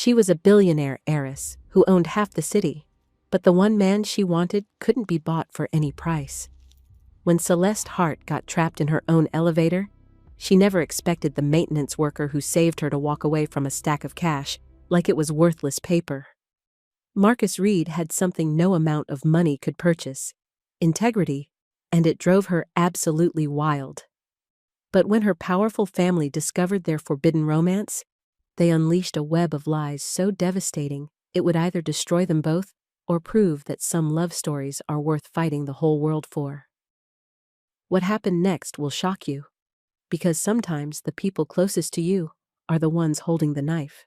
She was a billionaire heiress who owned half the city, but the one man she wanted couldn't be bought for any price. When Celeste Hart got trapped in her own elevator, she never expected the maintenance worker who saved her to walk away from a stack of cash like it was worthless paper. Marcus Reed had something no amount of money could purchase: integrity, and it drove her absolutely wild. But when her powerful family discovered their forbidden romance, they unleashed a web of lies so devastating it would either destroy them both or prove that some love stories are worth fighting the whole world for. What happened next will shock you, because sometimes the people closest to you are the ones holding the knife.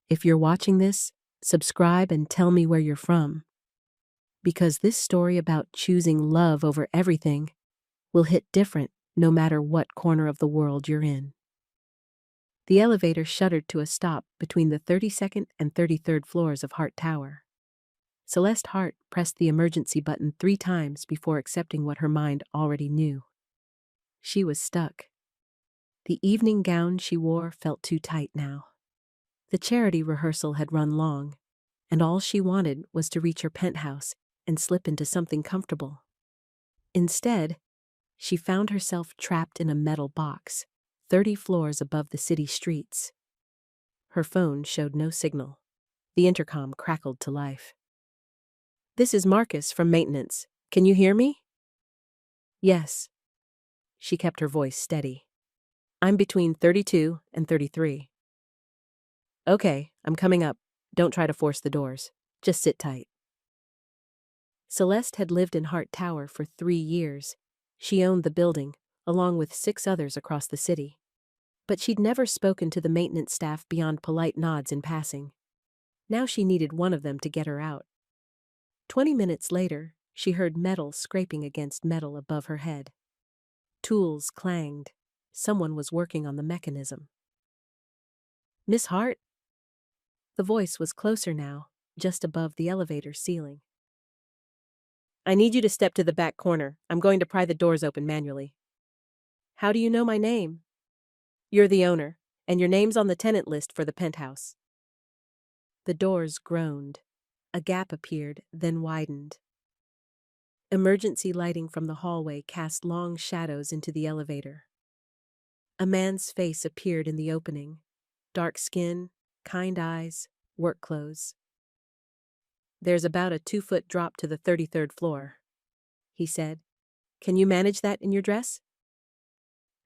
If you're watching this, subscribe and tell me where you're from, because this story about choosing love over everything will hit different no matter what corner of the world you're in. The elevator shuddered to a stop between the 32nd and 33rd floors of Hart Tower. Celeste Hart pressed the emergency button 3 times before accepting what her mind already knew. She was stuck. The evening gown she wore felt too tight now. The charity rehearsal had run long, and all she wanted was to reach her penthouse and slip into something comfortable. Instead, she found herself trapped in a metal box, 30 floors above the city streets. Her phone showed no signal. The intercom crackled to life. "This is Marcus from maintenance. Can you hear me?" "Yes." She kept her voice steady. "I'm between 32 and 33. "Okay, I'm coming up. Don't try to force the doors. Just sit tight." Celeste had lived in Hart Tower for 3 years. She owned the building, along with 6 others across the city. But she'd never spoken to the maintenance staff beyond polite nods in passing. Now she needed one of them to get her out. 20 minutes later, she heard metal scraping against metal above her head. Tools clanged. Someone was working on the mechanism. "Miss Hart?" The voice was closer now, just above the elevator ceiling. "I need you to step to the back corner. I'm going to pry the doors open manually." "How do you know my name?" "You're the owner, and your name's on the tenant list for the penthouse." The doors groaned. A gap appeared, then widened. Emergency lighting from the hallway cast long shadows into the elevator. A man's face appeared in the opening. Dark skin, kind eyes, work clothes. "There's about a 2-foot drop to the 33rd floor," he said. "Can you manage that in your dress?"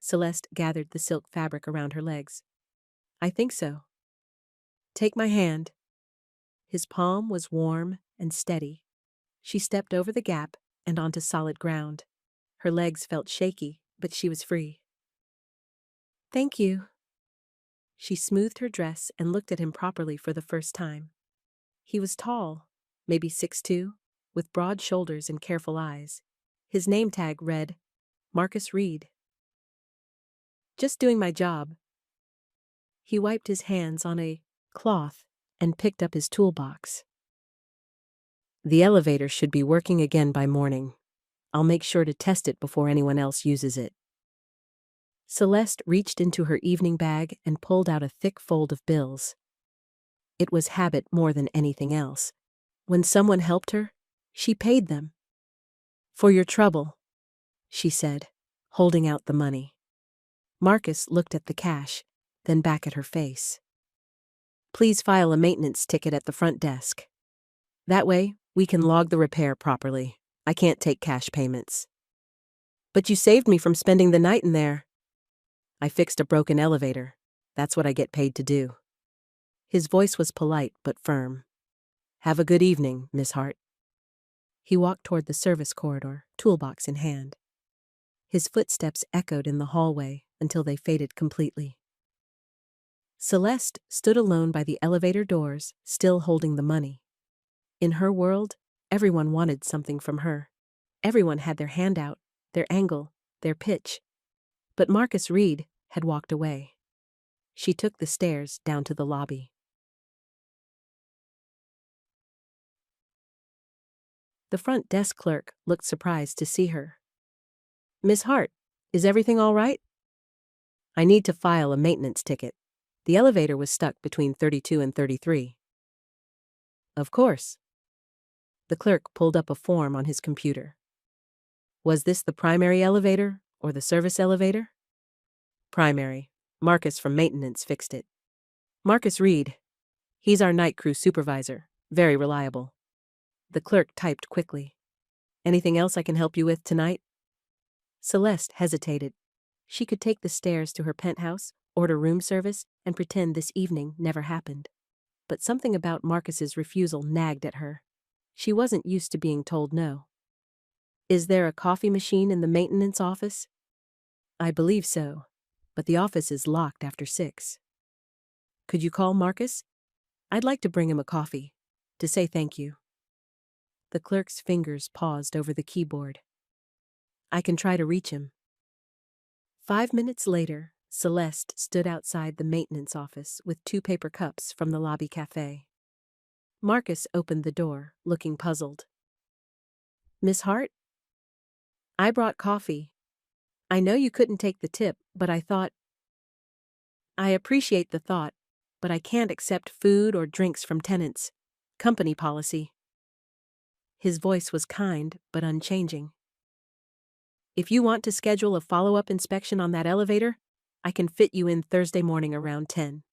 Celeste gathered the silk fabric around her legs. "I think so." "Take my hand." His palm was warm and steady. She stepped over the gap and onto solid ground. Her legs felt shaky, but she was free. "Thank you." She smoothed her dress and looked at him properly for the first time. He was tall, maybe 6'2", with broad shoulders and careful eyes. His name tag read, Marcus Reed. "Just doing my job." He wiped his hands on a cloth and picked up his toolbox. "The elevator should be working again by morning. I'll make sure to test it before anyone else uses it." Celeste reached into her evening bag and pulled out a thick fold of bills. It was habit more than anything else. When someone helped her, she paid them. "For your trouble," she said, holding out the money. Marcus looked at the cash, then back at her face. "Please file a maintenance ticket at the front desk. That way, we can log the repair properly. I can't take cash payments." "But you saved me from spending the night in there." "I fixed a broken elevator. That's what I get paid to do." His voice was polite but firm. "Have a good evening, Miss Hart." He walked toward the service corridor, toolbox in hand. His footsteps echoed in the hallway until they faded completely. Celeste stood alone by the elevator doors, still holding the money. In her world, everyone wanted something from her. Everyone had their hand out, their angle, their pitch. But Marcus Reed had walked away. She took the stairs down to the lobby. The front desk clerk looked surprised to see her. "Miss Hart, is everything all right?" "I need to file a maintenance ticket. The elevator was stuck between 32 and 33. Of course. The clerk pulled up a form on his computer. Was this the primary elevator or the service elevator? Primary. Marcus from maintenance fixed it. Marcus Reed. He's our night crew supervisor. Very reliable. The clerk typed quickly. Anything else I can help you with tonight? Celeste hesitated. She could take the stairs to her penthouse, order room service, and pretend this evening never happened. But something about Marcus's refusal nagged at her. She wasn't used to being told no. Is there a coffee machine in the maintenance office? I believe so, but the office is locked after 6. Could you call Marcus? I'd like to bring him a coffee, to say thank you. The clerk's fingers paused over the keyboard. I can try to reach him. 5 minutes later, Celeste stood outside the maintenance office with 2 paper cups from the lobby cafe. Marcus opened the door, looking puzzled. Miss Hart? I brought coffee. I know you couldn't take the tip, but I thought... I appreciate the thought, but I can't accept food or drinks from tenants. Company policy. His voice was kind, but unchanging. If you want to schedule a follow-up inspection on that elevator, I can fit you in Thursday morning around 10.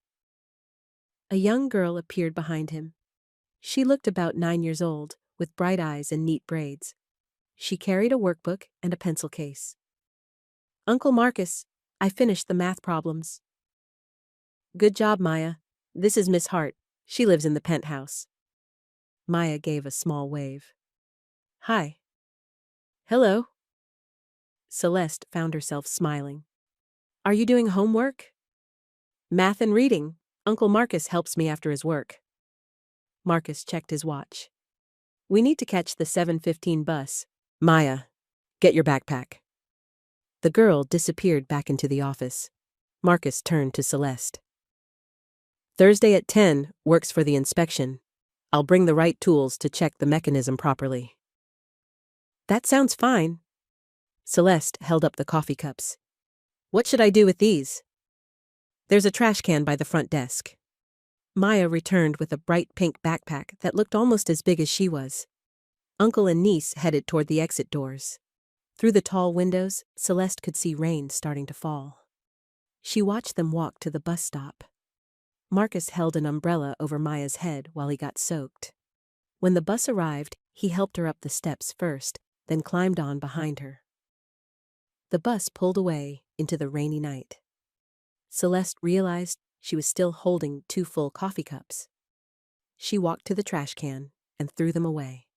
A young girl appeared behind him. She looked about 9 years old, with bright eyes and neat braids. She carried a workbook and a pencil case. Uncle Marcus, I finished the math problems. Good job, Maya. This is Miss Hart. She lives in the penthouse. Maya gave a small wave. Hi. Hello. Celeste found herself smiling. Are you doing homework? Math and reading. Uncle Marcus helps me after his work. Marcus checked his watch. We need to catch the 7:15 bus. Maya, get your backpack. The girl disappeared back into the office. Marcus turned to Celeste. Thursday at 10 works for the inspection. I'll bring the right tools to check the mechanism properly. That sounds fine. Celeste held up the coffee cups. What should I do with these? There's a trash can by the front desk. Maya returned with a bright pink backpack that looked almost as big as she was. Uncle and niece headed toward the exit doors. Through the tall windows, Celeste could see rain starting to fall. She watched them walk to the bus stop. Marcus held an umbrella over Maya's head while he got soaked. When the bus arrived, he helped her up the steps first, then climbed on behind her. The bus pulled away into the rainy night. Celeste realized she was still holding 2 full coffee cups. She walked to the trash can and threw them away.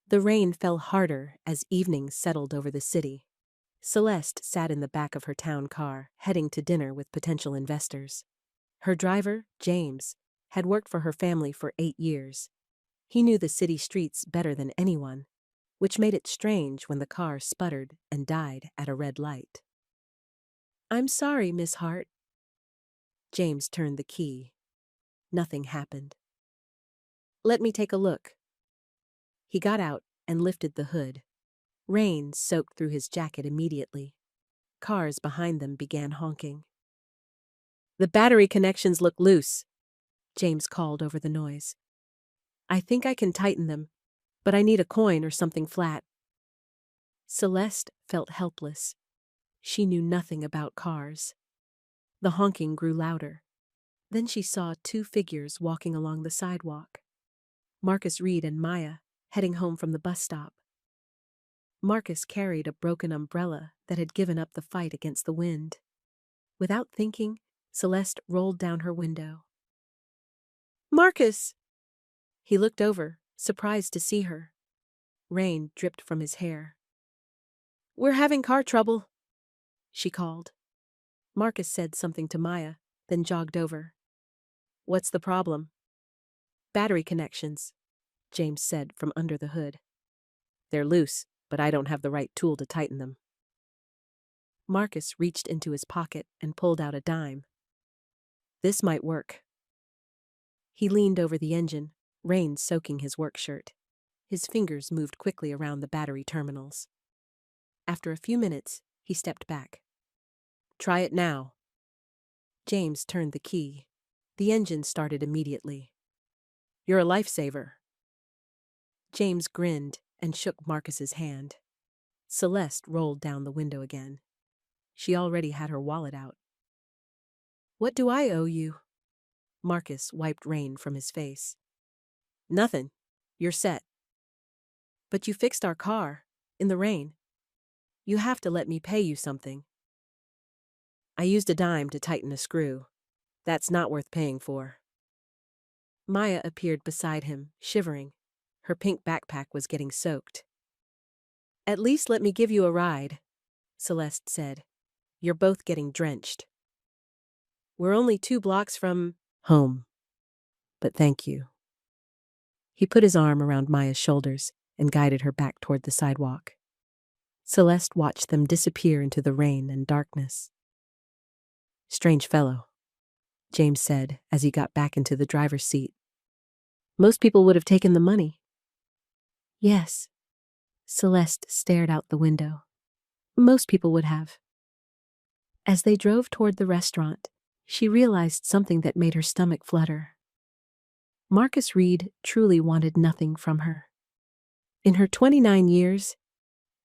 The rain fell harder as evening settled over the city. Celeste sat in the back of her town car, heading to dinner with potential investors. Her driver, James, had worked for her family for 8 years. He knew the city streets better than anyone, which made it strange when the car sputtered and died at a red light. I'm sorry, Miss Hart. James turned the key. Nothing happened. Let me take a look. He got out and lifted the hood. Rain soaked through his jacket immediately. Cars behind them began honking. The battery connections look loose, James called over the noise. I think I can tighten them, but I need a coin or something flat. Celeste felt helpless. She knew nothing about cars. The honking grew louder. Then she saw 2 figures walking along the sidewalk. Marcus Reed and Maya, heading home from the bus stop. Marcus carried a broken umbrella that had given up the fight against the wind. Without thinking, Celeste rolled down her window. Marcus! He looked over, surprised to see her. Rain dripped from his hair. We're having car trouble, she called. Marcus said something to Maya, then jogged over. What's the problem? Battery connections, James said from under the hood. They're loose, but I don't have the right tool to tighten them. Marcus reached into his pocket and pulled out a dime. This might work. He leaned over the engine, rain soaking his work shirt. His fingers moved quickly around the battery terminals. After a few minutes, He stepped back. Try it now. James turned the key. The engine started immediately. You're a lifesaver. James grinned and shook Marcus's hand. Celeste rolled down the window again. She already had her wallet out. What do I owe you? Marcus wiped rain from his face. Nothing. You're set. But you fixed our car, in the rain. You have to let me pay you something. I used a dime to tighten a screw. That's not worth paying for. Maya appeared beside him, shivering. Her pink backpack was getting soaked. At least let me give you a ride, Celeste said. You're both getting drenched. We're only 2 blocks from home. But thank you. He put his arm around Maya's shoulders and guided her back toward the sidewalk. Celeste watched them disappear into the rain and darkness. Strange fellow, James said as he got back into the driver's seat. Most people would have taken the money. Yes. Celeste stared out the window. Most people would have. As they drove toward the restaurant, she realized something that made her stomach flutter. Marcus Reed truly wanted nothing from her. In her 29 years,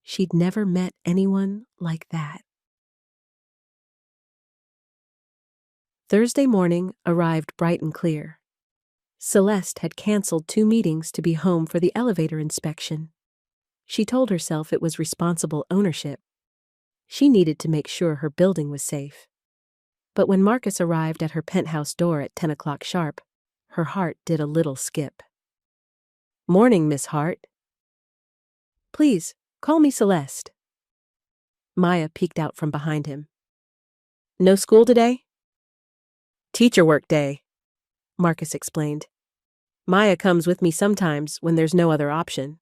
she'd never met anyone like that. Thursday morning arrived bright and clear. Celeste had canceled 2 meetings to be home for the elevator inspection. She told herself it was responsible ownership. She needed to make sure her building was safe. But when Marcus arrived at her penthouse door at 10 o'clock sharp, her heart did a little skip. Morning, Miss Hart. Please, call me Celeste. Maya peeked out from behind him. No school today? Teacher work day, Marcus explained. Maya comes with me sometimes when there's no other option.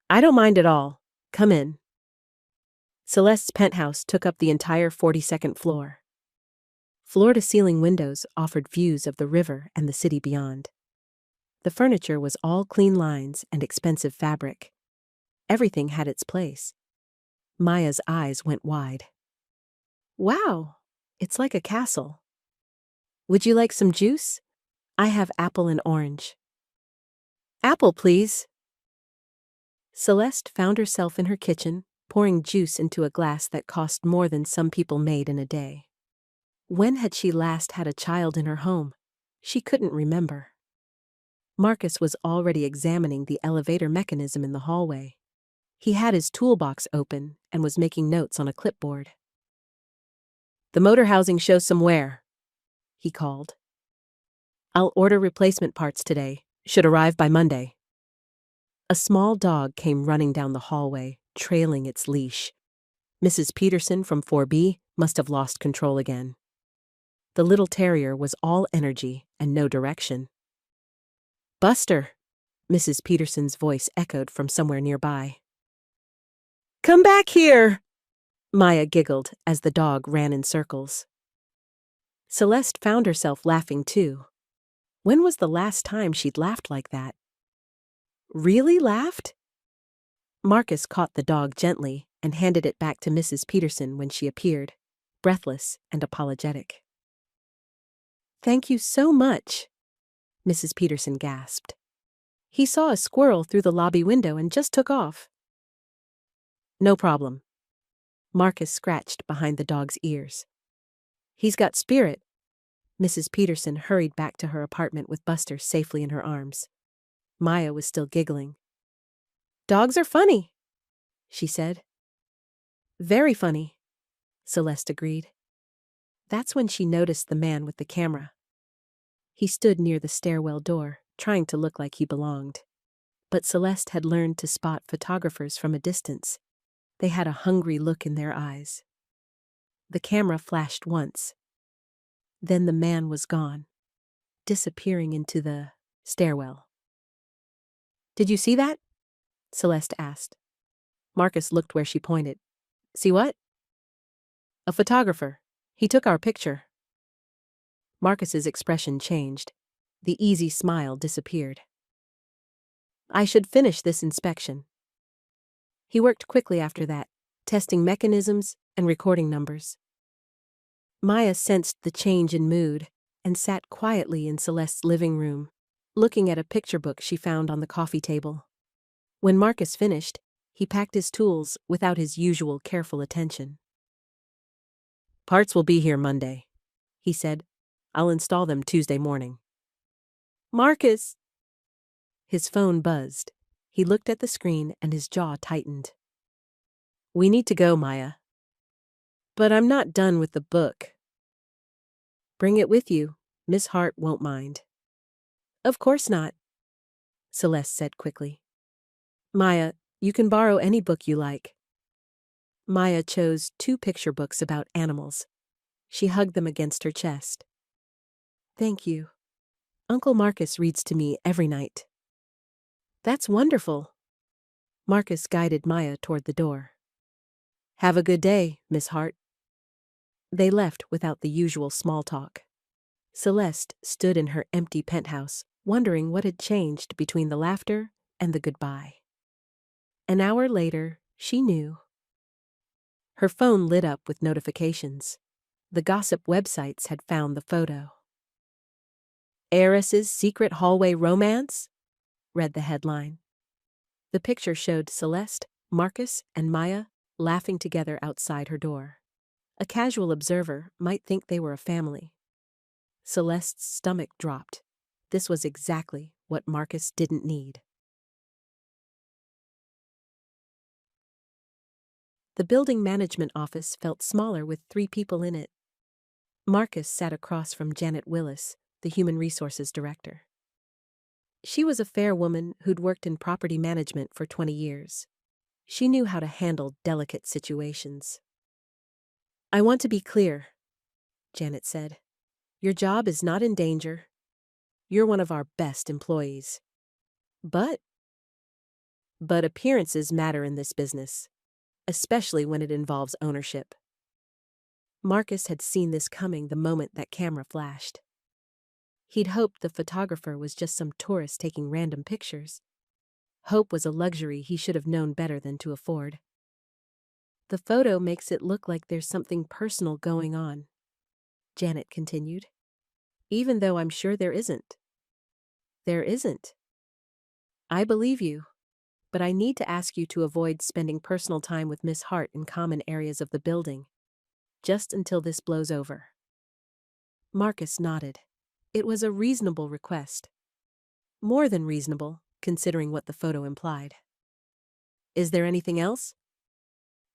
I don't mind at all. Come in. Celeste's penthouse took up the entire 42nd floor. Floor-to-ceiling windows offered views of the river and the city beyond. The furniture was all clean lines and expensive fabric. Everything had its place. Maya's eyes went wide. Wow, it's like a castle. Would you like some juice? I have apple and orange. Apple, please. Celeste found herself in her kitchen, pouring juice into a glass that cost more than some people made in a day. When had she last had a child in her home? She couldn't remember. Marcus was already examining the elevator mechanism in the hallway. He had his toolbox open and was making notes on a clipboard. The motor housing shows some wear, he called. I'll order replacement parts today. Should arrive by Monday. A small dog came running down the hallway, trailing its leash. Mrs. Peterson from 4B must have lost control again. The little terrier was all energy and no direction. Buster, Mrs. Peterson's voice echoed from somewhere nearby. Come back here, Maya giggled as the dog ran in circles. Celeste found herself laughing too. When was the last time she'd laughed like that? Really laughed? Marcus caught the dog gently and handed it back to Mrs. Peterson when she appeared, breathless and apologetic. Thank you so much, Mrs. Peterson gasped. He saw a squirrel through the lobby window and just took off. No problem. Marcus scratched behind the dog's ears. He's got spirit. Mrs. Peterson hurried back to her apartment with Buster safely in her arms. Maya was still giggling. Dogs are funny, she said. Very funny, Celeste agreed. That's when she noticed the man with the camera. He stood near the stairwell door, trying to look like he belonged. But Celeste had learned to spot photographers from a distance. They had a hungry look in their eyes. The camera flashed once. Then the man was gone, disappearing into the stairwell. Did you see that? Celeste asked. Marcus looked where she pointed. See what? A photographer. He took our picture. Marcus's expression changed. The easy smile disappeared. I should finish this inspection. He worked quickly after that, testing mechanisms and recording numbers. Maya sensed the change in mood and sat quietly in Celeste's living room, looking at a picture book she found on the coffee table. When Marcus finished, he packed his tools without his usual careful attention. "Parts will be here Monday," he said. "I'll install them Tuesday morning." "Marcus!" His phone buzzed. He looked at the screen and his jaw tightened. "We need to go, Maya." "But I'm not done with the book." "Bring it with you. Miss Hart won't mind." "Of course not," Celeste said quickly. "Maya, you can borrow any book you like." Maya chose 2 picture books about animals. She hugged them against her chest. "Thank you. Uncle Marcus reads to me every night." "That's wonderful." Marcus guided Maya toward the door. "Have a good day, Miss Hart." They left without the usual small talk. Celeste stood in her empty penthouse, wondering what had changed between the laughter and the goodbye. An hour later, she knew. Her phone lit up with notifications. The gossip websites had found the photo. "Heiress's secret hallway romance?" read the headline. The picture showed Celeste, Marcus, and Maya laughing together outside her door. A casual observer might think they were a family. Celeste's stomach dropped. This was exactly what Marcus didn't need. The building management office felt smaller with 3 people in it. Marcus sat across from Janet Willis, the human resources director. She was a fair woman who'd worked in property management for 20 years. She knew how to handle delicate situations. "I want to be clear," Janet said. "Your job is not in danger. You're one of our best employees. But appearances matter in this business, especially when it involves ownership." Marcus had seen this coming the moment that camera flashed. He'd hoped the photographer was just some tourist taking random pictures. Hope was a luxury he should have known better than to afford. "The photo makes it look like there's something personal going on," Janet continued. "Even though I'm sure there isn't." "There isn't." "I believe you, but I need to ask you to avoid spending personal time with Miss Hart in common areas of the building, just until this blows over." Marcus nodded. It was a reasonable request. More than reasonable, considering what the photo implied. "Is there anything else?"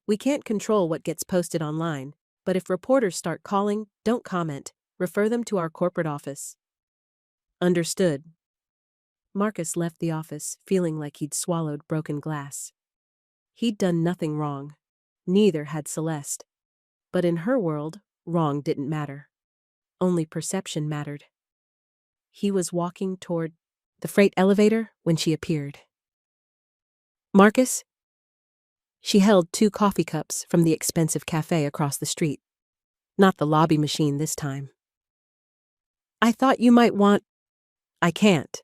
"We can't control what gets posted online, but if reporters start calling, don't comment. Refer them to our corporate office." "Understood." Marcus left the office, feeling like he'd swallowed broken glass. He'd done nothing wrong. Neither had Celeste. But in her world, wrong didn't matter. Only perception mattered. He was walking toward the freight elevator when she appeared. "Marcus?" She held 2 coffee cups from the expensive cafe across the street. Not the lobby machine this time. "I thought you might want—" "I can't."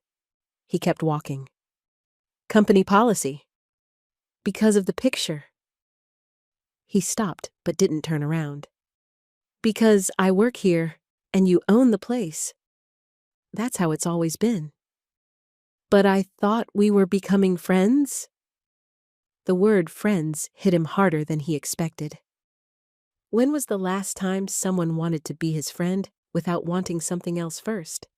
He kept walking. "Company policy." "Because of the picture." He stopped but didn't turn around. "Because I work here and you own the place. That's how it's always been." "But I thought we were becoming friends?" The word friends hit him harder than he expected. When was the last time someone wanted to be his friend without wanting something else first?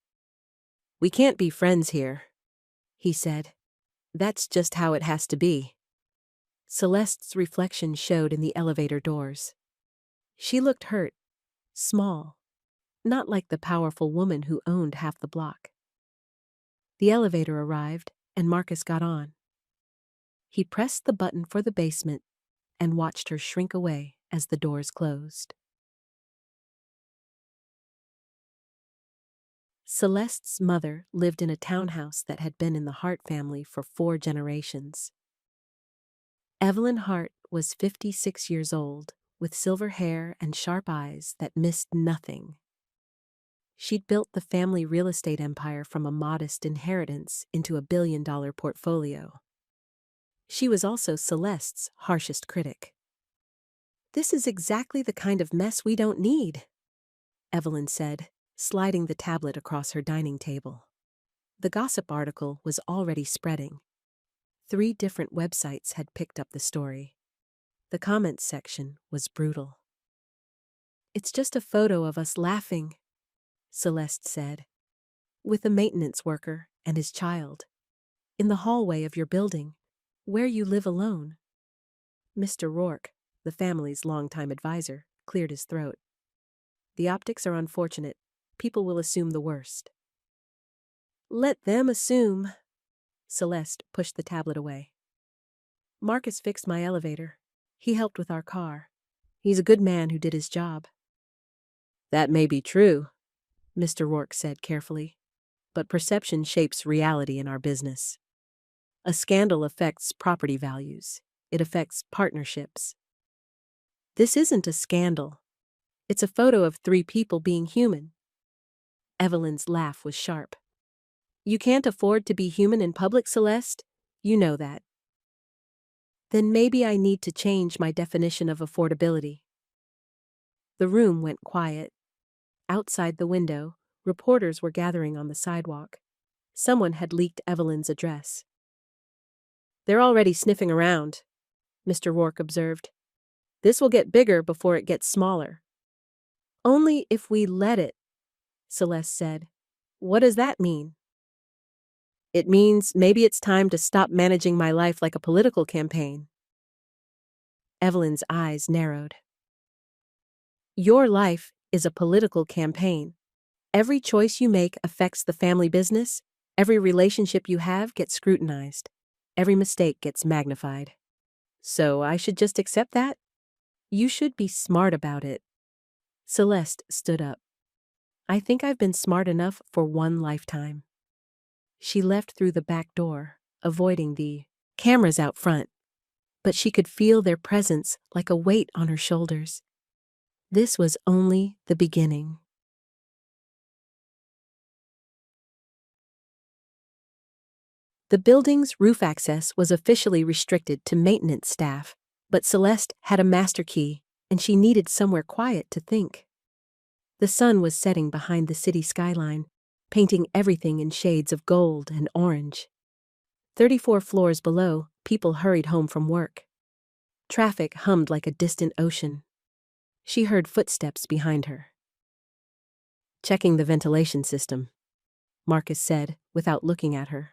"We can't be friends here," he said. "That's just how it has to be." Celeste's reflection showed in the elevator doors. She looked hurt, small, not like the powerful woman who owned half the block. The elevator arrived, and Marcus got on. He pressed the button for the basement and watched her shrink away as the doors closed. Celeste's mother lived in a townhouse that had been in the Hart family for 4 generations. Evelyn Hart was 56 years old, with silver hair and sharp eyes that missed nothing. She'd built the family real estate empire from a modest inheritance into a billion-dollar portfolio. She was also Celeste's harshest critic. This is exactly the kind of mess we don't need, Evelyn said, sliding the tablet across her dining table. The gossip article was already spreading. 3 different websites had picked up the story. The comments section was brutal. It's just a photo of us laughing, Celeste said, with a maintenance worker and his child, in the hallway of your building, where you live alone. Mr. Rourke, the family's longtime advisor, cleared his throat. The optics are unfortunate. People will assume the worst. Let them assume. Celeste pushed the tablet away. Marcus fixed my elevator. He helped with our car. He's a good man who did his job. That may be true, Mr. Rourke said carefully, but perception shapes reality in our business. A scandal affects property values. It affects partnerships. This isn't a scandal. It's a photo of 3 people being human. Evelyn's laugh was sharp. You can't afford to be human in public, Celeste. You know that. Then maybe I need to change my definition of affordability. The room went quiet. Outside the window, reporters were gathering on the sidewalk. Someone had leaked Evelyn's address. They're already sniffing around, Mr. Rourke observed. This will get bigger before it gets smaller. Only if we let it, Celeste said. What does that mean? It means maybe it's time to stop managing my life like a political campaign. Evelyn's eyes narrowed. Your life is a political campaign. Every choice you make affects the family business. Every relationship you have gets scrutinized. Every mistake gets magnified. So I should just accept that? You should be smart about it. Celeste stood up. I think I've been smart enough for one lifetime. She left through the back door, avoiding the cameras out front, but she could feel their presence like a weight on her shoulders. This was only the beginning. The building's roof access was officially restricted to maintenance staff, but Celeste had a master key, and she needed somewhere quiet to think. The sun was setting behind the city skyline, painting everything in shades of gold and orange. 34 floors below, people hurried home from work. Traffic hummed like a distant ocean. She heard footsteps behind her. Checking the ventilation system, Marcus said, without looking at her.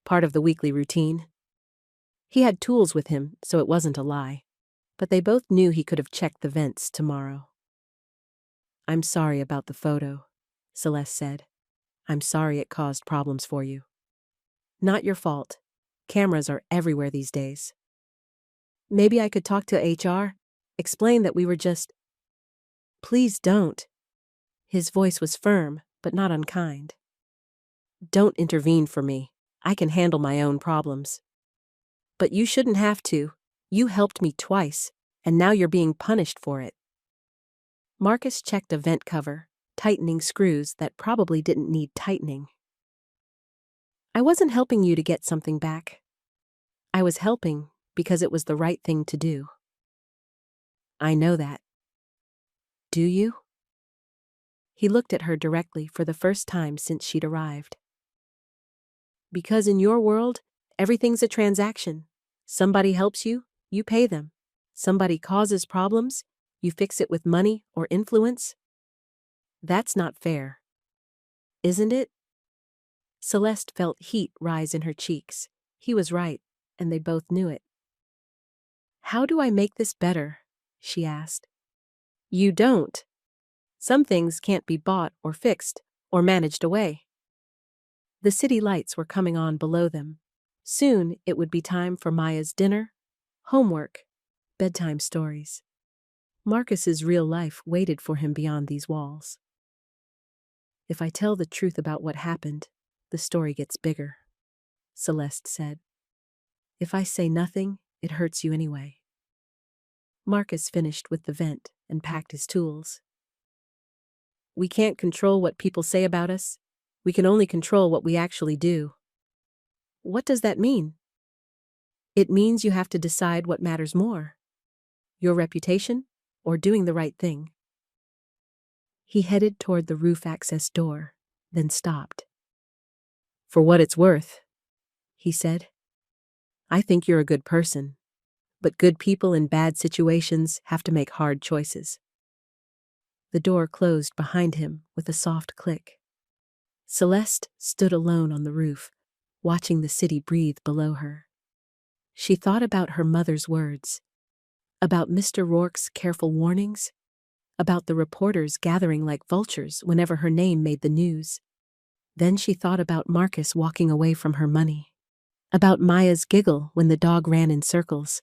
Part of the weekly routine. He had tools with him, so it wasn't a lie, but they both knew he could have checked the vents tomorrow. I'm sorry about the photo, Celeste said. I'm sorry it caused problems for you. Not your fault. Cameras are everywhere these days. Maybe I could talk to HR, explain that we were just... Please don't. His voice was firm, but not unkind. Don't intervene for me. I can handle my own problems. But you shouldn't have to. You helped me twice, and now you're being punished for it. Marcus checked a vent cover, tightening screws that probably didn't need tightening. I wasn't helping you to get something back. I was helping because it was the right thing to do. I know that. Do you? He looked at her directly for the first time since she'd arrived. Because in your world, everything's a transaction. Somebody helps you, you pay them. Somebody causes problems, you fix it with money or influence. That's not fair. Isn't it? Celeste felt heat rise in her cheeks. He was right, and they both knew it. How do I make this better? She asked. You don't. Some things can't be bought or fixed or managed away. The city lights were coming on below them. Soon it would be time for Maya's dinner, homework, bedtime stories. Marcus's real life waited for him beyond these walls. If I tell the truth about what happened, the story gets bigger, Celeste said. If I say nothing, it hurts you anyway. Marcus finished with the vent and packed his tools. We can't control what people say about us. We can only control what we actually do. What does that mean? It means you have to decide what matters more. Your reputation? Or doing the right thing? He headed toward the roof access door, then stopped. For what it's worth, he said. I think you're a good person, but good people in bad situations have to make hard choices. The door closed behind him with a soft click. Celeste stood alone on the roof, watching the city breathe below her. She thought about her mother's words, about Mr. Rourke's careful warnings, about the reporters gathering like vultures whenever her name made the news. Then she thought about Marcus walking away from her money, about Maya's giggle when the dog ran in circles,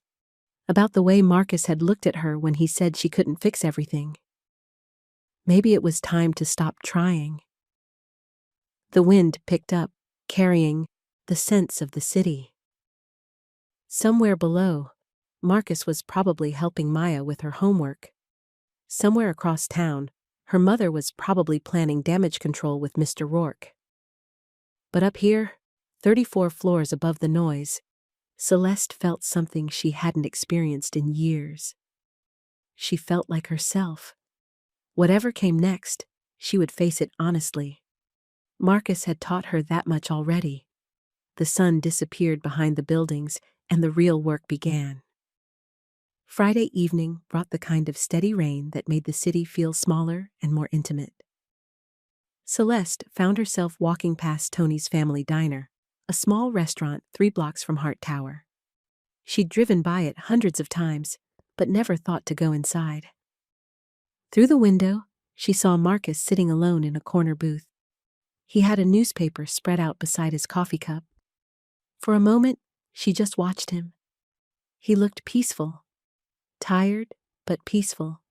about the way Marcus had looked at her when he said she couldn't fix everything. Maybe it was time to stop trying. The wind picked up, carrying the scents of the city. Somewhere below, Marcus was probably helping Maya with her homework. Somewhere across town, her mother was probably planning damage control with Mr. Rourke. But up here, 34 floors above the noise, Celeste felt something she hadn't experienced in years. She felt like herself. Whatever came next, she would face it honestly. Marcus had taught her that much already. The sun disappeared behind the buildings, and the real work began. Friday evening brought the kind of steady rain that made the city feel smaller and more intimate. Celeste found herself walking past Tony's Family Diner, a small restaurant 3 blocks from Hart Tower. She'd driven by it hundreds of times, but never thought to go inside. Through the window, she saw Marcus sitting alone in a corner booth. He had a newspaper spread out beside his coffee cup. For a moment, she just watched him. He looked peaceful. Tired, but peaceful.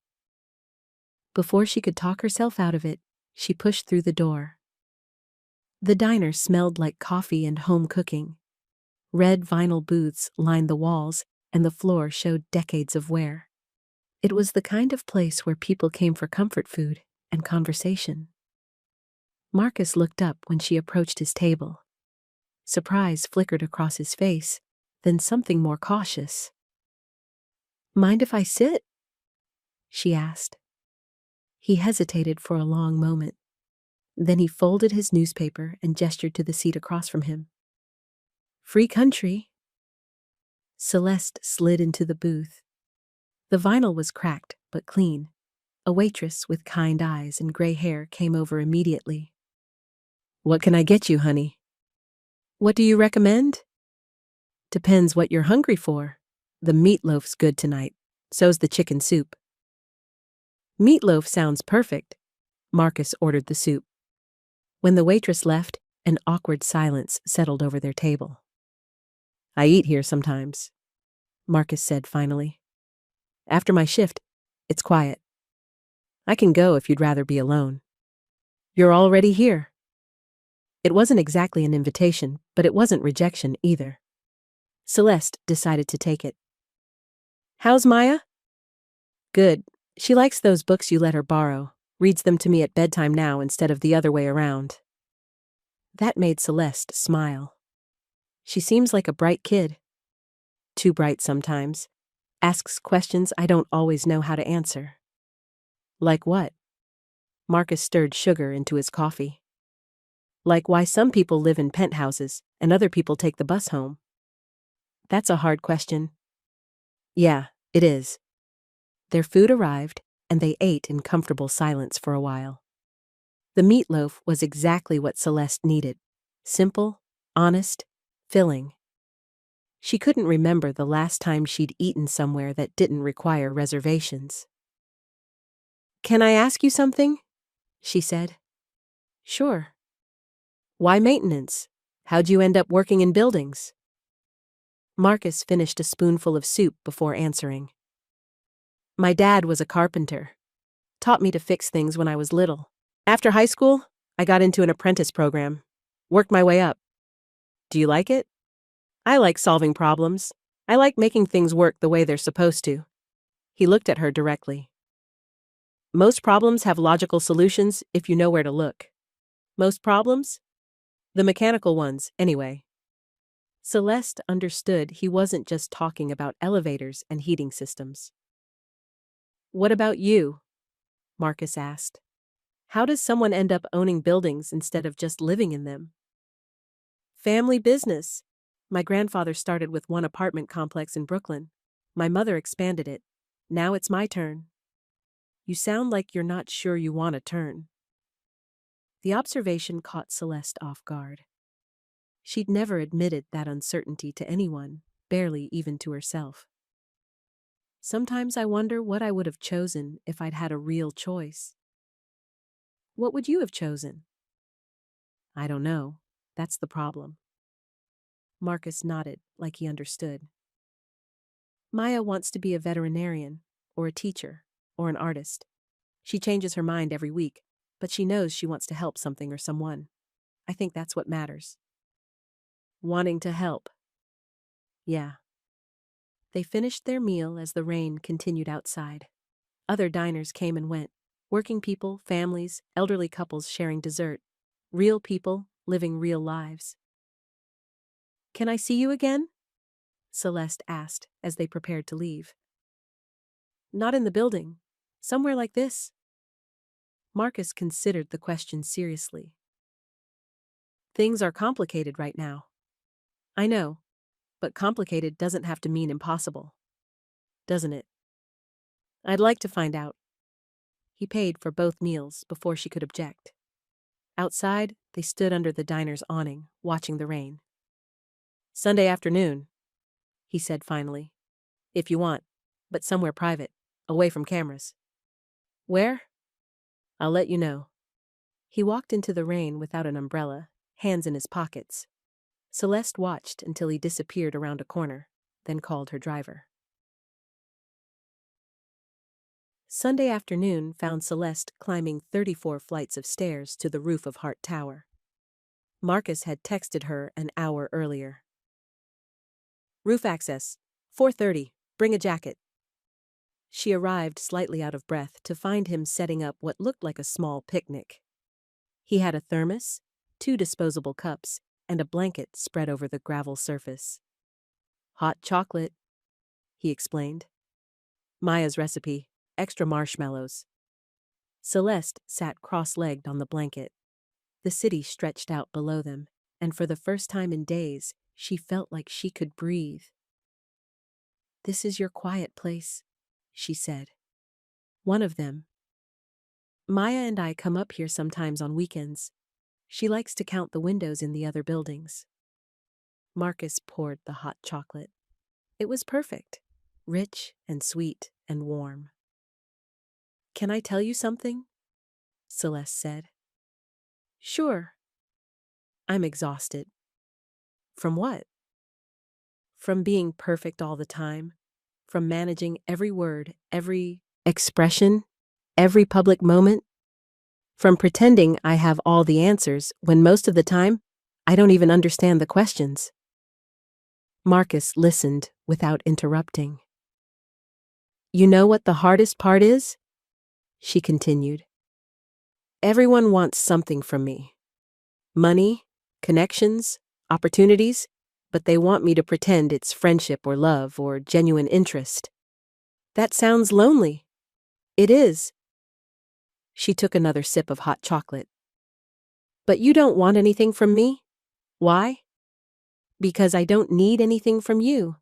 Before she could talk herself out of it, she pushed through the door. The diner smelled like coffee and home cooking. Red vinyl booths lined the walls, and the floor showed decades of wear. It was the kind of place where people came for comfort food and conversation. Marcus looked up when she approached his table. Surprise flickered across his face, then something more cautious. Mind if I sit? She asked. He hesitated for a long moment. Then he folded his newspaper and gestured to the seat across from him. Free country. Celeste slid into the booth. The vinyl was cracked, but clean. A waitress with kind eyes and gray hair came over immediately. What can I get you, honey? What do you recommend? Depends what you're hungry for. The meatloaf's good tonight. So's the chicken soup. Meatloaf sounds perfect. Marcus ordered the soup. When the waitress left, an awkward silence settled over their table. I eat here sometimes, Marcus said finally. After my shift, it's quiet. I can go if you'd rather be alone. You're already here. It wasn't exactly an invitation, but it wasn't rejection either. Celeste decided to take it. How's Maya? Good. She likes those books you let her borrow, reads them to me at bedtime now instead of the other way around. That made Celeste smile. She seems like a bright kid. Too bright sometimes. Asks questions I don't always know how to answer. Like what? Marcus stirred sugar into his coffee. Like why some people live in penthouses and other people take the bus home. That's a hard question. Yeah, it is. Their food arrived, and they ate in comfortable silence for a while. The meatloaf was exactly what Celeste needed. Simple, honest, filling. She couldn't remember the last time she'd eaten somewhere that didn't require reservations. Can I ask you something? She said. Sure. Why maintenance? How'd you end up working in buildings? Marcus finished a spoonful of soup before answering. My dad was a carpenter. Taught me to fix things when I was little. After high school, I got into an apprentice program. Worked my way up. Do you like it? I like solving problems. I like making things work the way they're supposed to. He looked at her directly. Most problems have logical solutions if you know where to look. Most problems? The mechanical ones, anyway. Celeste understood he wasn't just talking about elevators and heating systems. What about you? Marcus asked. How does someone end up owning buildings instead of just living in them? Family business. My grandfather started with one apartment complex in Brooklyn. My mother expanded it. Now it's my turn. You sound like you're not sure you want a turn. The observation caught Celeste off guard. She'd never admitted that uncertainty to anyone, barely even to herself. Sometimes I wonder what I would have chosen if I'd had a real choice. What would you have chosen? I don't know. That's the problem. Marcus nodded, like he understood. Maya wants to be a veterinarian, or a teacher, or an artist. She changes her mind every week, but she knows she wants to help something or someone. I think that's what matters. Wanting to help. Yeah. They finished their meal as the rain continued outside. Other diners came and went. Working people, families, elderly couples sharing dessert. Real people living real lives. Can I see you again? Celeste asked as they prepared to leave. Not in the building. Somewhere like this. Marcus considered the question seriously. Things are complicated right now. I know, but complicated doesn't have to mean impossible. Doesn't it? I'd like to find out. He paid for both meals before she could object. Outside, they stood under the diner's awning, watching the rain. Sunday afternoon, he said finally. If you want, but somewhere private, away from cameras. Where? I'll let you know. He walked into the rain without an umbrella, hands in his pockets. Celeste watched until he disappeared around a corner, then called her driver. Sunday afternoon found Celeste climbing 34 flights of stairs to the roof of Hart Tower. Marcus had texted her an hour earlier. Roof access, 4:30, bring a jacket. She arrived slightly out of breath to find him setting up what looked like a small picnic. He had a thermos, 2 disposable cups, and a blanket spread over the gravel surface. Hot chocolate, he explained. Maya's recipe, extra marshmallows. Celeste sat cross-legged on the blanket. The city stretched out below them, and for the first time in days, she felt like she could breathe. This is your quiet place, she said. One of them. Maya and I come up here sometimes on weekends. She likes to count the windows in the other buildings. Marcus poured the hot chocolate. It was perfect, rich and sweet and warm. Can I tell you something? Celeste said. Sure. I'm exhausted. From what? From being perfect all the time, from managing every word, every expression, every public moment, from pretending I have all the answers when most of the time I don't even understand the questions. Marcus listened without interrupting. You know what the hardest part is? She continued. Everyone wants something from me. Money, connections, opportunities, but they want me to pretend it's friendship or love or genuine interest. That sounds lonely. It is. She took another sip of hot chocolate. But you don't want anything from me? Why? Because I don't need anything from you.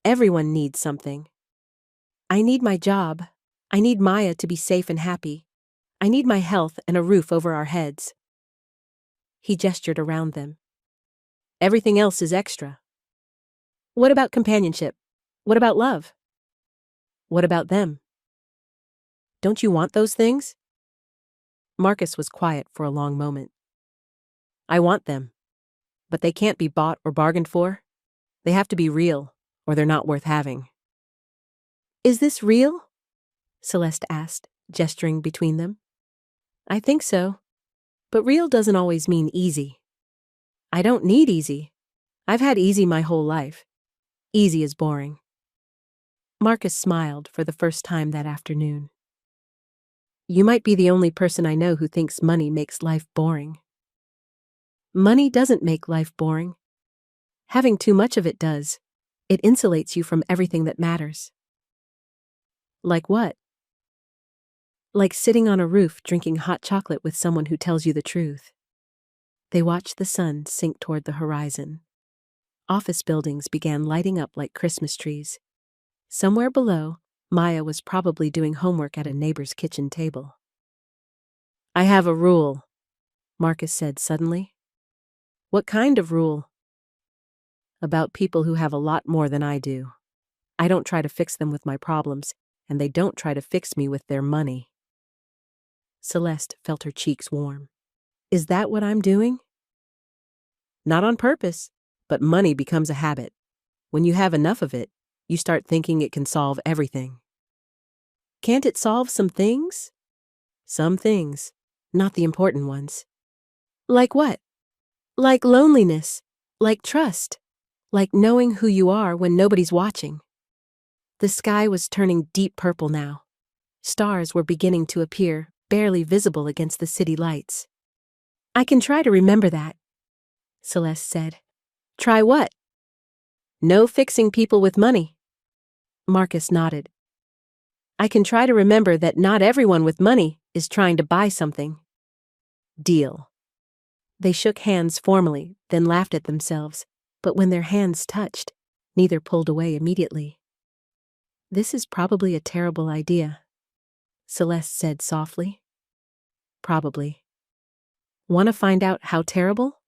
Everyone needs something. I need my job. I need Maya to be safe and happy. I need my health and a roof over our heads. He gestured around them. Everything else is extra. What about companionship? What about love? What about them? Don't you want those things? Marcus was quiet for a long moment. I want them, but they can't be bought or bargained for. They have to be real, or they're not worth having. Is this real? Celeste asked, gesturing between them. I think so, but real doesn't always mean easy. I don't need easy. I've had easy my whole life. Easy is boring. Marcus smiled for the first time that afternoon. You might be the only person I know who thinks money makes life boring. Money doesn't make life boring. Having too much of it does. It insulates you from everything that matters. Like what? Like sitting on a roof drinking hot chocolate with someone who tells you the truth. They watched the sun sink toward the horizon. Office buildings began lighting up like Christmas trees. Somewhere below, Maya was probably doing homework at a neighbor's kitchen table. I have a rule, Marcus said suddenly. What kind of rule? About people who have a lot more than I do. I don't try to fix them with my problems, and they don't try to fix me with their money. Celeste felt her cheeks warm. Is that what I'm doing? Not on purpose, but money becomes a habit. When you have enough of it, you start thinking it can solve everything. Can't it solve some things? Some things, not the important ones. Like what? Like loneliness, like trust, like knowing who you are when nobody's watching. The sky was turning deep purple now. Stars were beginning to appear, barely visible against the city lights. I can try to remember that, Celeste said. Try what? No fixing people with money. Marcus nodded. I can try to remember that not everyone with money is trying to buy something. Deal. They shook hands formally, then laughed at themselves, but when their hands touched, neither pulled away immediately. This is probably a terrible idea, Celeste said softly. Probably. Want to find out how terrible?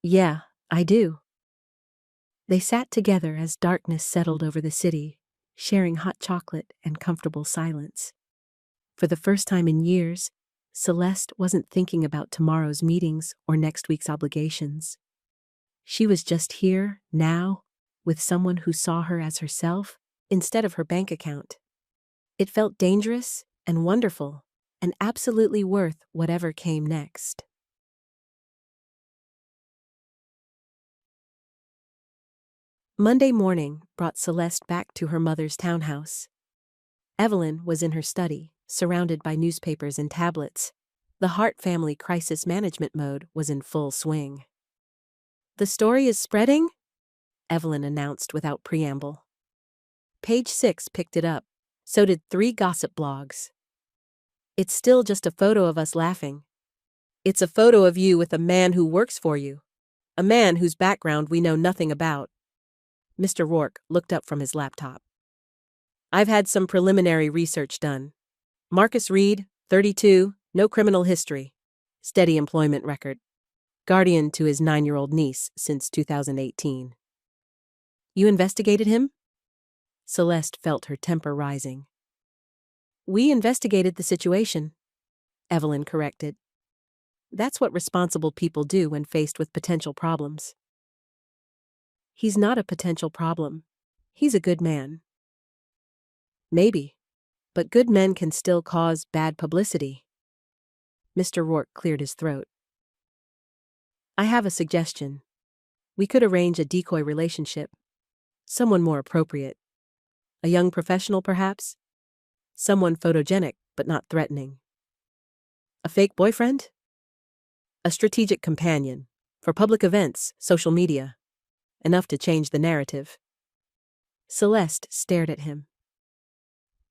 Yeah, I do. They sat together as darkness settled over the city, sharing hot chocolate and comfortable silence. For the first time in years, Celeste wasn't thinking about tomorrow's meetings or next week's obligations. She was just here, now, with someone who saw her as herself instead of her bank account. It felt dangerous and wonderful, and absolutely worth whatever came next. Monday morning brought Celeste back to her mother's townhouse. Evelyn was in her study, surrounded by newspapers and tablets. The Hart family crisis management mode was in full swing. The story is spreading, Evelyn announced without preamble. Page 6 picked it up. So did 3 gossip blogs. It's still just a photo of us laughing. It's a photo of you with a man who works for you. A man whose background we know nothing about. Mr. Rourke looked up from his laptop. I've had some preliminary research done. Marcus Reed, 32, no criminal history. Steady employment record. Guardian to his 9-year-old niece since 2018. You investigated him? Celeste felt her temper rising. We investigated the situation, Evelyn corrected. That's what responsible people do when faced with potential problems. He's not a potential problem. He's a good man. Maybe, but good men can still cause bad publicity. Mr. Rourke cleared his throat. I have a suggestion. We could arrange a decoy relationship. Someone more appropriate. A young professional, perhaps? Someone photogenic, but not threatening. A fake boyfriend? A strategic companion. For public events, social media. Enough to change the narrative. Celeste stared at him.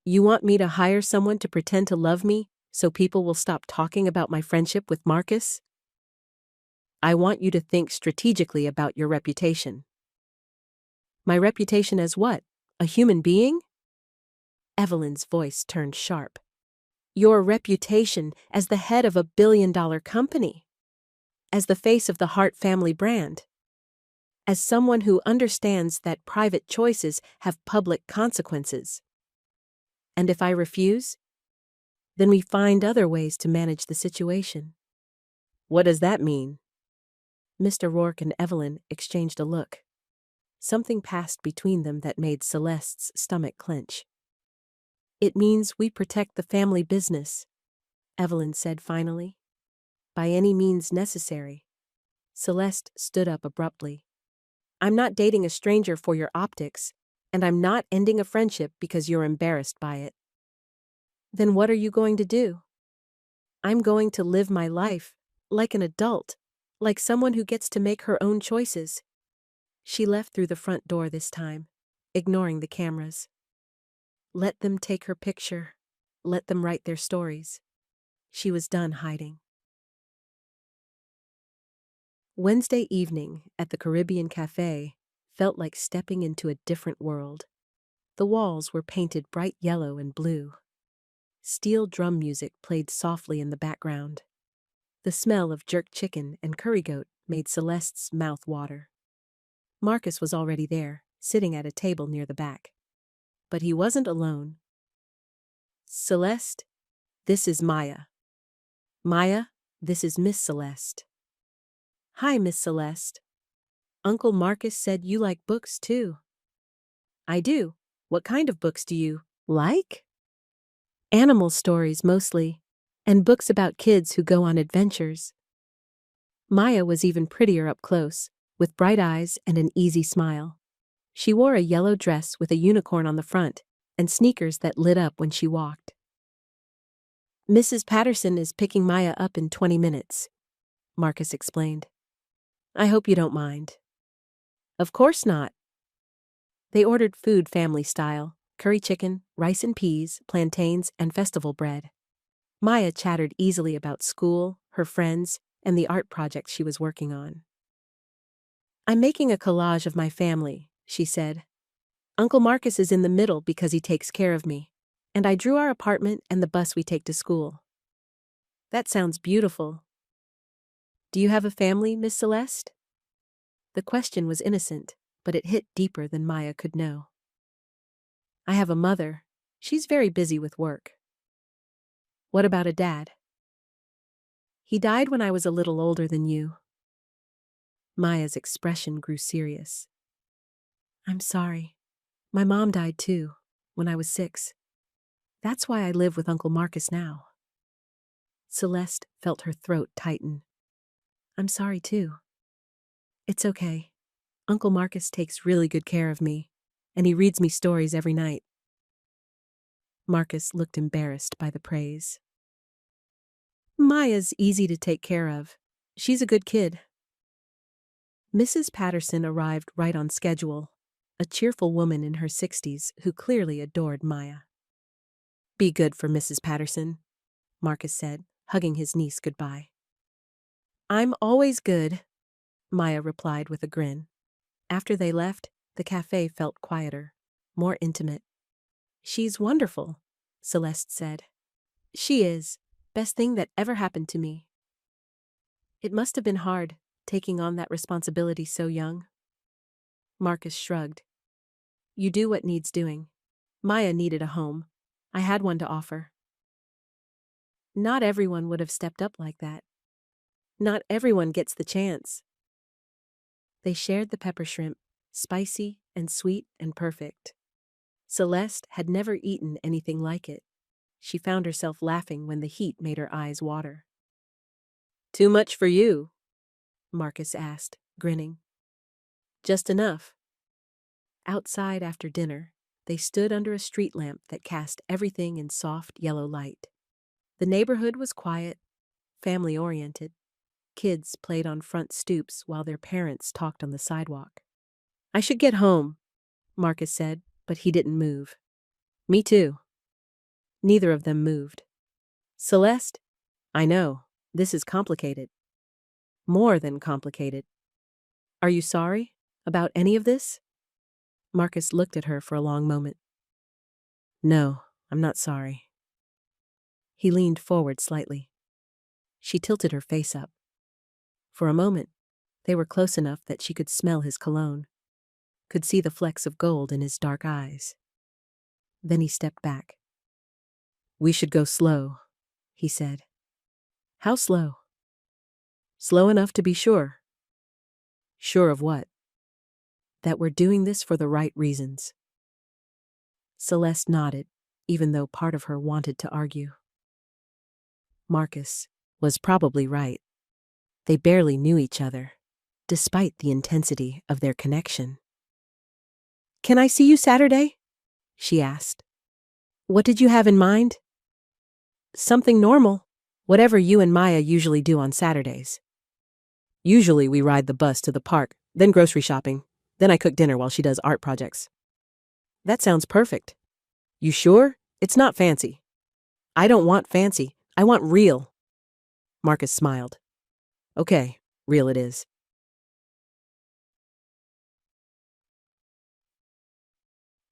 You want me to hire someone to pretend to love me so people will stop talking about my friendship with Marcus? I want you to think strategically about your reputation. My reputation as what? A human being? Evelyn's voice turned sharp. Your reputation as the head of a billion-dollar company. As the face of the Hart family brand. As someone who understands that private choices have public consequences. And if I refuse, then we find other ways to manage the situation. What does that mean? Mr. Rourke and Evelyn exchanged a look. Something passed between them that made Celeste's stomach clench. It means we protect the family business, Evelyn said finally. By any means necessary. Celeste stood up abruptly. I'm not dating a stranger for your optics, and I'm not ending a friendship because you're embarrassed by it. Then what are you going to do? I'm going to live my life, like an adult, like someone who gets to make her own choices. She left through the front door this time, ignoring the cameras. Let them take her picture, Let them write their stories. She was done hiding. Wednesday evening at the Caribbean Cafe felt like stepping into a different world. The walls were painted bright yellow and blue. Steel drum music played softly in the background. The smell of jerk chicken and curry goat made Celeste's mouth water. Marcus was already there, sitting at a table near the back. But he wasn't alone. Celeste, this is Maya. Maya, this is Miss Celeste. Hi, Miss Celeste. Uncle Marcus said you like books too. I do. What kind of books do you like? Animal stories mostly, and books about kids who go on adventures. Maya was even prettier up close, with bright eyes and an easy smile. She wore a yellow dress with a unicorn on the front and sneakers that lit up when she walked. Mrs. Patterson is picking Maya up in 20 minutes, Marcus explained. I hope you don't mind. Of course not. They ordered food family style, curry chicken, rice and peas, plantains, and festival bread. Maya chattered easily about school, her friends, and the art project she was working on. I'm making a collage of my family, she said. Uncle Marcus is in the middle because he takes care of me, and I drew our apartment and the bus we take to school. That sounds beautiful. Do you have a family, Miss Celeste? The question was innocent, but it hit deeper than Maya could know. I have a mother. She's very busy with work. What about a dad? He died when I was a little older than you. Maya's expression grew serious. I'm sorry. My mom died too, when I was 6. That's why I live with Uncle Marcus now. Celeste felt her throat tighten. I'm sorry too. It's okay. Uncle Marcus takes really good care of me, and he reads me stories every night. Marcus looked embarrassed by the praise. Maya's easy to take care of. She's a good kid. Mrs. Patterson arrived right on schedule, a cheerful woman in her 60s who clearly adored Maya. Be good for Mrs. Patterson, Marcus said, hugging his niece goodbye. I'm always good, Maya replied with a grin. After they left, the cafe felt quieter, more intimate. She's wonderful, Celeste said. She is. Best thing that ever happened to me. It must have been hard, taking on that responsibility so young. Marcus shrugged. You do what needs doing. Maya needed a home. I had one to offer. Not everyone would have stepped up like that. Not everyone gets the chance. They shared the pepper shrimp, spicy and sweet and perfect. Celeste had never eaten anything like it. She found herself laughing when the heat made her eyes water. Too much for you? Marcus asked, grinning. Just enough. Outside after dinner, they stood under a street lamp that cast everything in soft yellow light. The neighborhood was quiet, family-oriented. Kids played on front stoops while their parents talked on the sidewalk. I should get home, Marcus said, but he didn't move. Me too. Neither of them moved. Celeste, I know, this is complicated. More than complicated. Are you sorry about any of this? Marcus looked at her for a long moment. No, I'm not sorry. He leaned forward slightly. She tilted her face up. For a moment, they were close enough that she could smell his cologne, could see the flecks of gold in his dark eyes. Then he stepped back. We should go slow, he said. How slow? Slow enough to be sure. Sure of what? That we're doing this for the right reasons. Celeste nodded, even though part of her wanted to argue. Marcus was probably right. They barely knew each other, despite the intensity of their connection. Can I see you Saturday? She asked. What did you have in mind? Something normal, whatever you and Maya usually do on Saturdays. Usually we ride the bus to the park, then grocery shopping, then I cook dinner while she does art projects. That sounds perfect. You sure? It's not fancy. I don't want fancy. I want real. Marcus smiled. Okay, real it is.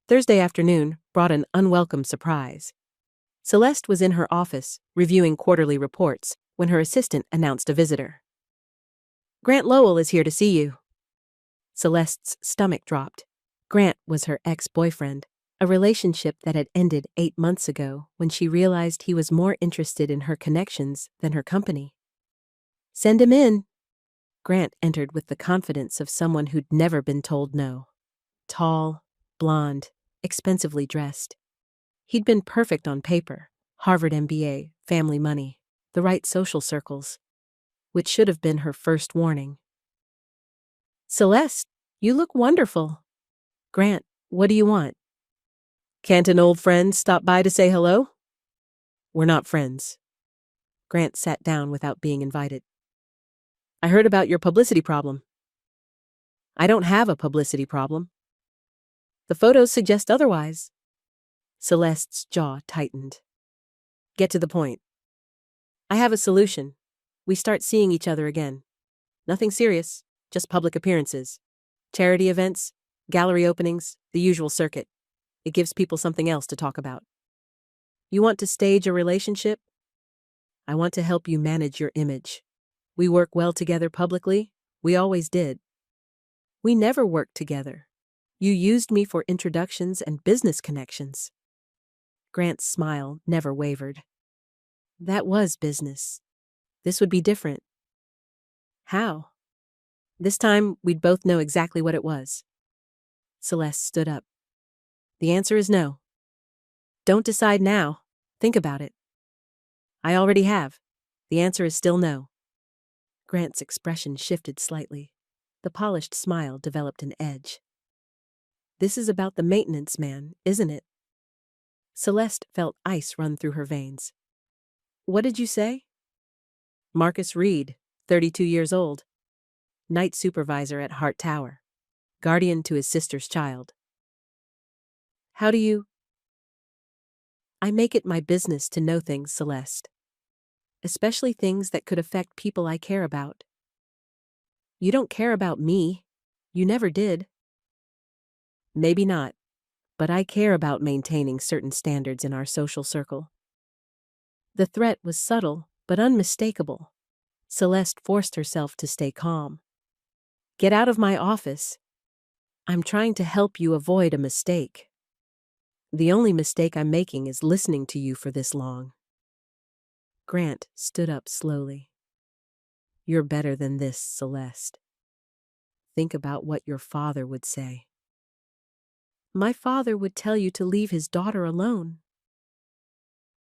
Thursday afternoon brought an unwelcome surprise. Celeste was in her office, reviewing quarterly reports, when her assistant announced a visitor. Grant Lowell is here to see you. Celeste's stomach dropped. Grant was her ex-boyfriend, a relationship that had ended 8 months ago when she realized he was more interested in her connections than her company. Send him in. Grant entered with the confidence of someone who'd never been told no. Tall, blonde, expensively dressed. He'd been perfect on paper, Harvard MBA, family money, the right social circles, which should have been her first warning. Celeste, you look wonderful. Grant, what do you want? Can't an old friend stop by to say hello? We're not friends. Grant sat down without being invited. I heard about your publicity problem. I don't have a publicity problem. The photos suggest otherwise. Celeste's jaw tightened. Get to the point. I have a solution. We start seeing each other again. Nothing serious, just public appearances. Charity events, gallery openings, the usual circuit. It gives people something else to talk about. You want to stage a relationship? I want to help you manage your image. We work well together publicly. We always did. We never worked together. You used me for introductions and business connections. Grant's smile never wavered. That was business. This would be different. How? This time, we'd both know exactly what it was. Celeste stood up. The answer is no. Don't decide now. Think about it. I already have. The answer is still no. Grant's expression shifted slightly. The polished smile developed an edge. This is about the maintenance man, isn't it? Celeste felt ice run through her veins. What did you say? Marcus Reed, 32 years old. Night supervisor at Hart Tower. Guardian to his sister's child. How do you? I make it my business to know things, Celeste. Especially things that could affect people I care about. You don't care about me. You never did. Maybe not, but I care about maintaining certain standards in our social circle. The threat was subtle, but unmistakable. Celeste forced herself to stay calm. Get out of my office. I'm trying to help you avoid a mistake. The only mistake I'm making is listening to you for this long. Grant stood up slowly. You're better than this, Celeste. Think about what your father would say. My father would tell you to leave his daughter alone.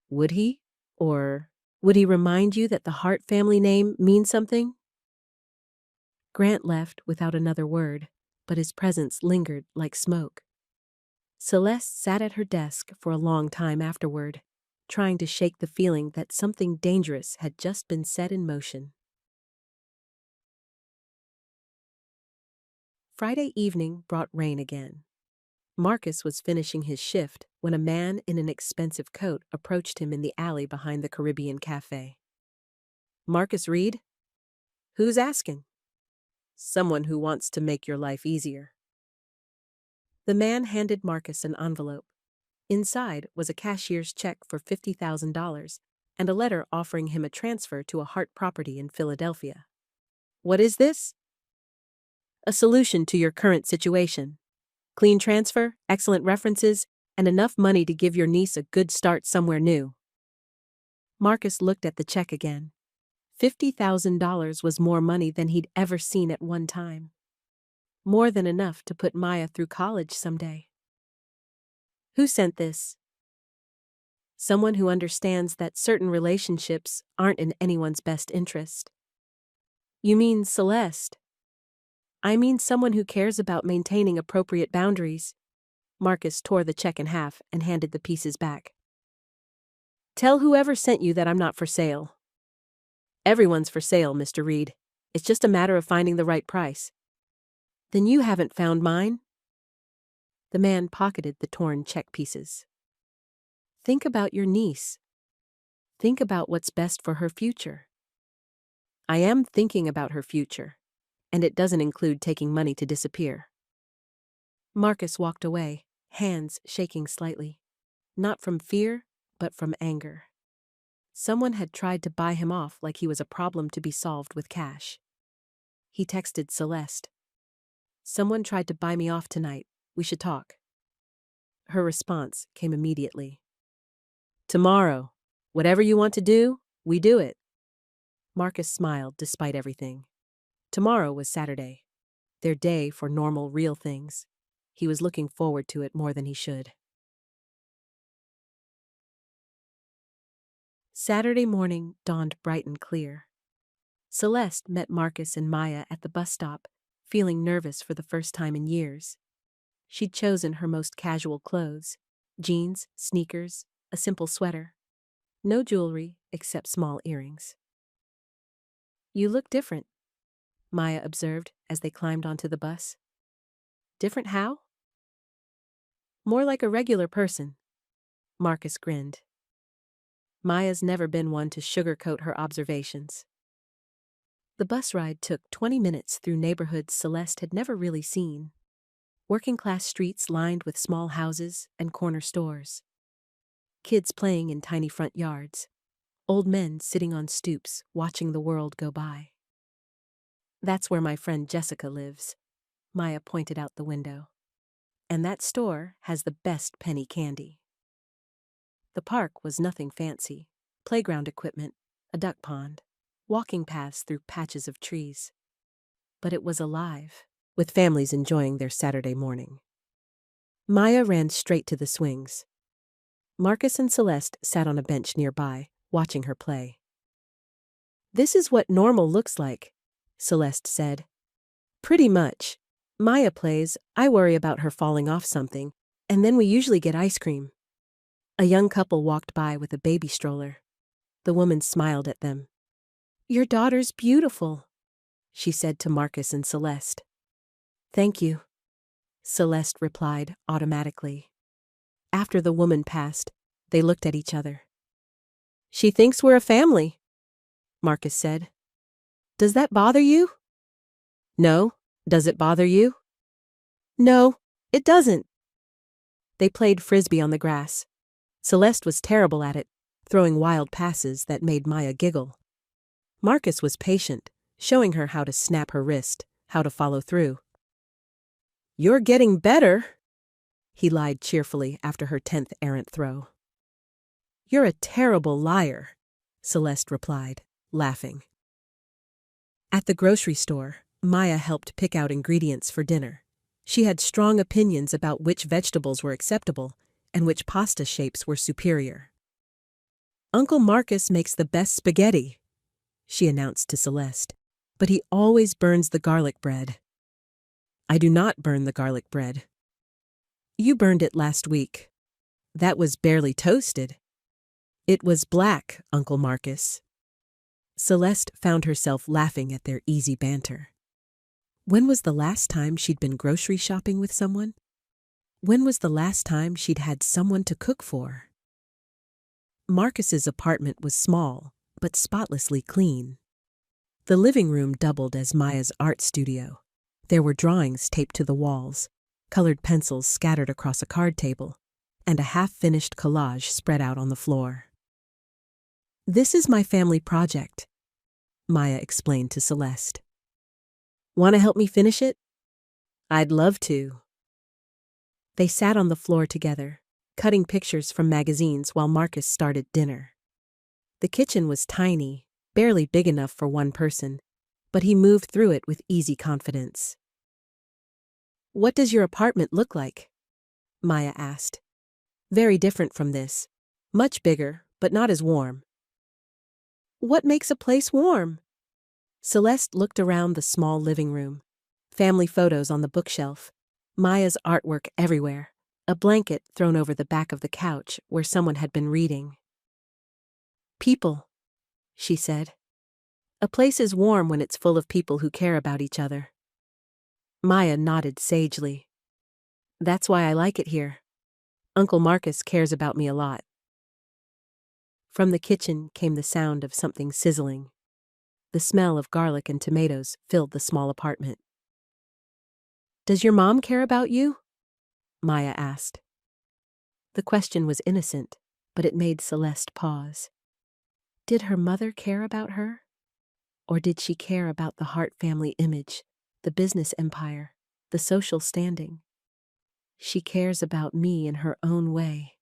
Would he? Or would he remind you that the Hart family name means something? Grant left without another word, but his presence lingered like smoke. Celeste sat at her desk for a long time afterward, trying to shake the feeling that something dangerous had just been set in motion. Friday evening brought rain again. Marcus was finishing his shift when a man in an expensive coat approached him in the alley behind the Caribbean Cafe. Marcus Reed? Who's asking? Someone who wants to make your life easier. The man handed Marcus an envelope. Inside was a cashier's check for $50,000 and a letter offering him a transfer to a Hart property in Philadelphia. What is this? A solution to your current situation. Clean transfer, excellent references, and enough money to give your niece a good start somewhere new. Marcus looked at the check again. $50,000 was more money than he'd ever seen at one time. More than enough to put Maya through college someday. Who sent this? Someone who understands that certain relationships aren't in anyone's best interest. You mean Celeste? I mean someone who cares about maintaining appropriate boundaries. Marcus tore the check in half and handed the pieces back. Tell whoever sent you that I'm not for sale. Everyone's for sale, Mr. Reed. It's just a matter of finding the right price. Then you haven't found mine? The man pocketed the torn check pieces. Think about your niece. Think about what's best for her future. I am thinking about her future, and it doesn't include taking money to disappear. Marcus walked away, hands shaking slightly. Not from fear, but from anger. Someone had tried to buy him off like he was a problem to be solved with cash. He texted Celeste. "Someone tried to buy me off tonight. We should talk." Her response came immediately. "Tomorrow. Whatever you want to do, we do it." Marcus smiled despite everything. Tomorrow was Saturday. Their day for normal, real things. He was looking forward to it more than he should. Saturday morning dawned bright and clear. Celeste met Marcus and Maya at the bus stop, feeling nervous for the first time in years. She'd chosen her most casual clothes: jeans, sneakers, a simple sweater. No jewelry except small earrings. "You look different," Maya observed as they climbed onto the bus. "Different how?" "More like a regular person." Marcus grinned. Maya's never been one to sugarcoat her observations. The bus ride took 20 minutes through neighborhoods Celeste had never really seen. Working-class streets lined with small houses and corner stores. Kids playing in tiny front yards. Old men sitting on stoops, watching the world go by. "That's where my friend Jessica lives," Maya pointed out the window. "And that store has the best penny candy." The park was nothing fancy. Playground equipment, a duck pond, walking paths through patches of trees. But it was alive, with families enjoying their Saturday morning. Maya ran straight to the swings. Marcus and Celeste sat on a bench nearby, watching her play. "This is what normal looks like," Celeste said. "Pretty much. Maya plays, I worry about her falling off something, and then we usually get ice cream." A young couple walked by with a baby stroller. The woman smiled at them. "Your daughter's beautiful," she said to Marcus and Celeste. "Thank you," Celeste replied automatically. After the woman passed, they looked at each other. "She thinks we're a family," Marcus said. "Does that bother you?" "No. Does it bother you?" "No, it doesn't." They played frisbee on the grass. Celeste was terrible at it, throwing wild passes that made Maya giggle. Marcus was patient, showing her how to snap her wrist, how to follow through. "You're getting better," he lied cheerfully after her 10th errant throw. "You're a terrible liar," Celeste replied, laughing. At the grocery store, Maya helped pick out ingredients for dinner. She had strong opinions about which vegetables were acceptable and which pasta shapes were superior. "Uncle Marcus makes the best spaghetti," she announced to Celeste, "but he always burns the garlic bread." "I do not burn the garlic bread." "You burned it last week. That was barely toasted." "It was black, Uncle Marcus." Celeste found herself laughing at their easy banter. When was the last time she'd been grocery shopping with someone? When was the last time she'd had someone to cook for? Marcus's apartment was small, but spotlessly clean. The living room doubled as Maya's art studio. There were drawings taped to the walls, colored pencils scattered across a card table, and a half-finished collage spread out on the floor. "This is my family project," Maya explained to Celeste. "Want to help me finish it?" "I'd love to." They sat on the floor together, cutting pictures from magazines while Marcus started dinner. The kitchen was tiny, barely big enough for one person, but he moved through it with easy confidence. "What does your apartment look like?" Maya asked. "Very different from this. Much bigger, but not as warm." "What makes a place warm?" Celeste looked around the small living room. Family photos on the bookshelf. Maya's artwork everywhere. A blanket thrown over the back of the couch where someone had been reading. "People," she said. "A place is warm when it's full of people who care about each other." Maya nodded sagely. "That's why I like it here. Uncle Marcus cares about me a lot." From the kitchen came the sound of something sizzling. The smell of garlic and tomatoes filled the small apartment. "Does your mom care about you?" Maya asked. The question was innocent, but it made Celeste pause. Did her mother care about her? Or did she care about the Hart family image, the business empire, the social standing? "She cares about me in her own way,"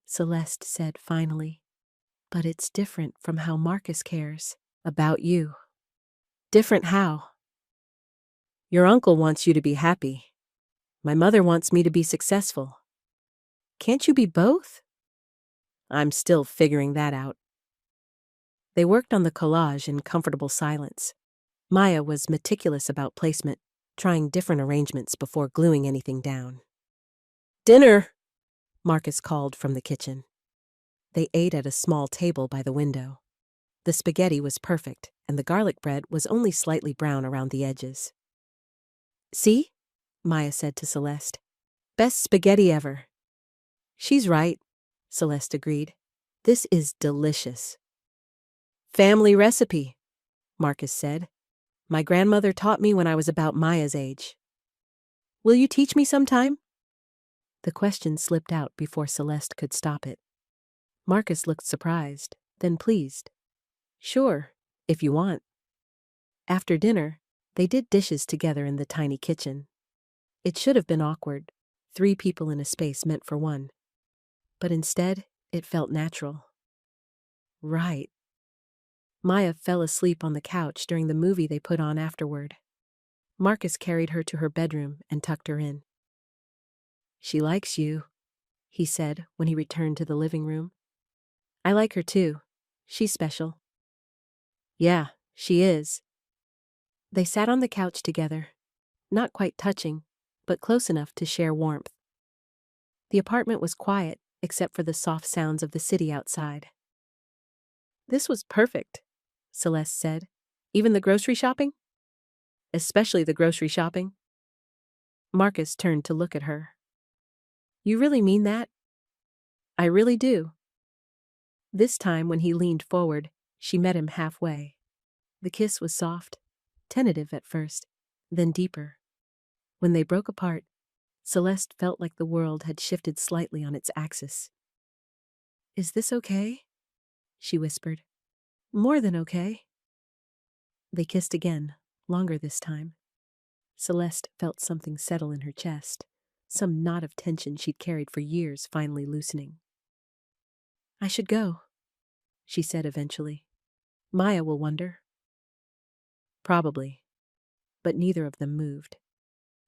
Celeste said finally. "But it's different from how Marcus cares about you." "Different how?" "Your uncle wants you to be happy. My mother wants me to be successful. Can't you be both?" "I'm still figuring that out." They worked on the collage in comfortable silence. Maya was meticulous about placement, trying different arrangements before gluing anything down. "Dinner!" Marcus called from the kitchen. They ate at a small table by the window. The spaghetti was perfect, and the garlic bread was only slightly brown around the edges. "See?" Maya said to Celeste. "Best spaghetti ever." "She's right," Celeste agreed. "This is delicious." "Family recipe," Marcus said. "My grandmother taught me when I was about Maya's age." "Will you teach me sometime?" The question slipped out before Celeste could stop it. Marcus looked surprised, then pleased. "Sure, if you want." After dinner, they did dishes together in the tiny kitchen. It should have been awkward, 3 people in a space meant for one. But instead, it felt natural. Right. Maya fell asleep on the couch during the movie they put on afterward. Marcus carried her to her bedroom and tucked her in. "She likes you," he said when he returned to the living room. "I like her too. She's special." "Yeah, she is." They sat on the couch together, not quite touching, but close enough to share warmth. The apartment was quiet, except for the soft sounds of the city outside. "This was perfect," Celeste said. "Even the grocery shopping?" "Especially the grocery shopping." Marcus turned to look at her. "You really mean that?" "I really do." This time, when he leaned forward, she met him halfway. The kiss was soft, tentative at first, then deeper. When they broke apart, Celeste felt like the world had shifted slightly on its axis. "Is this okay?" she whispered. "More than okay." They kissed again, longer this time. Celeste felt something settle in her chest, some knot of tension she'd carried for years finally loosening. "I should go," she said eventually. "Maya will wonder." Probably. But neither of them moved.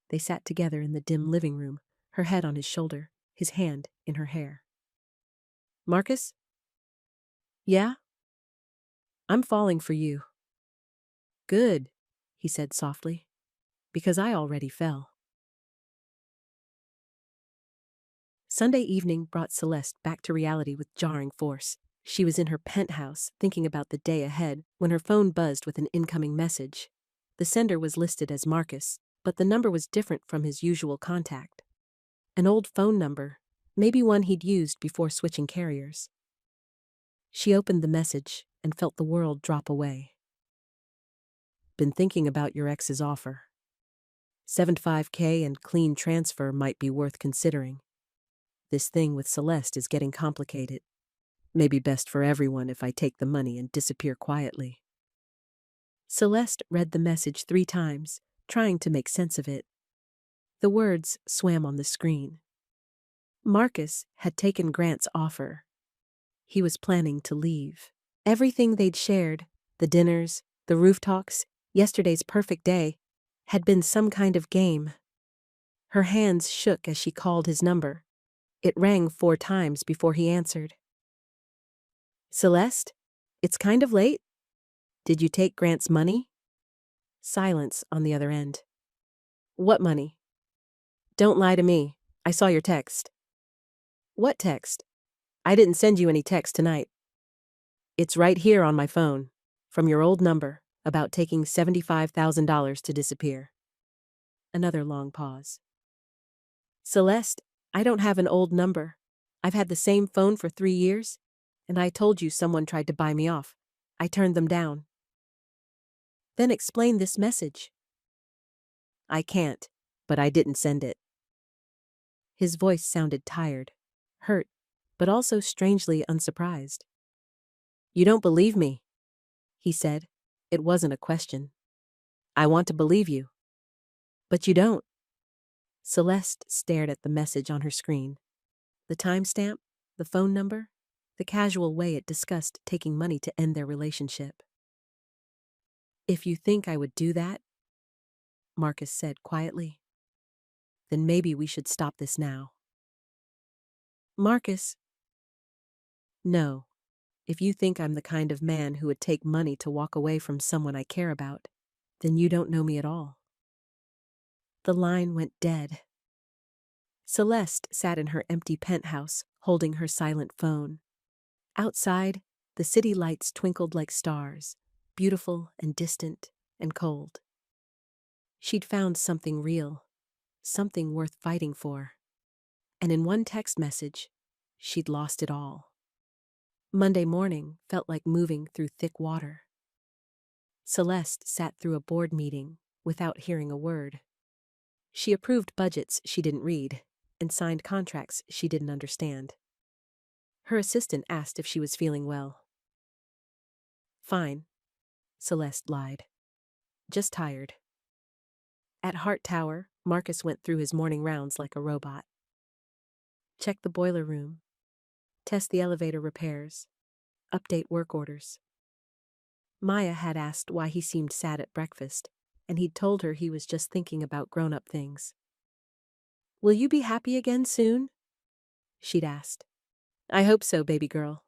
They sat together in the dim living room, her head on his shoulder, his hand in her hair. "Marcus?" "Yeah?" "I'm falling for you." "Good," he said softly, "because I already fell." Sunday evening brought Celeste back to reality with jarring force. She was in her penthouse, thinking about the day ahead, when her phone buzzed with an incoming message. The sender was listed as Marcus, but the number was different from his usual contact. An old phone number, maybe one he'd used before switching carriers. She opened the message and felt the world drop away. "Been thinking about your ex's offer. 75K and clean transfer might be worth considering. This thing with Celeste is getting complicated. Maybe best for everyone if I take the money and disappear quietly." Celeste read the message 3 times, trying to make sense of it. The words swam on the screen. Marcus had taken Grant's offer. He was planning to leave. Everything they'd shared, the dinners, the roof talks, yesterday's perfect day, had been some kind of game. Her hands shook as she called his number. It rang 4 times before he answered. "Celeste? It's kind of late. Did you take Grant's money?" Silence on the other end. "What money?" "Don't lie to me. I saw your text." "What text?" "I didn't send you any text tonight." "It's right here on my phone, from your old number, about taking $75,000 to disappear." Another long pause. "Celeste, I don't have an old number. I've had the same phone for 3 years. And I told you someone tried to buy me off. I turned them down. Then explain this message. I can't, but I didn't send it. His voice sounded tired, hurt, but also strangely unsurprised. You don't believe me, he said. It wasn't a question. I want to believe you. But you don't. Celeste stared at the message on her screen. The timestamp, the phone number, the casual way it discussed taking money to end their relationship. If you think I would do that, Marcus said quietly, then maybe we should stop this now. Marcus. No. If you think I'm the kind of man who would take money to walk away from someone I care about, then you don't know me at all. The line went dead. Celeste sat in her empty penthouse, holding her silent phone. Outside, the city lights twinkled like stars, beautiful and distant and cold. She'd found something real, something worth fighting for. And in one text message, she'd lost it all. Monday morning felt like moving through thick water. Celeste sat through a board meeting without hearing a word. She approved budgets she didn't read and signed contracts she didn't understand. Her assistant asked if she was feeling well. Fine, Celeste lied. Just tired. At Hart Tower, Marcus went through his morning rounds like a robot. Check the boiler room. Test the elevator repairs. Update work orders. Maya had asked why he seemed sad at breakfast, and he'd told her he was just thinking about grown-up things. Will you be happy again soon? She'd asked. I hope so, baby girl.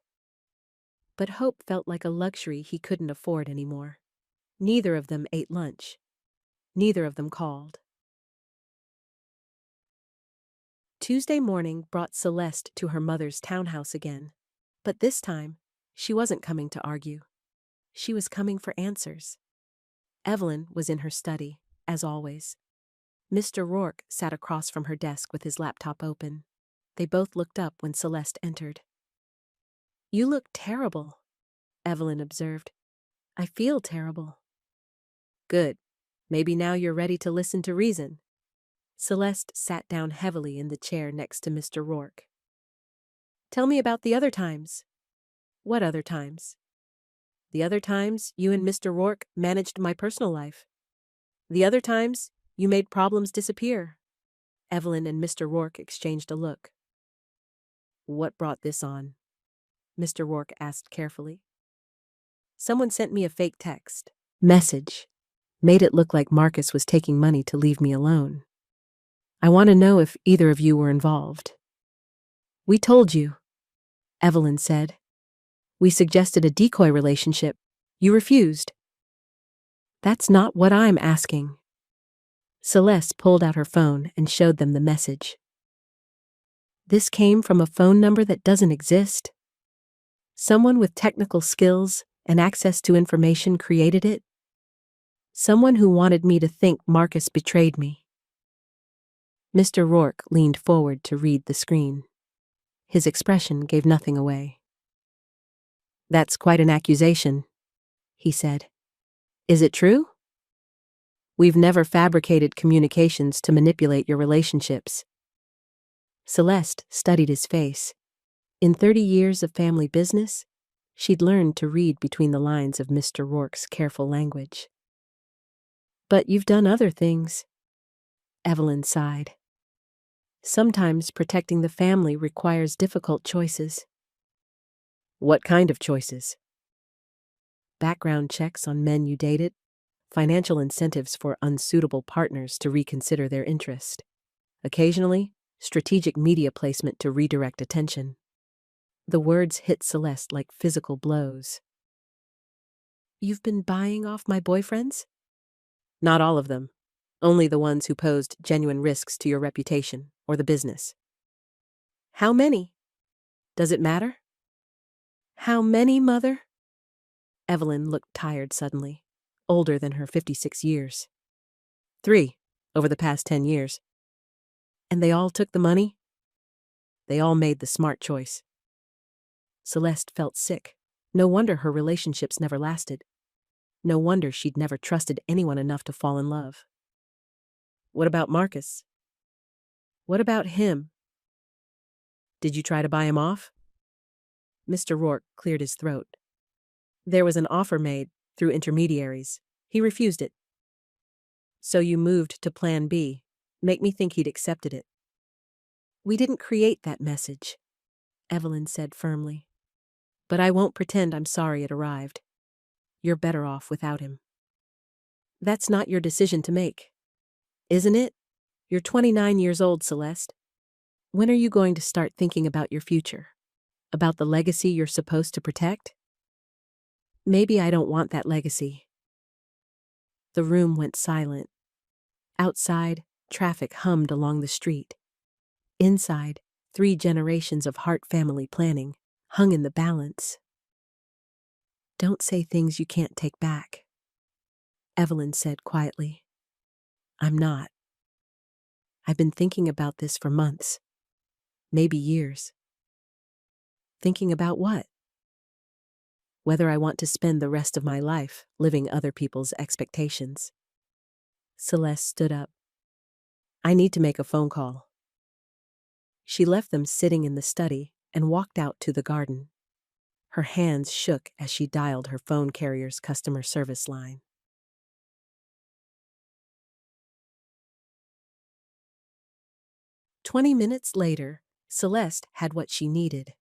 But hope felt like a luxury he couldn't afford anymore. Neither of them ate lunch. Neither of them called. Tuesday morning brought Celeste to her mother's townhouse again. But this time, she wasn't coming to argue. She was coming for answers. Evelyn was in her study, as always. Mr. Rourke sat across from her desk with his laptop open. They both looked up when Celeste entered. You look terrible, Evelyn observed. I feel terrible. Good. Maybe now you're ready to listen to reason. Celeste sat down heavily in the chair next to Mr. Rourke. Tell me about the other times. What other times? The other times you and Mr. Rourke managed my personal life. The other times you made problems disappear. Evelyn and Mr. Rourke exchanged a look. What brought this on? Mr. Rourke asked carefully. Someone sent me a fake text. Message. Made it look like Marcus was taking money to leave me alone. I want to know if either of you were involved. We told you, Evelyn said. We suggested a decoy relationship. You refused. That's not what I'm asking. Celeste pulled out her phone and showed them the message. This came from a phone number that doesn't exist. Someone with technical skills and access to information created it. Someone who wanted me to think Marcus betrayed me. Mr. Rourke leaned forward to read the screen. His expression gave nothing away. That's quite an accusation, he said. Is it true? We've never fabricated communications to manipulate your relationships. Celeste studied his face. In 30 years of family business, she'd learned to read between the lines of Mr. Rourke's careful language. But you've done other things, Evelyn sighed. Sometimes protecting the family requires difficult choices. What kind of choices? Background checks on men you dated, financial incentives for unsuitable partners to reconsider their interest. Occasionally, strategic media placement to redirect attention. The words hit Celeste like physical blows. You've been buying off my boyfriends? Not all of them. Only the ones who posed genuine risks to your reputation or the business. How many? Does it matter? How many, Mother? Evelyn looked tired suddenly, older than her 56 years. 3, over the past 10 years. And they all took the money? They all made the smart choice. Celeste felt sick. No wonder her relationships never lasted. No wonder she'd never trusted anyone enough to fall in love. What about Marcus? What about him? Did you try to buy him off? Mr. Rourke cleared his throat. There was an offer made, through intermediaries. He refused it. So you moved to Plan B. Make me think he'd accepted it. We didn't create that message, Evelyn said firmly. But I won't pretend I'm sorry it arrived. You're better off without him. That's not your decision to make, isn't it? You're 29 years old, Celeste. When are you going to start thinking about your future? About the legacy you're supposed to protect? Maybe I don't want that legacy. The room went silent. Outside, traffic hummed along the street. Inside, 3 generations of Hart family planning hung in the balance. Don't say things you can't take back, Evelyn said quietly. I'm not. I've been thinking about this for months, maybe years. Thinking about what? Whether I want to spend the rest of my life living other people's expectations. Celeste stood up. I need to make a phone call. She left them sitting in the study and walked out to the garden. Her hands shook as she dialed her phone carrier's customer service line. "20 minutes later, Celeste had what she needed.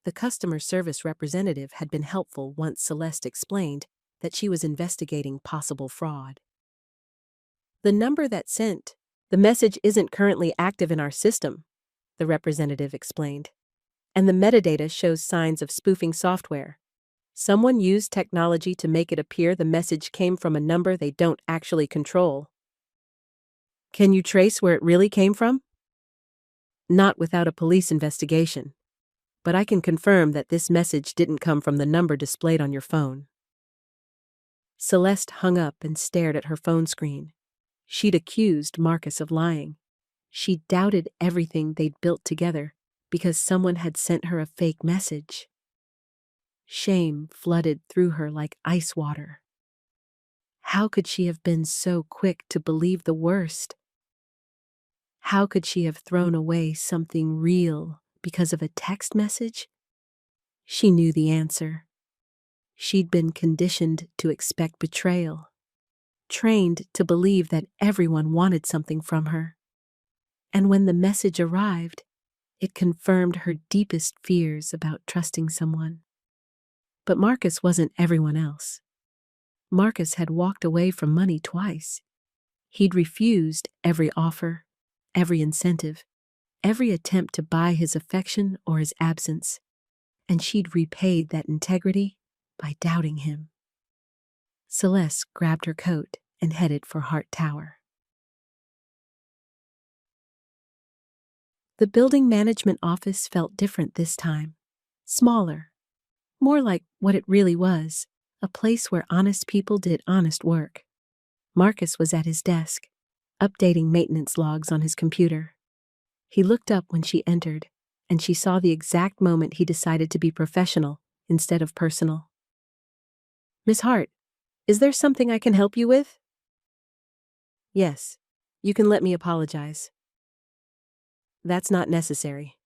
The customer service representative had been helpful once Celeste explained that she was investigating possible fraud. The number that sent the message isn't currently active in our system, the representative explained, and the metadata shows signs of spoofing software. Someone used technology to make it appear the message came from a number they don't actually control. Can you trace where it really came from? Not without a police investigation. But I can confirm that this message didn't come from the number displayed on your phone." Celeste hung up and stared at her phone screen. She'd accused Marcus of lying. She doubted everything they'd built together because someone had sent her a fake message. Shame flooded through her like ice water. How could she have been so quick to believe the worst? How could she have thrown away something real because of a text message? She knew the answer. She'd been conditioned to expect betrayal, trained to believe that everyone wanted something from her. And when the message arrived, it confirmed her deepest fears about trusting someone. But Marcus wasn't everyone else. Marcus had walked away from money twice. He'd refused every offer, every incentive, every attempt to buy his affection or his absence, and she'd repaid that integrity by doubting him. Celeste grabbed her coat and headed for Hart Tower. The building management office felt different this time. Smaller. More like what it really was, a place where honest people did honest work. Marcus was at his desk, updating maintenance logs on his computer. He looked up when she entered, and she saw the exact moment he decided to be professional instead of personal. "Miss Hart, is there something I can help you with?" "Yes, you can let me apologize." "That's not necessary."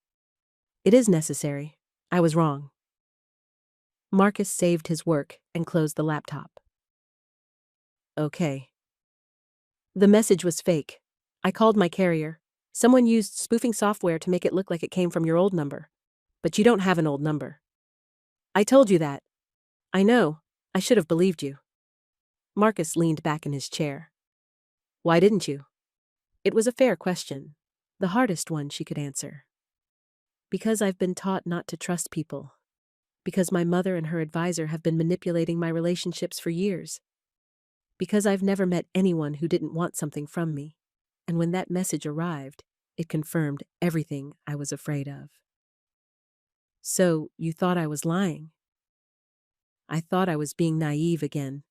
"It is necessary. I was wrong." Marcus saved his work and closed the laptop. "Okay." "The message was fake. I called my carrier. Someone used spoofing software to make it look like it came from your old number. But you don't have an old number." "I told you that." "I know. I should have believed you." Marcus leaned back in his chair. "Why didn't you?" It was a fair question, the hardest one she could answer. "Because I've been taught not to trust people. Because my mother and her advisor have been manipulating my relationships for years. Because I've never met anyone who didn't want something from me. And when that message arrived, it confirmed everything I was afraid of." "So, you thought I was lying?" "I thought I was being naive again.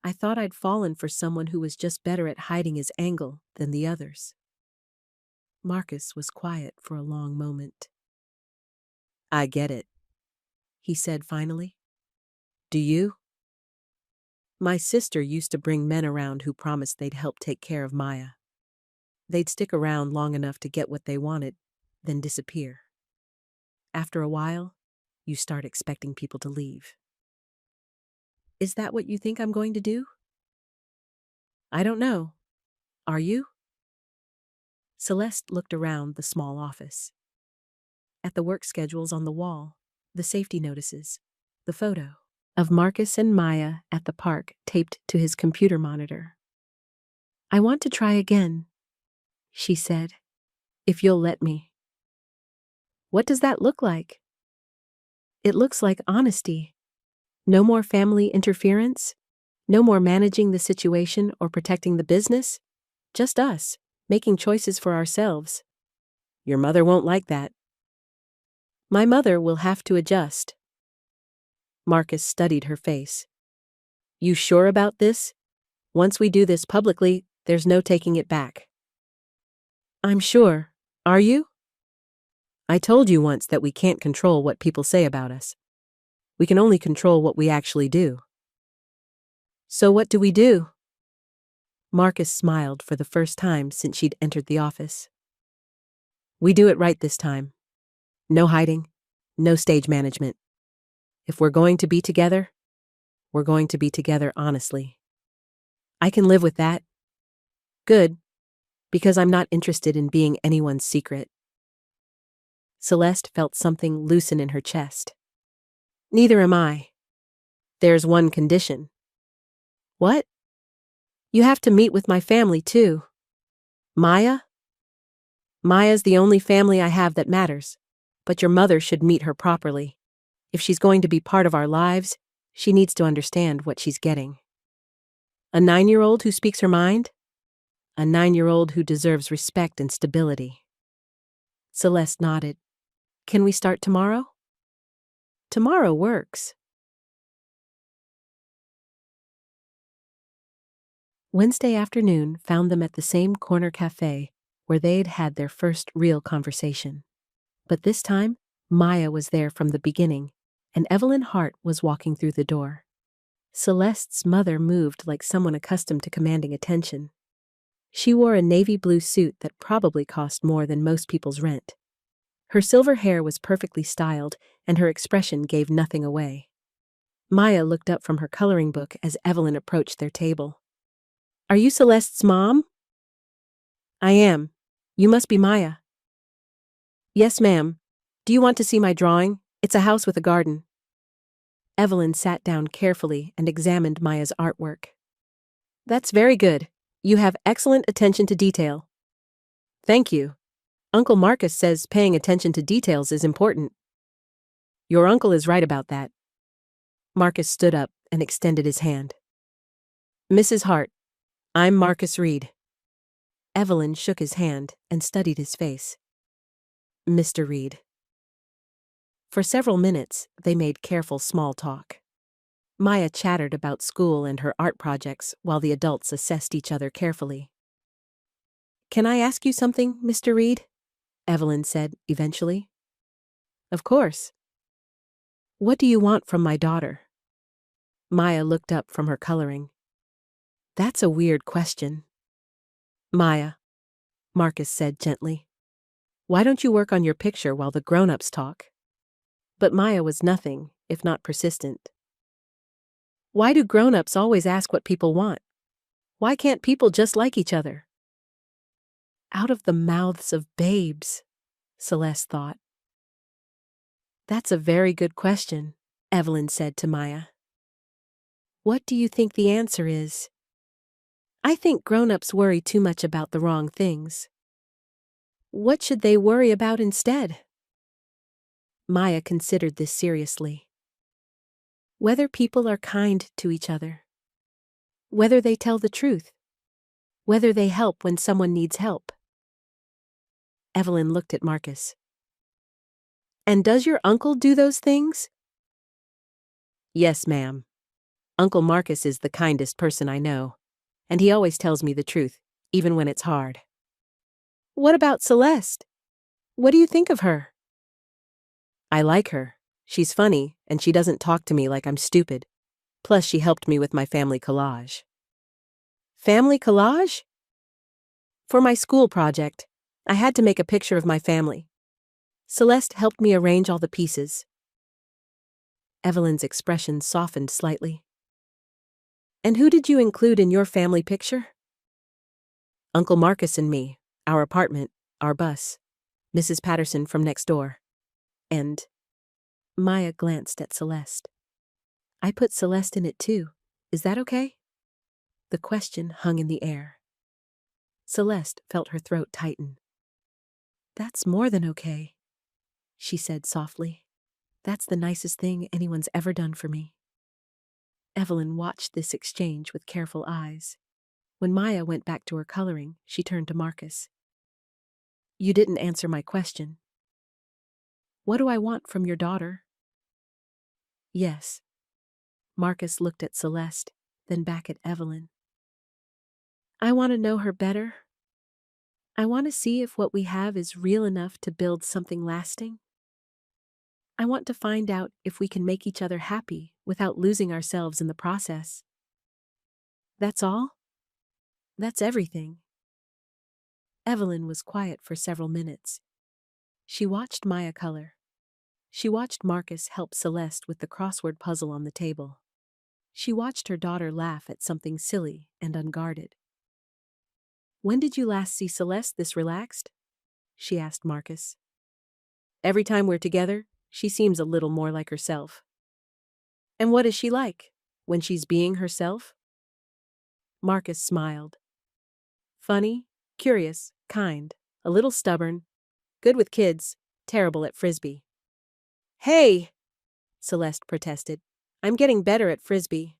I thought I'd fallen for someone who was just better at hiding his angle than the others." Marcus was quiet for a long moment. "I get it. he said finally. Do you? My sister used to bring men around who promised they'd help take care of Maya. They'd stick around long enough to get what they wanted, then disappear. After a while, you start expecting people to leave. Is that what you think I'm going to do? I don't know. Are you? Celeste looked around the small office. At the work schedules on the wall, the safety notices, the photo of Marcus and Maya at the park taped to his computer monitor. I want to try again, she said, if you'll let me. What does that look like? It looks like honesty. No more family interference. No more managing the situation or protecting the business. Just us, making choices for ourselves. Your mother won't like that. My mother will have to adjust. Marcus studied her face. You sure about this? Once we do this publicly, there's no taking it back. I'm sure. Are you? I told you once that we can't control what people say about us. We can only control what we actually do. So what do we do? Marcus smiled for the first time since she'd entered the office. We do it right this time. No hiding, no stage management. If we're going to be together, we're going to be together honestly. I can live with that. Good, because I'm not interested in being anyone's secret. Celeste felt something loosen in her chest. Neither am I. There's one condition. What? You have to meet with my family too. Maya? Maya's the only family I have that matters, but your mother should meet her properly. If she's going to be part of our lives, she needs to understand what she's getting. A 9-year-old who speaks her mind? A 9-year-old who deserves respect and stability. Celeste nodded. Can we start tomorrow? Tomorrow works. Wednesday afternoon found them at the same corner cafe where they'd had their first real conversation. But this time, Maya was there from the beginning, and Evelyn Hart was walking through the door. Celeste's mother moved like someone accustomed to commanding attention. She wore a navy blue suit that probably cost more than most people's rent. Her silver hair was perfectly styled, and her expression gave nothing away. Maya looked up from her coloring book as Evelyn approached their table. Are you Celeste's mom? I am. You must be Maya. Yes, ma'am. Do you want to see my drawing? It's a house with a garden. Evelyn sat down carefully and examined Maya's artwork. That's very good. You have excellent attention to detail. Thank you. Uncle Marcus says paying attention to details is important. Your uncle is right about that. Marcus stood up and extended his hand. Mrs. Hart, I'm Marcus Reed. Evelyn shook his hand and studied his face. Mr. Reed. For several minutes, they made careful small talk. Maya chattered about school and her art projects while the adults assessed each other carefully. Can I ask you something, Mr. Reed? Evelyn said eventually. Of course. What do you want from my daughter? Maya looked up from her coloring. That's a weird question. Maya, Marcus said gently. Why don't you work on your picture while the grown-ups talk? But Maya was nothing, if not persistent. Why do grown-ups always ask what people want? Why can't people just like each other? Out of the mouths of babes, Celeste thought. That's a very good question, Evelyn said to Maya. What do you think the answer is? I think grown-ups worry too much about the wrong things. What should they worry about instead? Maya considered this seriously. Whether people are kind to each other. Whether they tell the truth. Whether they help when someone needs help. Evelyn looked at Marcus. And does your uncle do those things? Yes, ma'am. Uncle Marcus is the kindest person I know, and he always tells me the truth, even when it's hard. What about Celeste? What do you think of her? I like her. She's funny, and she doesn't talk to me like I'm stupid. Plus, she helped me with my family collage. Family collage? For my school project, I had to make a picture of my family. Celeste helped me arrange all the pieces. Evelyn's expression softened slightly. And who did you include in your family picture? Uncle Marcus and me, our apartment, our bus, Mrs. Patterson from next door. And Maya glanced at Celeste. I put Celeste in it too. Is that okay? The question hung in the air. Celeste felt her throat tighten. That's more than okay, she said softly. That's the nicest thing anyone's ever done for me. Evelyn watched this exchange with careful eyes. When Maya went back to her coloring, she turned to Marcus. You didn't answer my question. What do I want from your daughter? Yes. Marcus looked at Celeste, then back at Evelyn. I want to know her better. I want to see if what we have is real enough to build something lasting. I want to find out if we can make each other happy without losing ourselves in the process. That's all? That's everything. Evelyn was quiet for several minutes. She watched Maya color. She watched Marcus help Celeste with the crossword puzzle on the table. She watched her daughter laugh at something silly and unguarded. When did you last see Celeste this relaxed? She asked Marcus. Every time we're together, she seems a little more like herself. And what is she like, when she's being herself? Marcus smiled. Funny, curious, kind, a little stubborn, good with kids, terrible at frisbee. Hey, Celeste protested. I'm getting better at frisbee.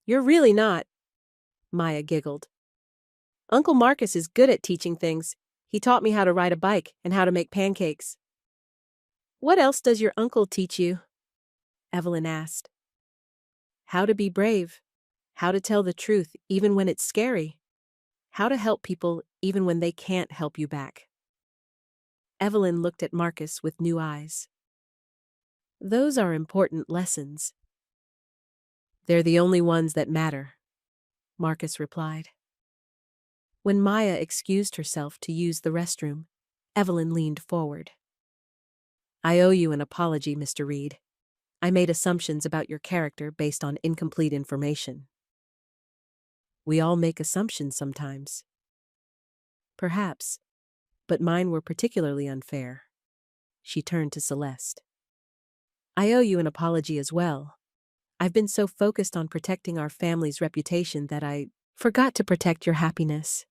You're really not, Maya giggled. Uncle Marcus is good at teaching things. He taught me how to ride a bike and how to make pancakes. What else does your uncle teach you? Evelyn asked. How to be brave. How to tell the truth even when it's scary. How to help people even when they can't help you back. Evelyn looked at Marcus with new eyes. Those are important lessons. They're the only ones that matter, Marcus replied. When Maya excused herself to use the restroom, Evelyn leaned forward. I owe you an apology, Mr. Reed. I made assumptions about your character based on incomplete information. We all make assumptions sometimes. Perhaps, but mine were particularly unfair. She turned to Celeste. I owe you an apology as well. I've been so focused on protecting our family's reputation that I forgot to protect your happiness.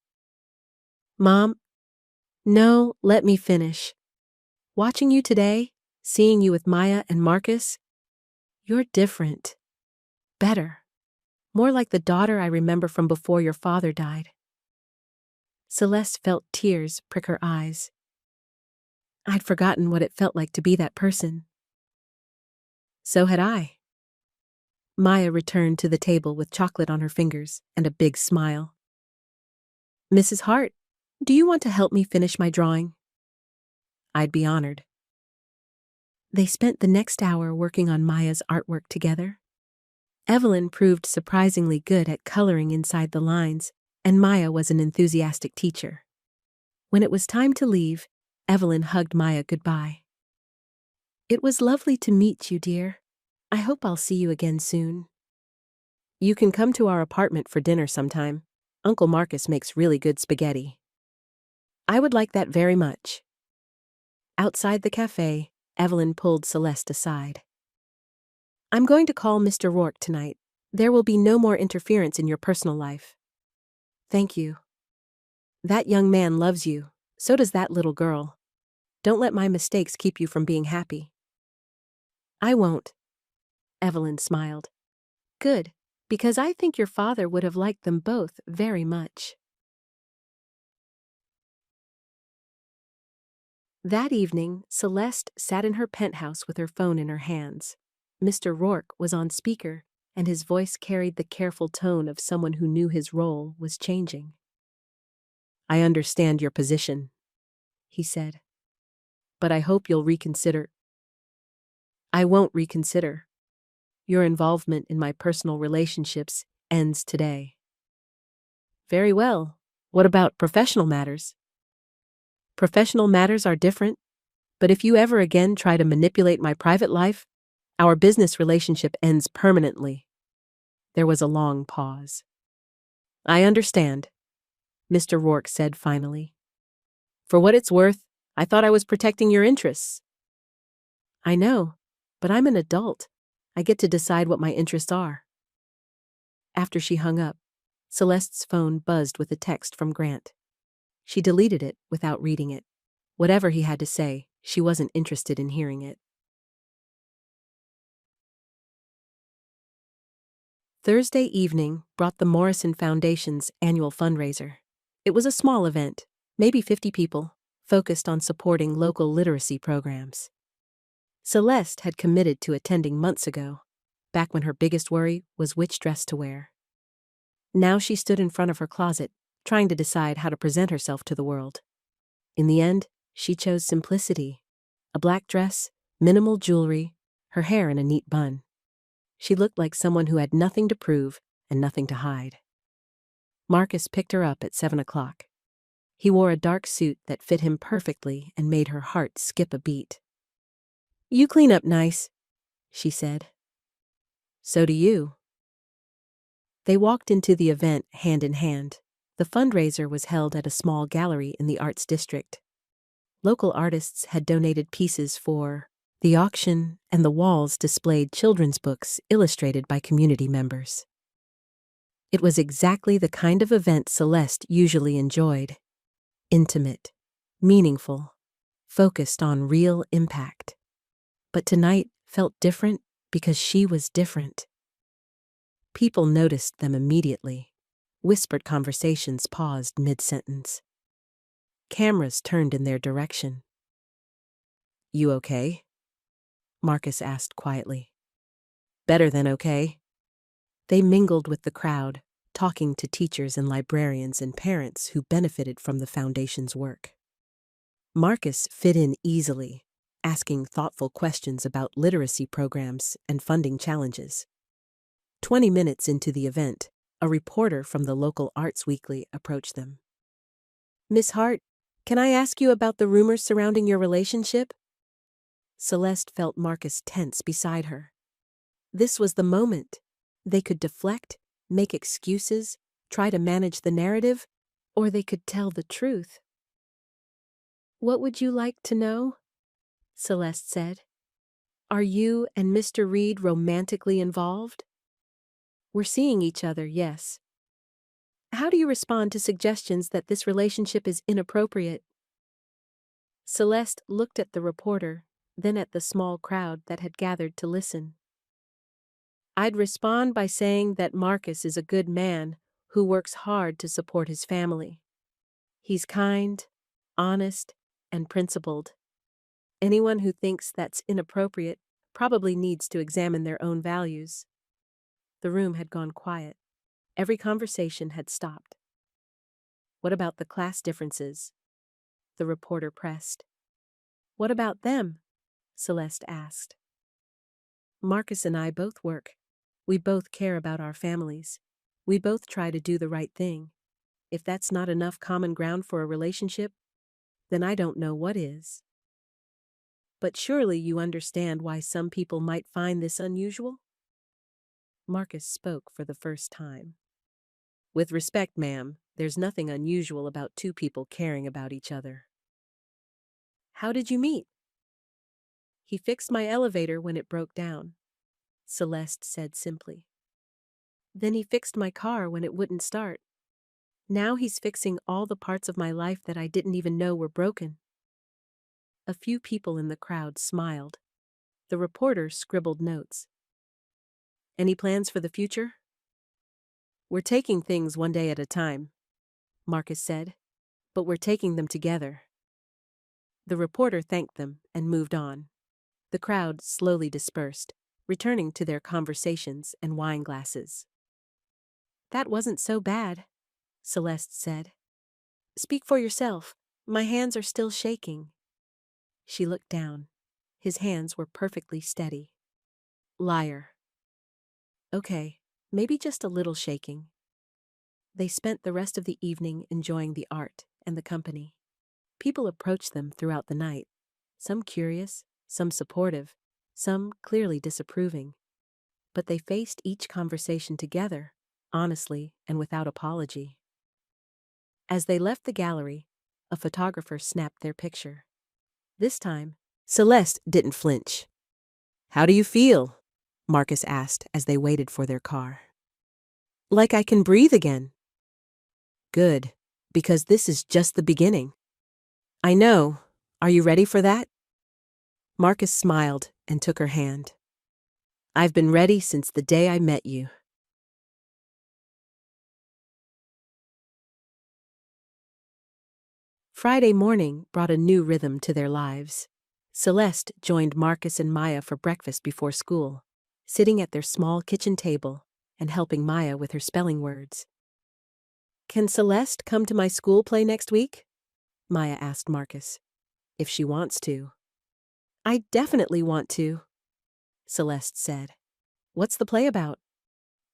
Mom? No, let me finish. Watching you today, seeing you with Maya and Marcus, you're different. Better. More like the daughter I remember from before your father died. Celeste felt tears prick her eyes. I'd forgotten what it felt like to be that person. So had I. Maya returned to the table with chocolate on her fingers and a big smile. Mrs. Hart, do you want to help me finish my drawing? I'd be honored. They spent the next hour working on Maya's artwork together. Evelyn proved surprisingly good at coloring inside the lines, and Maya was an enthusiastic teacher. When it was time to leave, Evelyn hugged Maya goodbye. It was lovely to meet you, dear. I hope I'll see you again soon. You can come to our apartment for dinner sometime. Uncle Marcus makes really good spaghetti. I would like that very much. Outside the cafe, Evelyn pulled Celeste aside. I'm going to call Mr. Rourke tonight. There will be no more interference in your personal life. Thank you. That young man loves you. So does that little girl. Don't let my mistakes keep you from being happy. I won't. Evelyn smiled. Good, because I think your father would have liked them both very much. That evening, Celeste sat in her penthouse with her phone in her hands. Mr. Rourke was on speaker, and his voice carried the careful tone of someone who knew his role was changing. I understand your position, he said. But I hope you'll reconsider. I won't reconsider. Your involvement in my personal relationships ends today. Very well. What about professional matters? Professional matters are different, but if you ever again try to manipulate my private life, our business relationship ends permanently. There was a long pause. I understand, Mr. Rourke said finally. For what it's worth, I thought I was protecting your interests. I know, but I'm an adult. I get to decide what my interests are. After she hung up, Celeste's phone buzzed with a text from Grant. She deleted it without reading it. Whatever he had to say, she wasn't interested in hearing it. Thursday evening brought the Morrison Foundation's annual fundraiser. It was a small event, maybe 50 people, focused on supporting local literacy programs. Celeste had committed to attending months ago, back when her biggest worry was which dress to wear. Now she stood in front of her closet, trying to decide how to present herself to the world. In the end, she chose simplicity. A black dress, minimal jewelry, her hair in a neat bun. She looked like someone who had nothing to prove and nothing to hide. Marcus picked her up at 7 o'clock. He wore a dark suit that fit him perfectly and made her heart skip a beat. You clean up nice, she said. So do you. They walked into the event hand in hand. The fundraiser was held at a small gallery in the Arts District. Local artists had donated pieces for the auction, and the walls displayed children's books illustrated by community members. It was exactly the kind of event Celeste usually enjoyed. Intimate, meaningful, focused on real impact. But tonight felt different because she was different. People noticed them immediately. Whispered conversations paused mid-sentence. Cameras turned in their direction. You okay? Marcus asked quietly. Better than okay. They mingled with the crowd, talking to teachers and librarians and parents who benefited from the foundation's work. Marcus fit in easily, asking thoughtful questions about literacy programs and funding challenges. 20 minutes into the event, a reporter from the local arts weekly approached them. Miss Hart, can I ask you about the rumors surrounding your relationship? Celeste felt Marcus tense beside her. This was the moment. They could deflect, make excuses, try to manage the narrative, or they could tell the truth. What would you like to know? Celeste said. Are you and Mr. Reed romantically involved? We're seeing each other, yes. How do you respond to suggestions that this relationship is inappropriate? Celeste looked at the reporter, then at the small crowd that had gathered to listen. I'd respond by saying that Marcus is a good man who works hard to support his family. He's kind, honest, and principled. Anyone who thinks that's inappropriate probably needs to examine their own values. The room had gone quiet. Every conversation had stopped. What about the class differences? The reporter pressed. What about them? Celeste asked. Marcus and I both work. We both care about our families. We both try to do the right thing. If that's not enough common ground for a relationship, then I don't know what is. But surely you understand why some people might find this unusual? Marcus spoke for the first time. With respect, ma'am, there's nothing unusual about two people caring about each other. How did you meet? He fixed my elevator when it broke down, Celeste said simply. Then he fixed my car when it wouldn't start. Now he's fixing all the parts of my life that I didn't even know were broken. A few people in the crowd smiled. The reporter scribbled notes. Any plans for the future? We're taking things one day at a time, Marcus said, but we're taking them together. The reporter thanked them and moved on. The crowd slowly dispersed, returning to their conversations and wine glasses. That wasn't so bad, Celeste said. Speak for yourself. My hands are still shaking. She looked down. His hands were perfectly steady. Liar. Okay, maybe just a little shaking. They spent the rest of the evening enjoying the art and the company. People approached them throughout the night, some curious, some supportive, some clearly disapproving. But they faced each conversation together, honestly and without apology. As they left the gallery, a photographer snapped their picture. This time, Celeste didn't flinch. "How do you feel?" Marcus asked as they waited for their car. "Like I can breathe again." "Good, because this is just the beginning." "I know. Are you ready for that?" Marcus smiled and took her hand. "I've been ready since the day I met you." Friday morning brought a new rhythm to their lives. Celeste joined Marcus and Maya for breakfast before school, sitting at their small kitchen table and helping Maya with her spelling words. "Can Celeste come to my school play next week?" Maya asked Marcus. "If she wants to." "I definitely want to," Celeste said. "What's the play about?"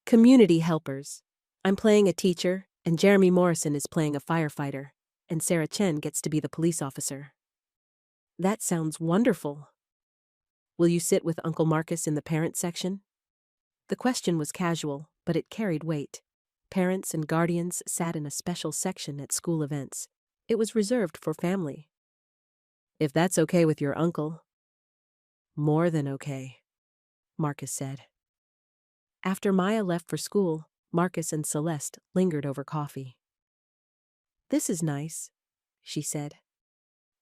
"Community helpers. I'm playing a teacher, and Jeremy Morrison is playing a firefighter, and Sarah Chen gets to be the police officer." "That sounds wonderful." "Will you sit with Uncle Marcus in the parents section?" The question was casual, but it carried weight. Parents and guardians sat in a special section at school events. It was reserved for family. "If that's okay with your uncle." "More than okay," Marcus said. After Maya left for school, Marcus and Celeste lingered over coffee. "This is nice," she said.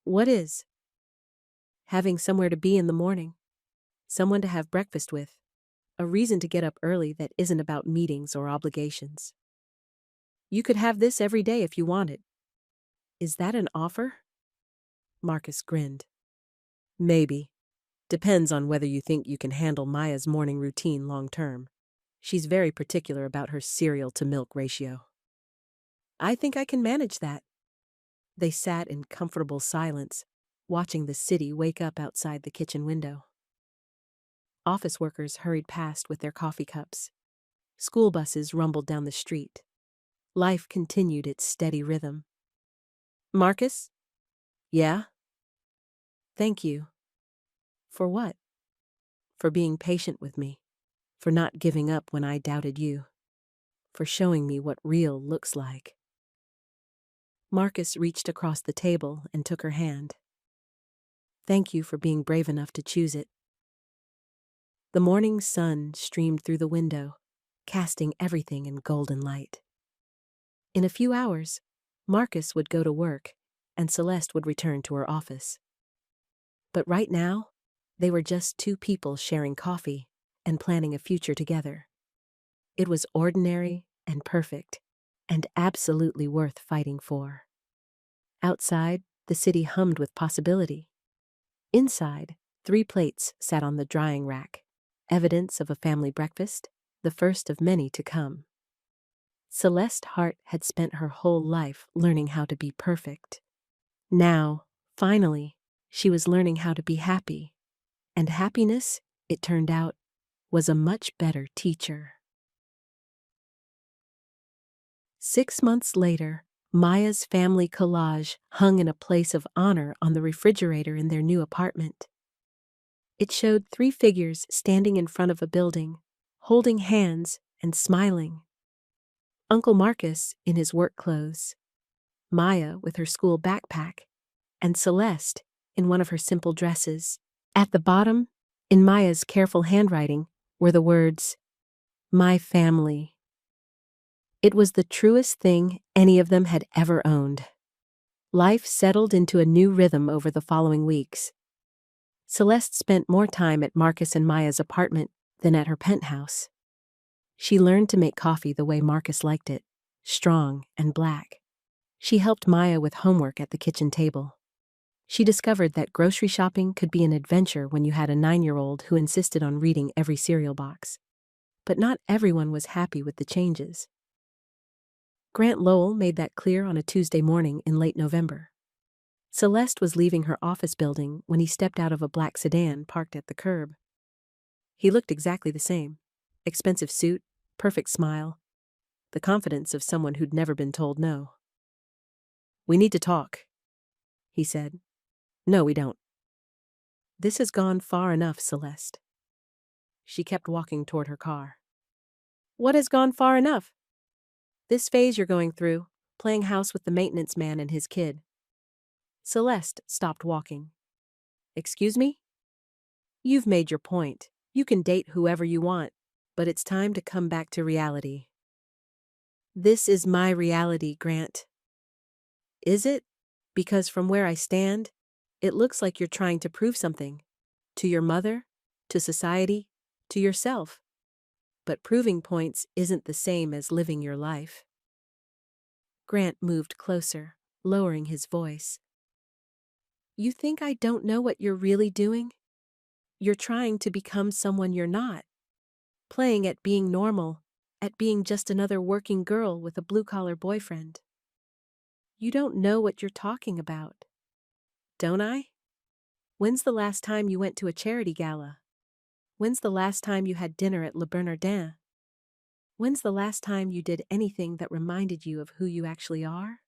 "What is?" "Having somewhere to be in the morning. Someone to have breakfast with. A reason to get up early that isn't about meetings or obligations." "You could have this every day if you wanted." "Is that an offer?" Marcus grinned. "Maybe. Depends on whether you think you can handle Maya's morning routine long term. She's very particular about her cereal-to-milk ratio." "I think I can manage that." They sat in comfortable silence, watching the city wake up outside the kitchen window. Office workers hurried past with their coffee cups. School buses rumbled down the street. Life continued its steady rhythm. "Marcus?" "Yeah?" "Thank you." "For what?" "For being patient with me. For not giving up when I doubted you. For showing me what real looks like." Marcus reached across the table and took her hand. "Thank you for being brave enough to choose it." The morning sun streamed through the window, casting everything in golden light. In a few hours, Marcus would go to work, and Celeste would return to her office. But right now, they were just two people sharing coffee and planning a future together. It was ordinary and perfect, and absolutely worth fighting for. Outside, the city hummed with possibility. Inside, 3 plates sat on the drying rack, evidence of a family breakfast, the first of many to come. Celeste Hart had spent her whole life learning how to be perfect. Now, finally, she was learning how to be happy. And happiness, it turned out, was a much better teacher. 6 months later, Maya's family collage hung in a place of honor on the refrigerator in their new apartment. It showed 3 figures standing in front of a building, holding hands and smiling. Uncle Marcus in his work clothes, Maya with her school backpack, and Celeste in one of her simple dresses. At the bottom, in Maya's careful handwriting, were the words, "My family." It was the truest thing any of them had ever owned. Life settled into a new rhythm over the following weeks. Celeste spent more time at Marcus and Maya's apartment than at her penthouse. She learned to make coffee the way Marcus liked it, strong and black. She helped Maya with homework at the kitchen table. She discovered that grocery shopping could be an adventure when you had a 9-year-old who insisted on reading every cereal box. But not everyone was happy with the changes. Grant Lowell made that clear on a Tuesday morning in late November. Celeste was leaving her office building when he stepped out of a black sedan parked at the curb. He looked exactly the same. Expensive suit, perfect smile, the confidence of someone who'd never been told no. "We need to talk," he said. "No, we don't." "This has gone far enough, Celeste." She kept walking toward her car. "What has gone far enough?" "This phase you're going through, playing house with the maintenance man and his kid." Celeste stopped walking. "Excuse me?" "You've made your point. You can date whoever you want, but it's time to come back to reality." "This is my reality, Grant." "Is it? Because from where I stand, it looks like you're trying to prove something. To your mother, to society, to yourself. But proving points isn't the same as living your life." Grant moved closer, lowering his voice. "You think I don't know what you're really doing? You're trying to become someone you're not. Playing at being normal, at being just another working girl with a blue-collar boyfriend. You don't know what you're talking about." "Don't I? When's the last time you went to a charity gala? When's the last time you had dinner at Le Bernardin? When's the last time you did anything that reminded you of who you actually are?"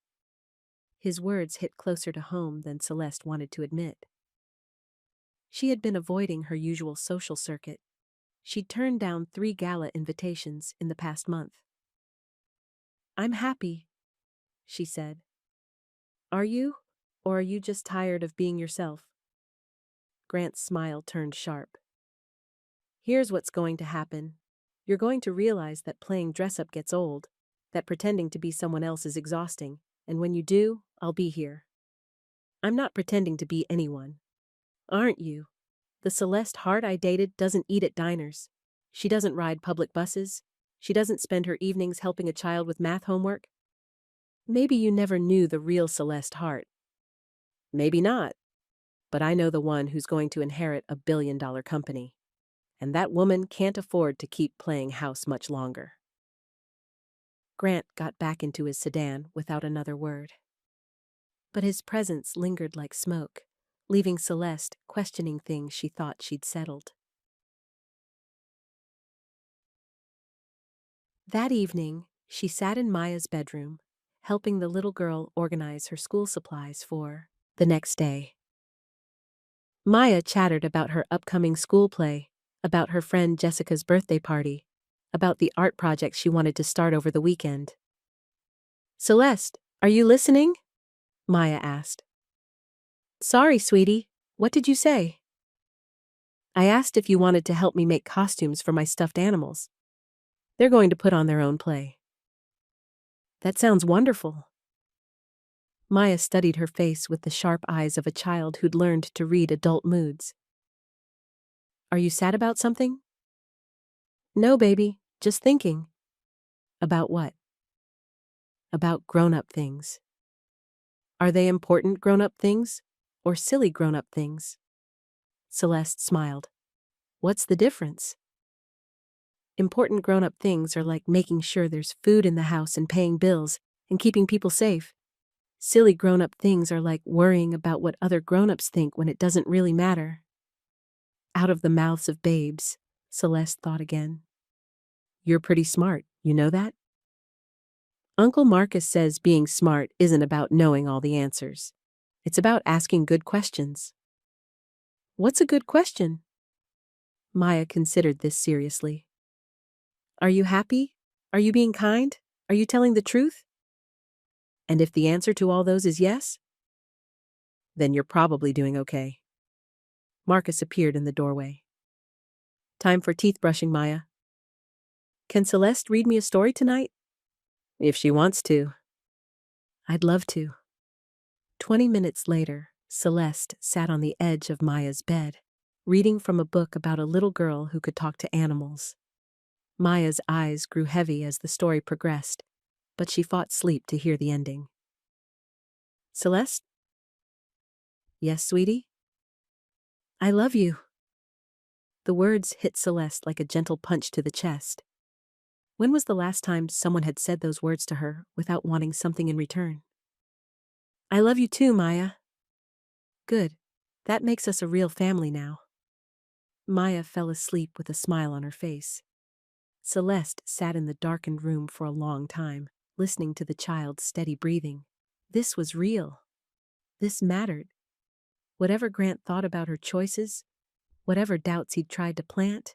His words hit closer to home than Celeste wanted to admit. She had been avoiding her usual social circuit. She'd turned down 3 gala invitations in the past month. "I'm happy," she said. "Are you? Or are you just tired of being yourself?" Grant's smile turned sharp. "Here's what's going to happen. You're going to realize that playing dress-up gets old, that pretending to be someone else is exhausting, and when you do, I'll be here. I'm not pretending to be anyone. Aren't you? The Celeste Hart I dated doesn't eat at diners. She doesn't ride public buses. She doesn't spend her evenings helping a child with math homework. Maybe you never knew the real Celeste Hart. Maybe not. But I know the one who's going to inherit a billion-dollar company. And that woman can't afford to keep playing house much longer." Grant got back into his sedan without another word. But his presence lingered like smoke, leaving Celeste questioning things she thought she'd settled. That evening, she sat in Maya's bedroom, helping the little girl organize her school supplies for the next day. Maya chattered about her upcoming school play, about her friend Jessica's birthday party, about the art project she wanted to start over the weekend. "Celeste, are you listening?" Maya asked. "Sorry, sweetie. What did you say?" "I asked if you wanted to help me make costumes for my stuffed animals. They're going to put on their own play." "That sounds wonderful." Maya studied her face with the sharp eyes of a child who'd learned to read adult moods. "Are you sad about something?" "No, baby, just thinking." "About what?" "About grown-up things." "Are they important grown-up things? Or silly grown-up things?" Celeste smiled. "What's the difference?" "Important grown-up things are like making sure there's food in the house and paying bills and keeping people safe. Silly grown-up things are like worrying about what other grown-ups think when it doesn't really matter." Out of the mouths of babes, Celeste thought again. "You're pretty smart, you know that?" "Uncle Marcus says being smart isn't about knowing all the answers. It's about asking good questions." "What's a good question?" Maya considered this seriously. "Are you happy? Are you being kind? Are you telling the truth? And if the answer to all those is yes, then you're probably doing okay." Marcus appeared in the doorway. "Time for teeth brushing, Maya." "Can Celeste read me a story tonight?" "If she wants to." "I'd love to." 20 minutes later, Celeste sat on the edge of Maya's bed, reading from a book about a little girl who could talk to animals. Maya's eyes grew heavy as the story progressed, but she fought sleep to hear the ending. "Celeste?" "Yes, sweetie?" "I love you." The words hit Celeste like a gentle punch to the chest. When was the last time someone had said those words to her without wanting something in return? "I love you too, Maya." Good. That makes us a real family now. Maya fell asleep with a smile on her face. Celeste sat in the darkened room for a long time, listening to the child's steady breathing. This was real. This mattered. Whatever Grant thought about her choices, whatever doubts he'd tried to plant,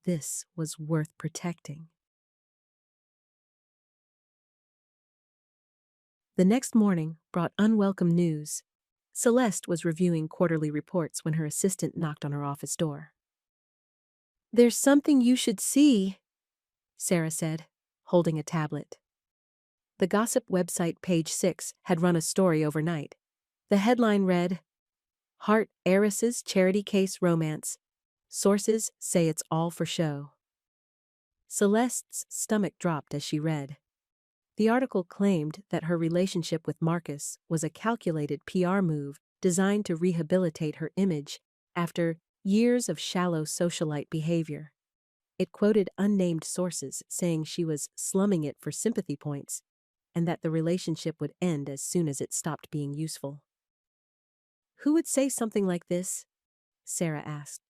this was worth protecting. The next morning brought unwelcome news. Celeste was reviewing quarterly reports when her assistant knocked on her office door. "There's something you should see," Sarah said, holding a tablet. The gossip website Page 6 had run a story overnight. The headline read, "Hart Heiress's Charity Case Romance. Sources say it's all for show." Celeste's stomach dropped as she read. The article claimed that her relationship with Marcus was a calculated PR move designed to rehabilitate her image after years of shallow socialite behavior. It quoted unnamed sources saying she was slumming it for sympathy points and that the relationship would end as soon as it stopped being useful. Who would say something like this? Sarah asked.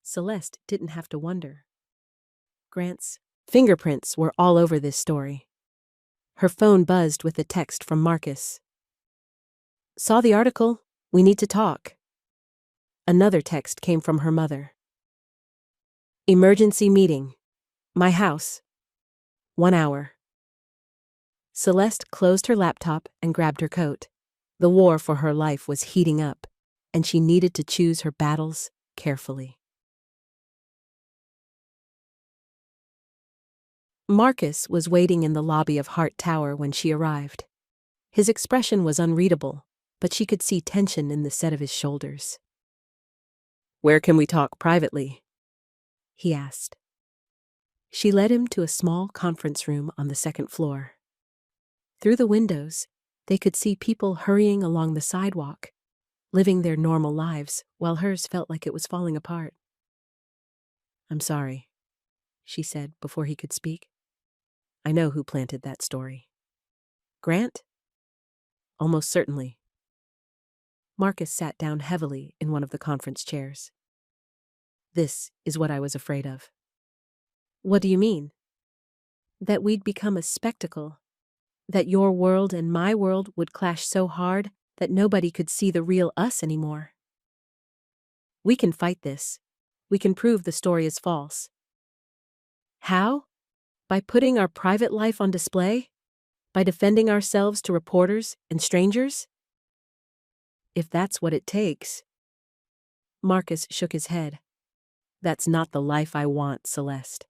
Celeste didn't have to wonder. Grant's fingerprints were all over this story. Her phone buzzed with a text from Marcus. "Saw the article. We need to talk." Another text came from her mother. "Emergency meeting. My house. 1 hour." Celeste closed her laptop and grabbed her coat. The war for her life was heating up, and she needed to choose her battles carefully. Marcus was waiting in the lobby of Hart Tower when she arrived. His expression was unreadable, but she could see tension in the set of his shoulders. "Where can we talk privately?" he asked. She led him to a small conference room on the second floor. Through the windows, they could see people hurrying along the sidewalk, living their normal lives, while hers felt like it was falling apart. "I'm sorry," she said before he could speak. "I know who planted that story." "Grant?" "Almost certainly." Marcus sat down heavily in one of the conference chairs. "This is what I was afraid of." "What do you mean?" "That we'd become a spectacle. That your world and my world would clash so hard that nobody could see the real us anymore. We can fight this. We can prove the story is false." "How? By putting our private life on display? By defending ourselves to reporters and strangers?" "If that's what it takes." Marcus shook his head. "That's not the life I want, Celeste.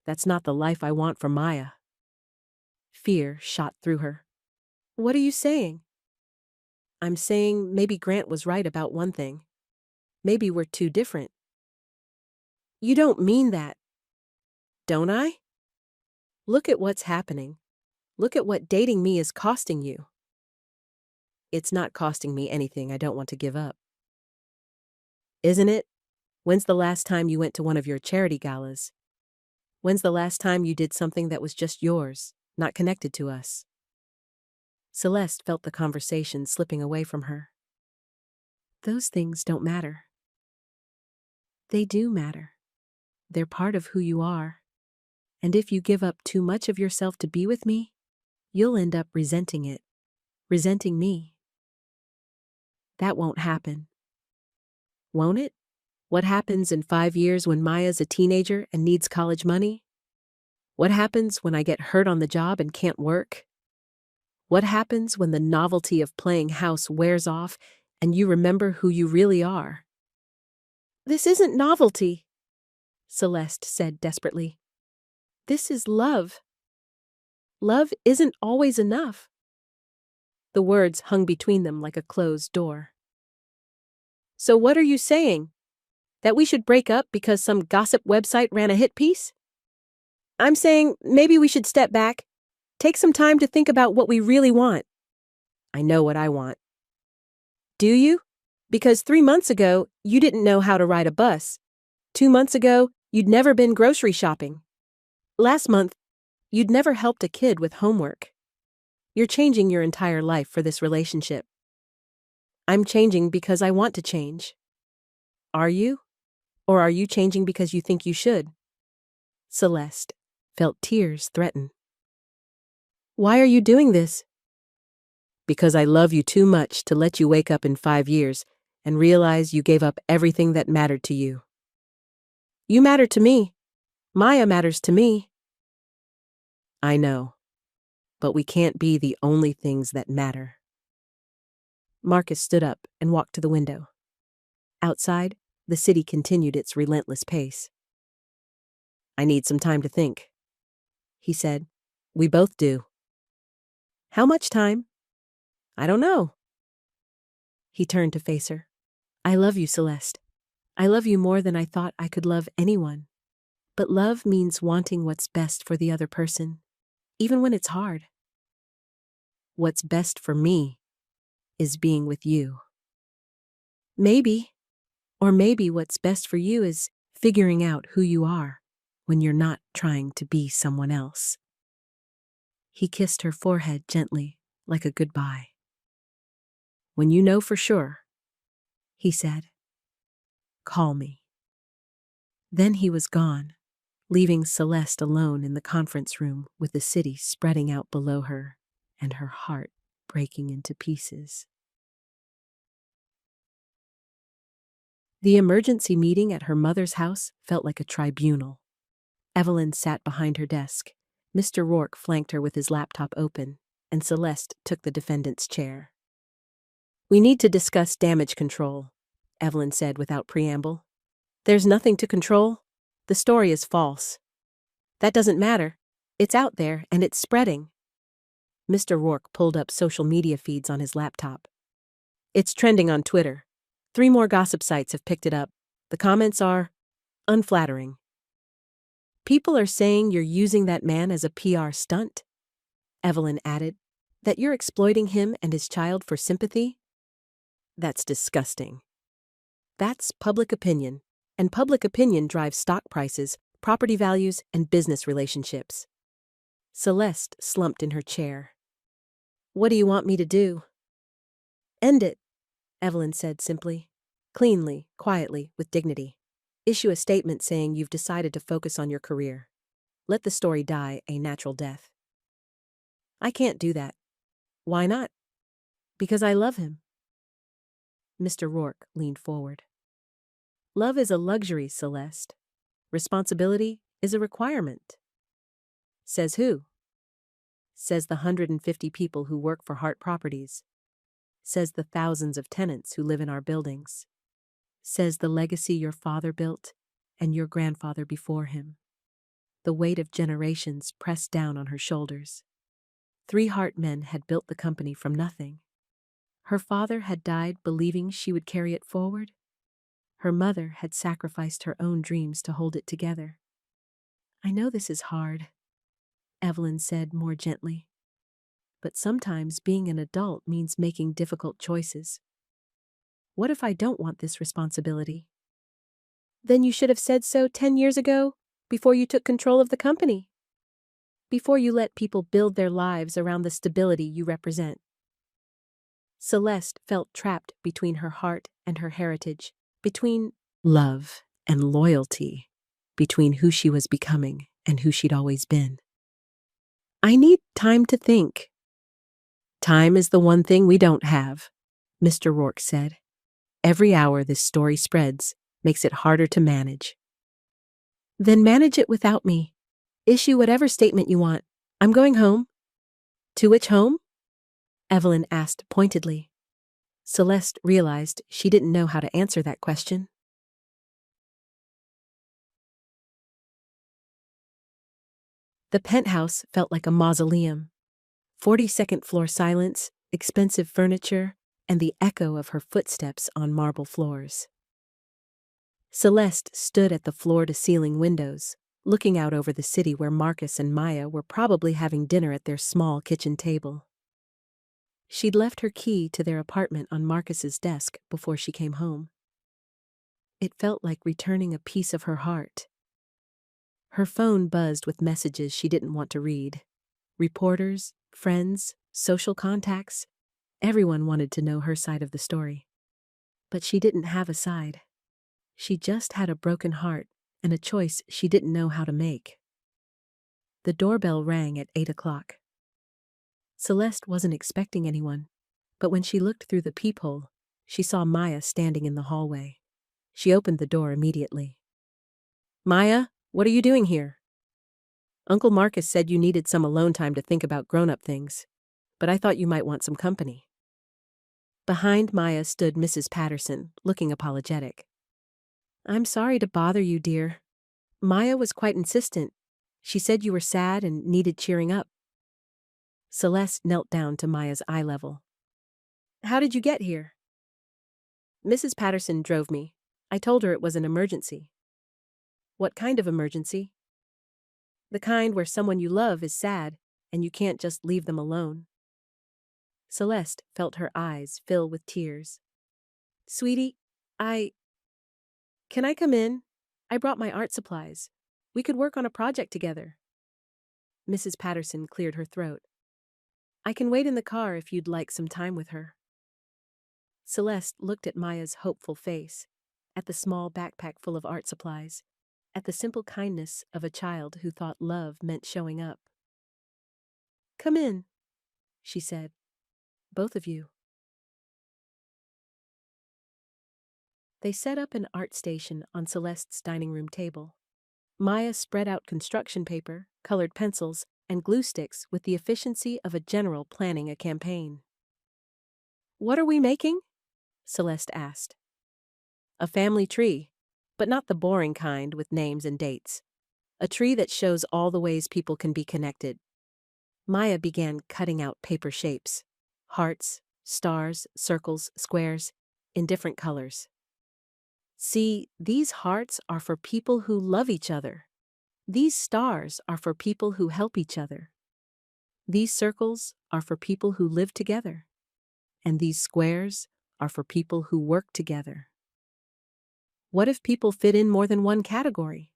That's not the life I want for Maya." Fear shot through her. "What are you saying?" "I'm saying maybe Grant was right about one thing. Maybe we're too different." "You don't mean that." "Don't I? Look at what's happening. Look at what dating me is costing you." "It's not costing me anything I don't want to give up." "Isn't it? When's the last time you went to one of your charity galas? When's the last time you did something that was just yours, not connected to us?" Celeste felt the conversation slipping away from her. "Those things don't matter." "They do matter. They're part of who you are. And if you give up too much of yourself to be with me, you'll end up resenting it, resenting me." "That won't happen." "Won't it? What happens in 5 years when Maya's a teenager and needs college money? What happens when I get hurt on the job and can't work? What happens when the novelty of playing house wears off and you remember who you really are?" "This isn't novelty," Celeste said desperately. "This is love. Love isn't always enough." The words hung between them like a closed door. "So what are you saying? That we should break up because some gossip website ran a hit piece?" "I'm saying maybe we should step back, take some time to think about what we really want." "I know what I want." "Do you? Because 3 months ago, you didn't know how to ride a bus. 2 months ago, you'd never been grocery shopping. Last month, you'd never helped a kid with homework. You're changing your entire life for this relationship." I'm changing because I want to change. Are you? Or are you changing because you think you should? Celeste felt tears threaten. Why are you doing this? Because I love you too much to let you wake up in 5 years and realize you gave up everything that mattered to you. You matter to me. Maya matters to me. I know, but we can't be the only things that matter. Marcus stood up and walked to the window. Outside, the city continued its relentless pace. I need some time to think, he said. We both do. How much time? I don't know. He turned to face her. I love you, Celeste. I love you more than I thought I could love anyone. But love means wanting what's best for the other person, even when it's hard. What's best for me is being with you. Maybe what's best for you is figuring out who you are when you're not trying to be someone else. He kissed her forehead gently, like a goodbye. When you know for sure, he said, call me. Then he was gone, leaving Celeste alone in the conference room with the city spreading out below her and her heart breaking into pieces. The emergency meeting at her mother's house felt like a tribunal. Evelyn sat behind her desk. Mr. Rourke flanked her with his laptop open, and Celeste took the defendant's chair. We need to discuss damage control, Evelyn said without preamble. There's nothing to control. The story is false. That doesn't matter. It's out there and it's spreading. Mr. Rourke pulled up social media feeds on his laptop. It's trending on Twitter. 3 more gossip sites have picked it up. The comments are unflattering. People are saying you're using that man as a PR stunt, Evelyn added. That you're exploiting him and his child for sympathy? That's disgusting. That's public opinion, and public opinion drives stock prices, property values, and business relationships. Celeste slumped in her chair. What do you want me to do? End it, Evelyn said simply, cleanly, quietly, with dignity. Issue a statement saying you've decided to focus on your career. Let the story die a natural death. I can't do that. Why not? Because I love him. Mr. Rourke leaned forward. Love is a luxury, Celeste. Responsibility is a requirement. Says who? Says the 150 people who work for Hart Properties. Says the thousands of tenants who live in our buildings. Says the legacy your father built and your grandfather before him. The weight of generations pressed down on her shoulders. 3 Hart men had built the company from nothing. Her father had died believing she would carry it forward. Her mother had sacrificed her own dreams to hold it together. I know this is hard, Evelyn said more gently. But sometimes being an adult means making difficult choices. What if I don't want this responsibility? Then you should have said so 10 years ago, before you took control of the company. Before you let people build their lives around the stability you represent. Celeste felt trapped between her heart and her heritage, between love and loyalty, between who she was becoming and who she'd always been. I need time to think. Time is the one thing we don't have, Mr. Rourke said. Every hour this story spreads makes it harder to manage. Then manage it without me. Issue whatever statement you want. I'm going home. To which home? Evelyn asked pointedly. Celeste realized she didn't know how to answer that question. The penthouse felt like a mausoleum. 42nd floor silence, expensive furniture, and the echo of her footsteps on marble floors. Celeste stood at the floor-to-ceiling windows, looking out over the city where Marcus and Maya were probably having dinner at their small kitchen table. She'd left her key to their apartment on Marcus's desk before she came home. It felt like returning a piece of her heart. Her phone buzzed with messages she didn't want to read. Reporters, friends, social contacts. Everyone wanted to know her side of the story. But she didn't have a side. She just had a broken heart and a choice she didn't know how to make. The doorbell rang at 8 o'clock. Celeste wasn't expecting anyone, but when she looked through the peephole, she saw Maya standing in the hallway. She opened the door immediately. "Maya, what are you doing here?" "Uncle Marcus said you needed some alone time to think about grown-up things, but I thought you might want some company." Behind Maya stood Mrs. Patterson, looking apologetic. "I'm sorry to bother you, dear. Maya was quite insistent. She said you were sad and needed cheering up." Celeste knelt down to Maya's eye level. "How did you get here?" "Mrs. Patterson drove me. I told her it was an emergency." "What kind of emergency?" "The kind where someone you love is sad, and you can't just leave them alone." Celeste felt her eyes fill with tears. "Sweetie, Can I come in? I brought my art supplies. We could work on a project together." Mrs. Patterson cleared her throat. "I can wait in the car if you'd like some time with her." Celeste looked at Maya's hopeful face, at the small backpack full of art supplies, at the simple kindness of a child who thought love meant showing up. "Come in," she said. "Both of you." They set up an art station on Celeste's dining room table. Maya spread out construction paper, colored pencils, and glue sticks with the efficiency of a general planning a campaign. "What are we making?" Celeste asked. "A family tree, but not the boring kind with names and dates. A tree that shows all the ways people can be connected." Maya began cutting out paper shapes: hearts, stars, circles, squares, in different colors. "See, these hearts are for people who love each other. These stars are for people who help each other. These circles are for people who live together. And these squares are for people who work together." "What if people fit in more than one category?"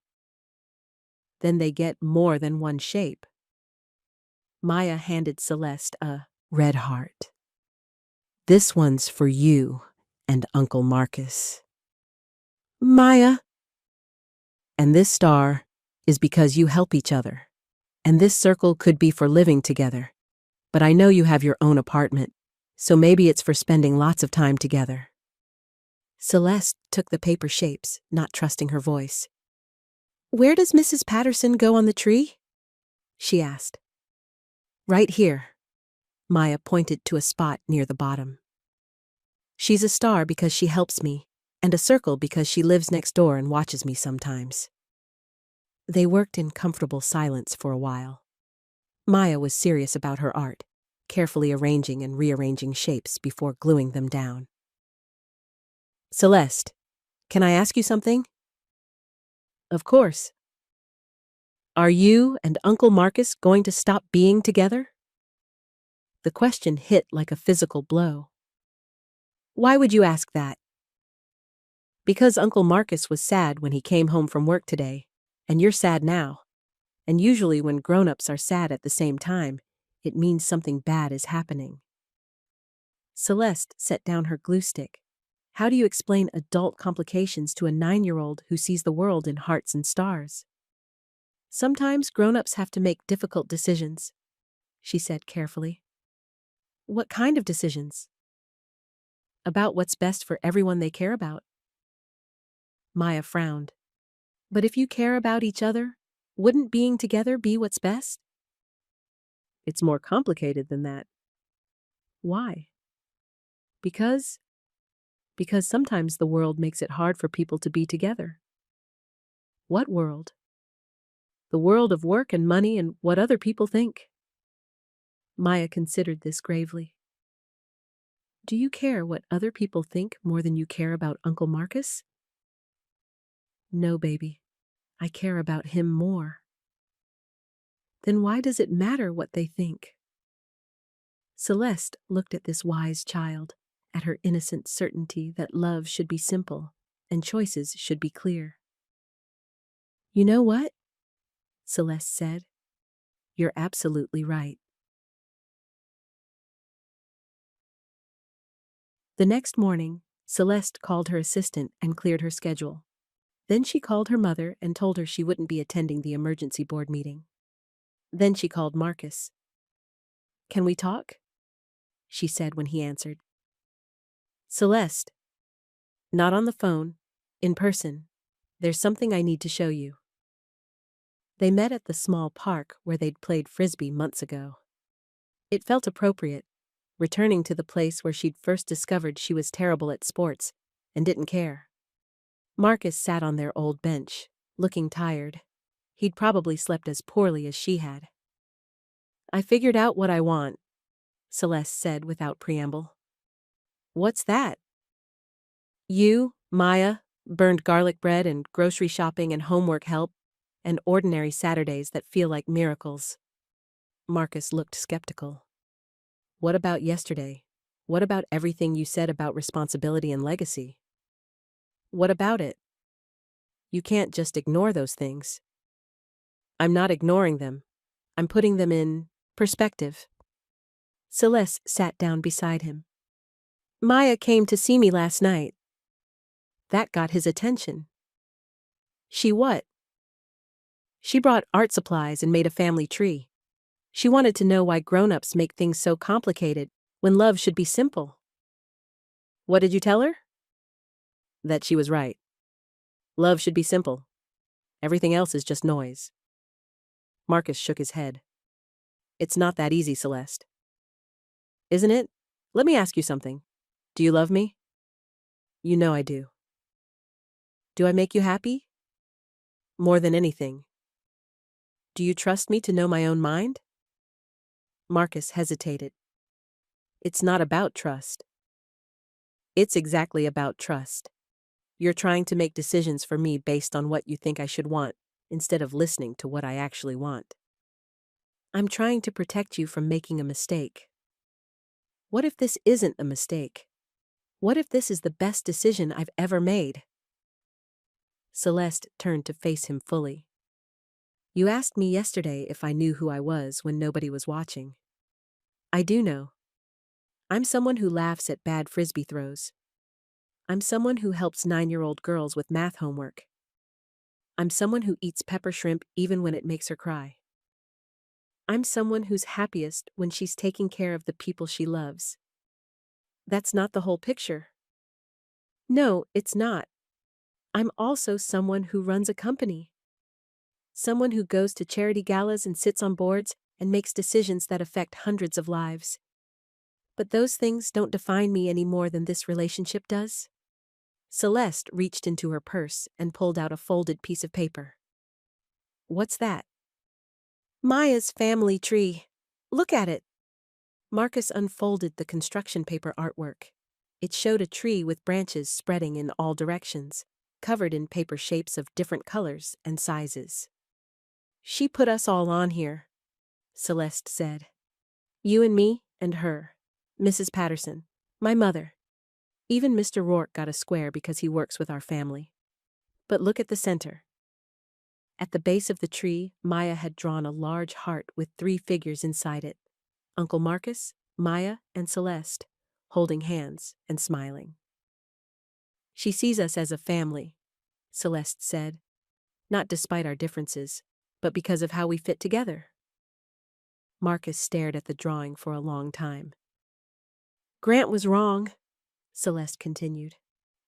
"Then they get more than one shape." Maya handed Celeste a red heart. "This one's for you and Uncle Marcus." "Maya." "And this star is because you help each other. And this circle could be for living together. But I know you have your own apartment, so maybe it's for spending lots of time together." Celeste took the paper shapes, not trusting her voice. "Where does Mrs. Patterson go on the tree?" she asked. "Right here." Maya pointed to a spot near the bottom. "She's a star because she helps me, and a circle because she lives next door and watches me sometimes." They worked in comfortable silence for a while. Maya was serious about her art, carefully arranging and rearranging shapes before gluing them down. "Celeste, can I ask you something?" "Of course." "Are you and Uncle Marcus going to stop being together?" The question hit like a physical blow. "Why would you ask that?" "Because Uncle Marcus was sad when he came home from work today, and you're sad now. And usually when grown-ups are sad at the same time, it means something bad is happening." Celeste set down her glue stick. How do you explain adult complications to a 9-year-old who sees the world in hearts and stars? "Sometimes grown-ups have to make difficult decisions," she said carefully. "What kind of decisions?" "About what's best for everyone they care about." Maya frowned. "But if you care about each other, wouldn't being together be what's best?" "It's more complicated than that." "Why?" Because sometimes the world makes it hard for people to be together." "What world?" "The world of work and money and what other people think." Maya considered this gravely. "Do you care what other people think more than you care about Uncle Marcus?" "No, baby. I care about him more." "Then why does it matter what they think?" Celeste looked at this wise child, at her innocent certainty that love should be simple and choices should be clear. "You know what?" Celeste said. "You're absolutely right." The next morning, Celeste called her assistant and cleared her schedule. Then she called her mother and told her she wouldn't be attending the emergency board meeting. Then she called Marcus. "Can we talk?" she said when he answered. "Celeste." "Not on the phone. In person. There's something I need to show you." They met at the small park where they'd played frisbee months ago. It felt appropriate, returning to the place where she'd first discovered she was terrible at sports and didn't care. Marcus sat on their old bench, looking tired. He'd probably slept as poorly as she had. "I figured out what I want," Celeste said without preamble. "What's that?" "You, Maya, burned garlic bread and grocery shopping and homework help, and ordinary Saturdays that feel like miracles." Marcus looked skeptical. "What about yesterday? What about everything you said about responsibility and legacy?" "What about it?" "You can't just ignore those things." "I'm not ignoring them. I'm putting them in perspective." Celeste sat down beside him. "Maya came to see me last night." That got his attention. "She what?" "She brought art supplies and made a family tree. She wanted to know why grown-ups make things so complicated when love should be simple." "What did you tell her?" "That she was right. Love should be simple. Everything else is just noise." Marcus shook his head. "It's not that easy, Celeste." "Isn't it? Let me ask you something. Do you love me?" "You know I do." "Do I make you happy?" "More than anything." "Do you trust me to know my own mind?" Marcus hesitated. "It's not about trust." "It's exactly about trust. You're trying to make decisions for me based on what you think I should want, instead of listening to what I actually want." "I'm trying to protect you from making a mistake." "What if this isn't a mistake? What if this is the best decision I've ever made?" Celeste turned to face him fully. "You asked me yesterday if I knew who I was when nobody was watching. I do know. I'm someone who laughs at bad frisbee throws. I'm someone who helps 9-year-old girls with math homework. I'm someone who eats pepper shrimp even when it makes her cry. I'm someone who's happiest when she's taking care of the people she loves." "That's not the whole picture." "No, it's not. I'm also someone who runs a company. Someone who goes to charity galas and sits on boards and makes decisions that affect hundreds of lives. But those things don't define me any more than this relationship does." Celeste reached into her purse and pulled out a folded piece of paper. "What's that?" "Maya's family tree. Look at it." Marcus unfolded the construction paper artwork. It showed a tree with branches spreading in all directions, covered in paper shapes of different colors and sizes. "She put us all on here," Celeste said. "You and me and her. Mrs. Patterson, my mother. Even Mr. Rourke got a square because he works with our family. But look at the center." At the base of the tree, Maya had drawn a large heart with 3 figures inside it: Uncle Marcus, Maya, and Celeste, holding hands and smiling. "She sees us as a family," Celeste said, "not despite our differences, but because of how we fit together." Marcus stared at the drawing for a long time. "Grant was wrong," Celeste continued.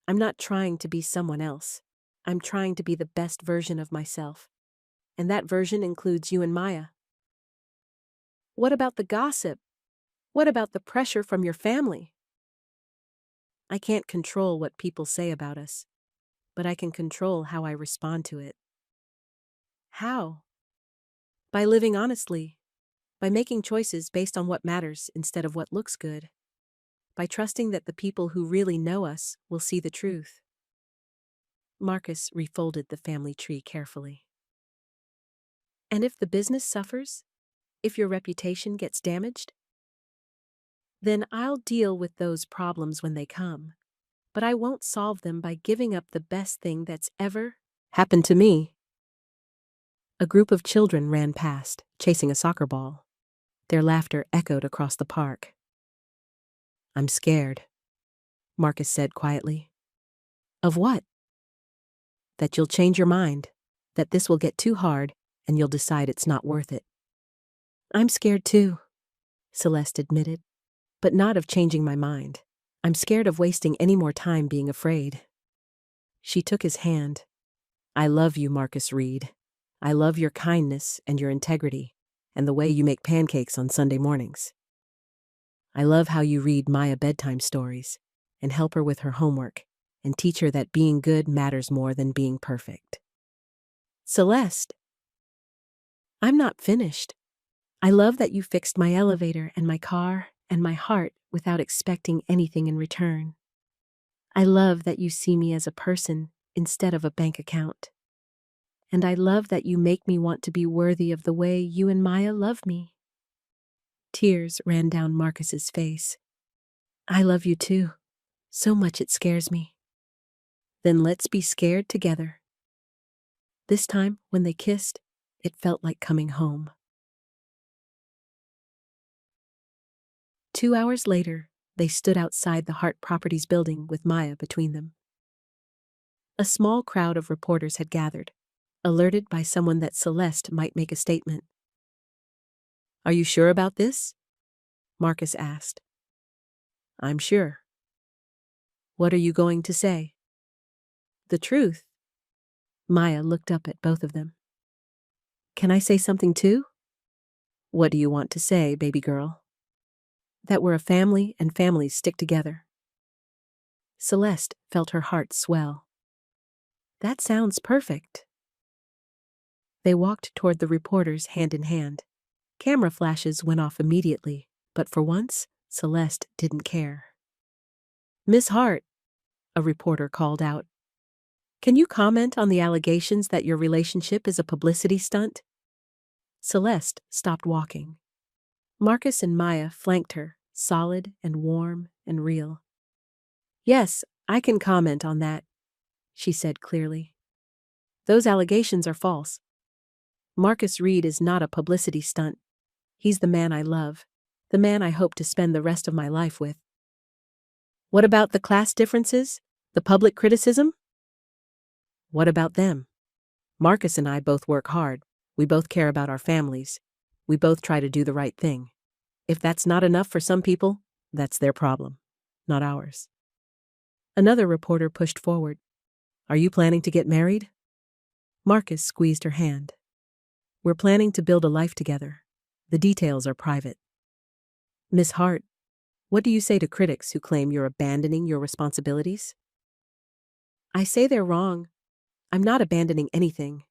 "I'm not trying to be someone else. I'm trying to be the best version of myself. And that version includes you and Maya." "What about the gossip? What about the pressure from your family?" "I can't control what people say about us, but I can control how I respond to it." "How?" "By living honestly. By making choices based on what matters instead of what looks good. By trusting that the people who really know us will see the truth." Marcus refolded the family tree carefully. "And if the business suffers? If your reputation gets damaged? Then I'll deal with those problems when they come. But I won't solve them by giving up the best thing that's ever happened to me." A group of children ran past, chasing a soccer ball. Their laughter echoed across the park. "I'm scared," Marcus said quietly. Of what? That you'll change your mind, that this will get too hard, and you'll decide it's not worth it. I'm scared too, Celeste admitted, but not of changing my mind. I'm scared of wasting any more time being afraid. She took his hand. I love you, Marcus Reed. I love your kindness and your integrity, and the way you make pancakes on Sunday mornings. I love how you read Maya bedtime stories, and help her with her homework, and teach her that being good matters more than being perfect. Celeste, I'm not finished. I love that you fixed my elevator and my car and my heart without expecting anything in return. I love that you see me as a person instead of a bank account. And I love that you make me want to be worthy of the way you and Maya love me. Tears ran down Marcus's face. I love you too. So much it scares me. Then let's be scared together. This time, when they kissed, it felt like coming home. 2 hours later, they stood outside the Hart Properties building with Maya between them. A small crowd of reporters had gathered, alerted by someone that Celeste might make a statement. Are you sure about this? Marcus asked. I'm sure. What are you going to say? The truth. Maya looked up at both of them. Can I say something too? What do you want to say, baby girl? That we're a family and families stick together. Celeste felt her heart swell. That sounds perfect. They walked toward the reporters hand in hand. Camera flashes went off immediately, but for once, Celeste didn't care. Miss Hart, a reporter called out. Can you comment on the allegations that your relationship is a publicity stunt? Celeste stopped walking. Marcus and Maya flanked her, solid and warm and real. Yes, I can comment on that, she said clearly. Those allegations are false. Marcus Reed is not a publicity stunt. He's the man I love, the man I hope to spend the rest of my life with. What about the class differences? The public criticism? What about them? Marcus and I both work hard. We both care about our families. We both try to do the right thing. If that's not enough for some people, that's their problem, not ours. Another reporter pushed forward. Are you planning to get married? Marcus squeezed her hand. We're planning to build a life together. The details are private. Miss Hart, what do you say to critics who claim you're abandoning your responsibilities? I say they're wrong. I'm not abandoning anything.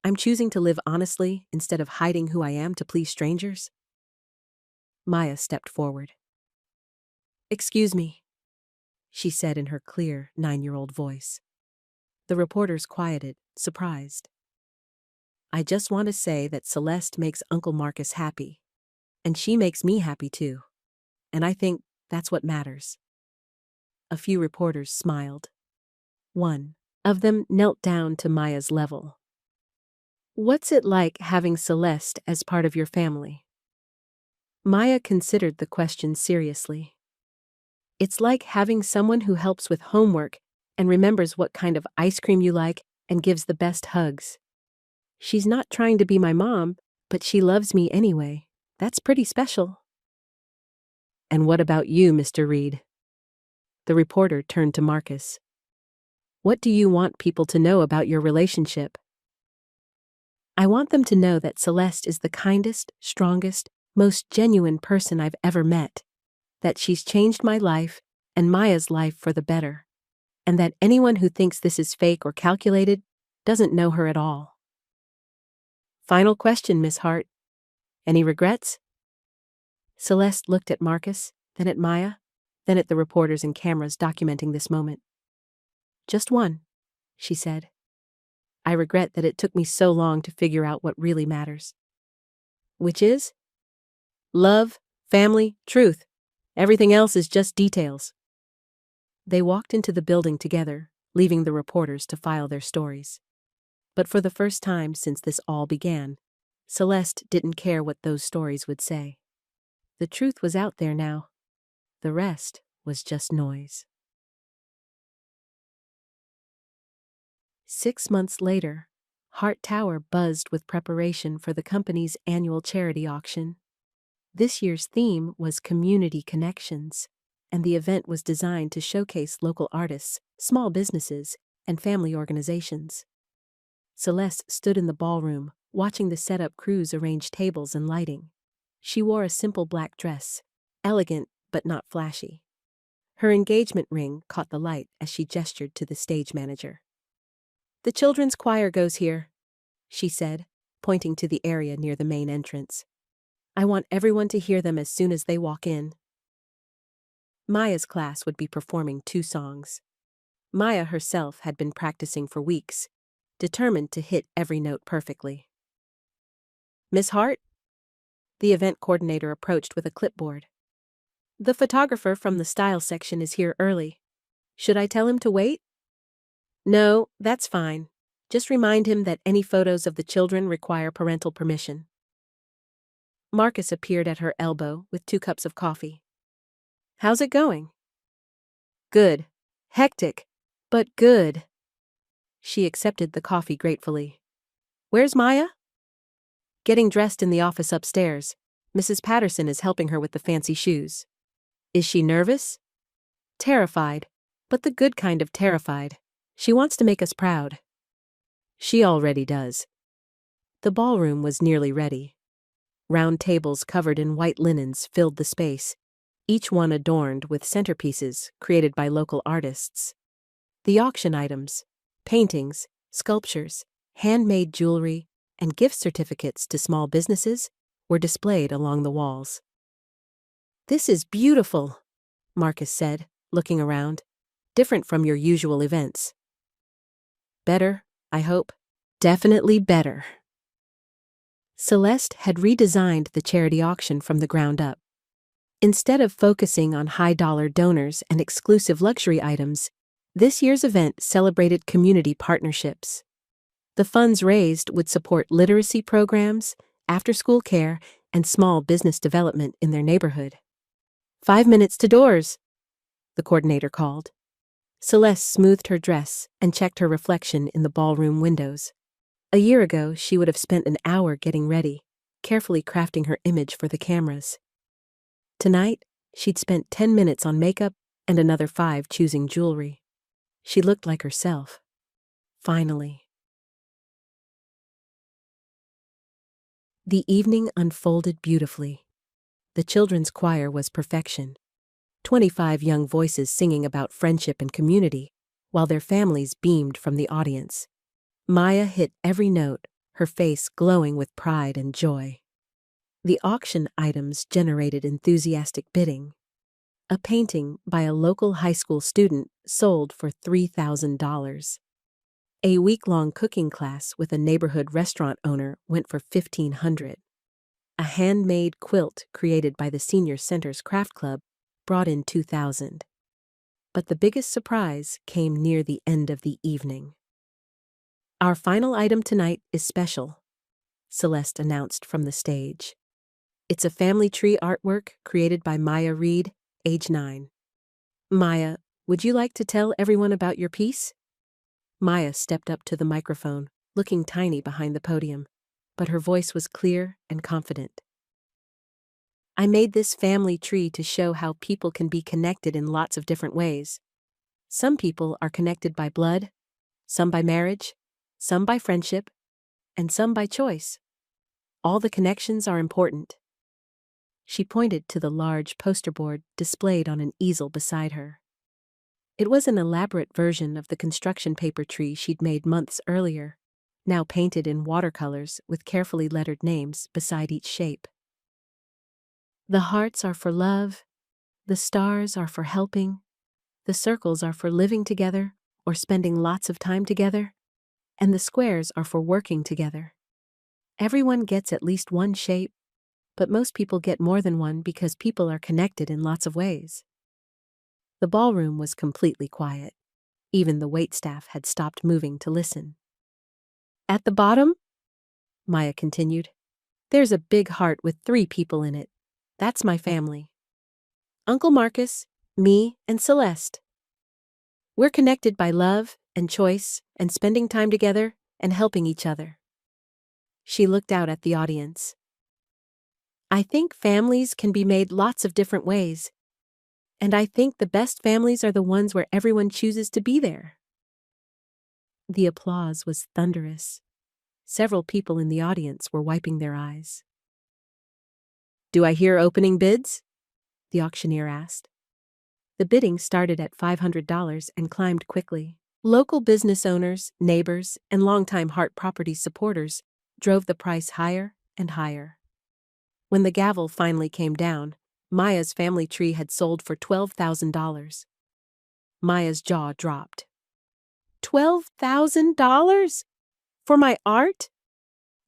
I'm choosing to live honestly instead of hiding who I am to please strangers. Maya stepped forward. Excuse me, she said in her clear 9-year-old voice. The reporters quieted, surprised. I just want to say that Celeste makes Uncle Marcus happy, and she makes me happy too. And I think that's what matters. A few reporters smiled. One of them knelt down to Maya's level. What's it like having Celeste as part of your family? Maya considered the question seriously. It's like having someone who helps with homework and remembers what kind of ice cream you like and gives the best hugs. She's not trying to be my mom, but she loves me anyway. That's pretty special. And what about you, Mr. Reed? The reporter turned to Marcus. What do you want people to know about your relationship? I want them to know that Celeste is the kindest, strongest, most genuine person I've ever met, that she's changed my life and Maya's life for the better, and that anyone who thinks this is fake or calculated doesn't know her at all. Final question, Miss Hart. Any regrets? Celeste looked at Marcus, then at Maya, then at the reporters and cameras documenting this moment. Just one, she said. I regret that it took me so long to figure out what really matters. Which is? Love, family, truth. Everything else is just details. They walked into the building together, leaving the reporters to file their stories. But for the first time since this all began, Celeste didn't care what those stories would say. The truth was out there now. The rest was just noise. 6 months later, Hart Tower buzzed with preparation for the company's annual charity auction. This year's theme was Community Connections, and the event was designed to showcase local artists, small businesses, and family organizations. Celeste stood in the ballroom, watching the setup crews arrange tables and lighting. She wore a simple black dress, elegant but not flashy. Her engagement ring caught the light as she gestured to the stage manager. "The children's choir goes here," she said, pointing to the area near the main entrance. "I want everyone to hear them as soon as they walk in." Maya's class would be performing 2 songs. Maya herself had been practicing for weeks, determined to hit every note perfectly. "Miss Hart?" The event coordinator approached with a clipboard. "The photographer from the style section is here early. Should I tell him to wait?" "No, that's fine. Just remind him that any photos of the children require parental permission." Marcus appeared at her elbow with 2 cups of coffee. "How's it going?" "Good. Hectic, but good." She accepted the coffee gratefully. "Where's Maya?" "Getting dressed in the office upstairs. Mrs. Patterson is helping her with the fancy shoes." "Is she nervous?" "Terrified, but the good kind of terrified. She wants to make us proud." "She already does." The ballroom was nearly ready. Round tables covered in white linens filled the space, each one adorned with centerpieces created by local artists. The auction items, paintings, sculptures, handmade jewelry, and gift certificates to small businesses were displayed along the walls. "This is beautiful," Marcus said, looking around. "Different from your usual events." "Better, I hope." "Definitely better." Celeste had redesigned the charity auction from the ground up. Instead of focusing on high-dollar donors and exclusive luxury items, this year's event celebrated community partnerships. The funds raised would support literacy programs, after-school care, and small business development in their neighborhood. 5 minutes to doors," the coordinator called. Celeste smoothed her dress and checked her reflection in the ballroom windows. A year ago, she would have spent an hour getting ready, carefully crafting her image for the cameras. Tonight, she'd spent 10 minutes on makeup and another 5 choosing jewelry. She looked like herself. Finally. The evening unfolded beautifully. The children's choir was perfection. 25 young voices singing about friendship and community, while their families beamed from the audience. Maya hit every note, her face glowing with pride and joy. The auction items generated enthusiastic bidding. A painting by a local high school student sold for $3,000. A week-long cooking class with a neighborhood restaurant owner went for $1,500. A handmade quilt created by the Senior Center's Craft Club brought in $2,000. But the biggest surprise came near the end of the evening. "Our final item tonight is special," Celeste announced from the stage. "It's a family tree artwork created by Maya Reed, age 9. Maya, would you like to tell everyone about your piece?" Maya stepped up to the microphone, looking tiny behind the podium, but her voice was clear and confident. "I made this family tree to show how people can be connected in lots of different ways. Some people are connected by blood, some by marriage, some by friendship, and some by choice. All the connections are important." She pointed to the large poster board displayed on an easel beside her. It was an elaborate version of the construction paper tree she'd made months earlier, now painted in watercolors with carefully lettered names beside each shape. "The hearts are for love, the stars are for helping, the circles are for living together or spending lots of time together, and the squares are for working together. Everyone gets at least one shape, but most people get more than one because people are connected in lots of ways." The ballroom was completely quiet. Even the waitstaff had stopped moving to listen. "At the bottom," Maya continued, "there's a big heart with 3 people in it. That's my family. Uncle Marcus, me, and Celeste. We're connected by love, and choice and spending time together and helping each other. She looked out at the audience. I think families can be made lots of different ways, and I think the best families are the ones where everyone chooses to be there. The applause was thunderous. Several people in the audience were wiping their eyes. Do I hear opening bids? The auctioneer asked. The bidding started at $500 and climbed quickly. Local business owners, neighbors, and longtime Hart Properties supporters drove the price higher and higher. When the gavel finally came down, Maya's family tree had sold for $12,000. Maya's jaw dropped. $12,000? For my art?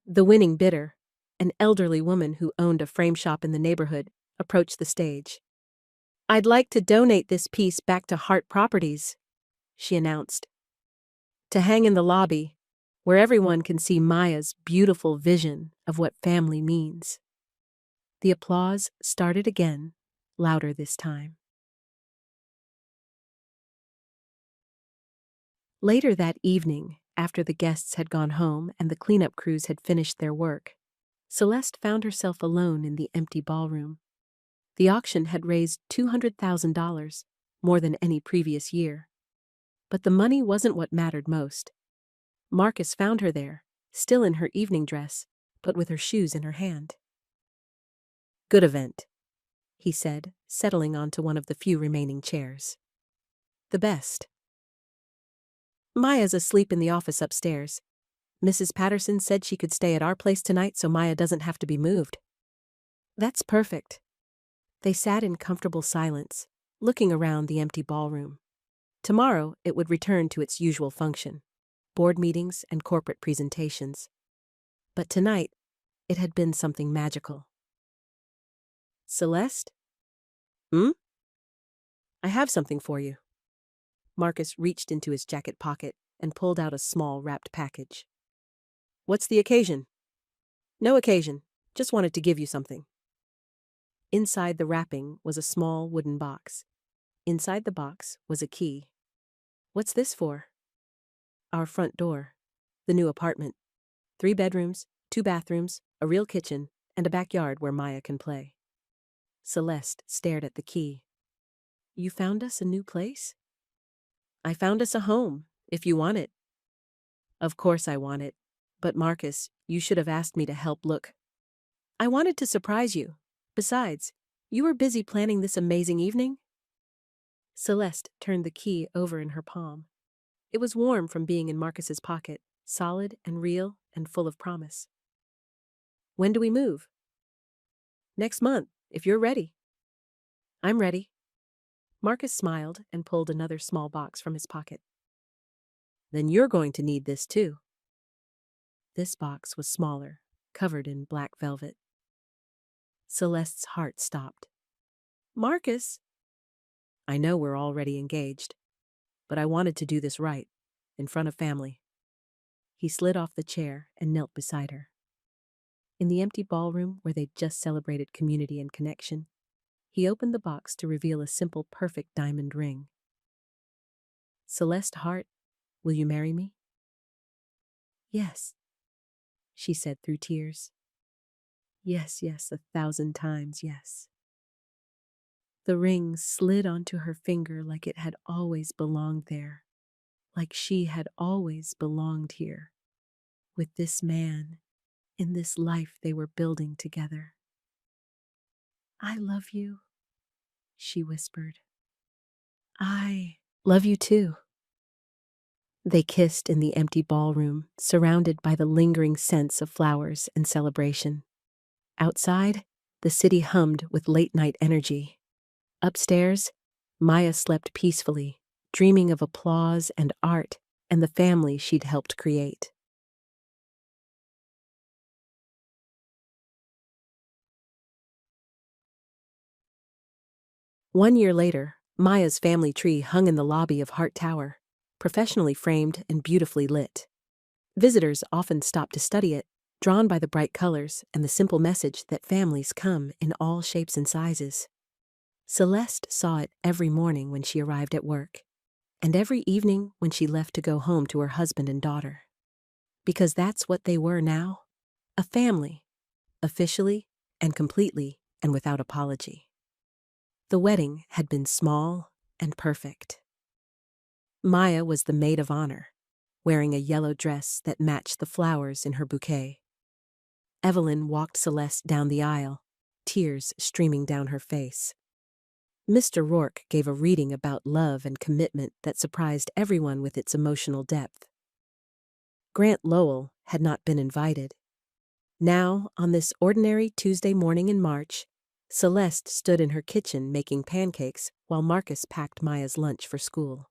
The winning bidder, an elderly woman who owned a frame shop in the neighborhood, approached the stage. I'd like to donate this piece back to Hart Properties, she announced, to hang in the lobby, where everyone can see Maya's beautiful vision of what family means. The applause started again, louder this time. Later that evening, after the guests had gone home and the cleanup crews had finished their work, Celeste found herself alone in the empty ballroom. The auction had raised $200,000, more than any previous year. But the money wasn't what mattered most. Marcus found her there, still in her evening dress, but with her shoes in her hand. Good event, he said, settling onto one of the few remaining chairs. The best. Maya's asleep in the office upstairs. Mrs. Patterson said she could stay at our place tonight so Maya doesn't have to be moved. That's perfect. They sat in comfortable silence, looking around the empty ballroom. Tomorrow it would return to its usual function, board meetings and corporate presentations. But tonight, it had been something magical. Celeste? I have something for you. Marcus reached into his jacket pocket and pulled out a small wrapped package. What's the occasion? No occasion, just wanted to give you something. Inside the wrapping was a small wooden box. Inside the box was a key. What's this for? Our front door. The new apartment. 3 bedrooms, 2 bathrooms, a real kitchen, and a backyard where Maya can play. Celeste stared at the key. You found us a new place? I found us a home, if you want it. Of course I want it. But Marcus, you should have asked me to help look. I wanted to surprise you. Besides, you were busy planning this amazing evening. Celeste turned the key over in her palm. It was warm from being in Marcus's pocket, solid and real and full of promise. When do we move? Next month, if you're ready. I'm ready. Marcus smiled and pulled another small box from his pocket. Then you're going to need this too. This box was smaller, covered in black velvet. Celeste's heart stopped. Marcus! I know we're already engaged, but I wanted to do this right, in front of family. He slid off the chair and knelt beside her. In the empty ballroom where they'd just celebrated community and connection, he opened the box to reveal a simple, perfect diamond ring. Celeste Hart, will you marry me? Yes, she said through tears. Yes, 1,000 times yes. The ring slid onto her finger like it had always belonged there, like she had always belonged here, with this man, in this life they were building together. I love you, she whispered. I love you too. They kissed in the empty ballroom, surrounded by the lingering scents of flowers and celebration. Outside, the city hummed with late-night energy. Upstairs, Maya slept peacefully, dreaming of applause and art and the family she'd helped create. One year later, Maya's family tree hung in the lobby of Hart Tower, professionally framed and beautifully lit. Visitors often stopped to study it, drawn by the bright colors and the simple message that families come in all shapes and sizes. Celeste saw it every morning when she arrived at work, and every evening when she left to go home to her husband and daughter. Because that's what they were now. A family. Officially and completely and without apology. The wedding had been small and perfect. Maya was the maid of honor, wearing a yellow dress that matched the flowers in her bouquet. Evelyn walked Celeste down the aisle, tears streaming down her face. Mr. Rourke gave a reading about love and commitment that surprised everyone with its emotional depth. Grant Lowell had not been invited. Now, on this ordinary Tuesday morning in March, Celeste stood in her kitchen making pancakes while Marcus packed Maya's lunch for school.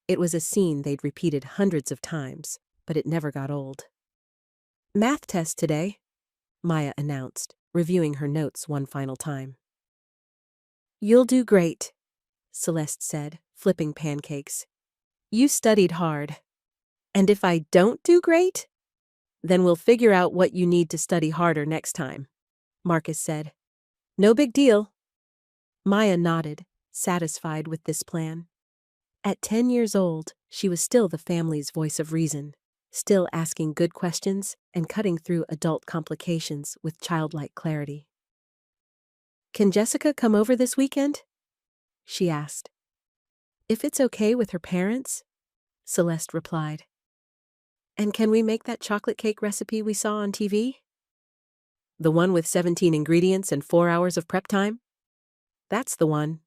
It was a scene they'd repeated hundreds of times, but it never got old. "Math test today," Maya announced, reviewing her notes one final time. "You'll do great," Celeste said, flipping pancakes. "You studied hard. And if I don't do great, then we'll figure out what you need to study harder next time," Marcus said. "No big deal." Maya nodded, satisfied with this plan. At 10 years old, she was still the family's voice of reason, still asking good questions and cutting through adult complications with childlike clarity. "Can Jessica come over this weekend?" she asked. "If it's okay with her parents," Celeste replied. "And can we make that chocolate cake recipe we saw on TV? The one with 17 ingredients and 4 hours of prep time? That's the one."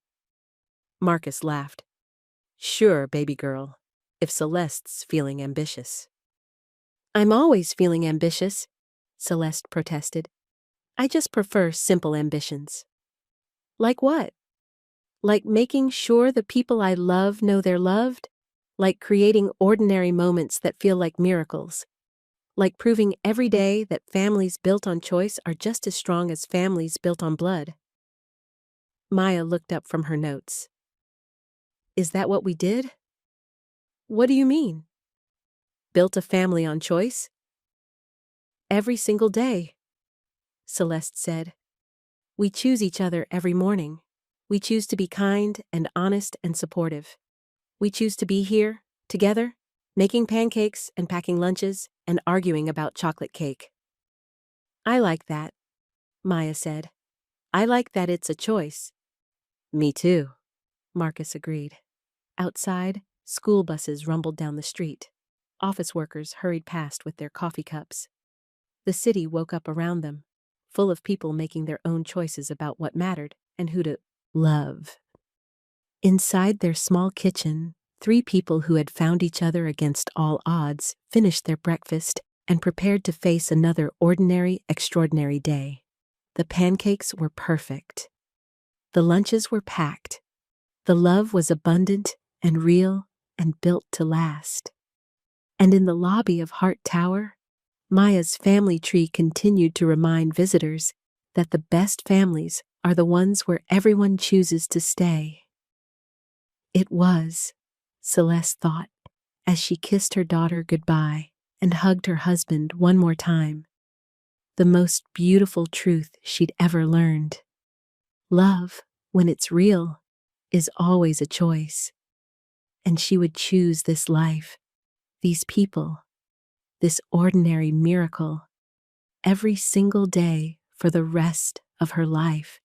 Marcus laughed. "Sure, baby girl, if Celeste's feeling ambitious." "I'm always feeling ambitious," Celeste protested. "I just prefer simple ambitions." "Like what?" "Like making sure the people I love know they're loved. Like creating ordinary moments that feel like miracles. Like proving every day that families built on choice are just as strong as families built on blood." Maya looked up from her notes. "Is that what we did?" "What do you mean?" "Built a family on choice?" "Every single day," Celeste said. "We choose each other every morning. We choose to be kind and honest and supportive. We choose to be here, together, making pancakes and packing lunches and arguing about chocolate cake." "I like that," Maya said. "I like that it's a choice." "Me too," Marcus agreed. Outside, school buses rumbled down the street. Office workers hurried past with their coffee cups. The city woke up around them, full of people making their own choices about what mattered and who to love. Inside their small kitchen, 3 people who had found each other against all odds finished their breakfast and prepared to face another ordinary, extraordinary day. The pancakes were perfect. The lunches were packed. The love was abundant and real and built to last. And in the lobby of Hart Tower, Maya's family tree continued to remind visitors that the best families are the ones where everyone chooses to stay. It was, Celeste thought, as she kissed her daughter goodbye and hugged her husband one more time, the most beautiful truth she'd ever learned. Love, when it's real, is always a choice. And she would choose this life, these people, this ordinary miracle, every single day for the rest of her life.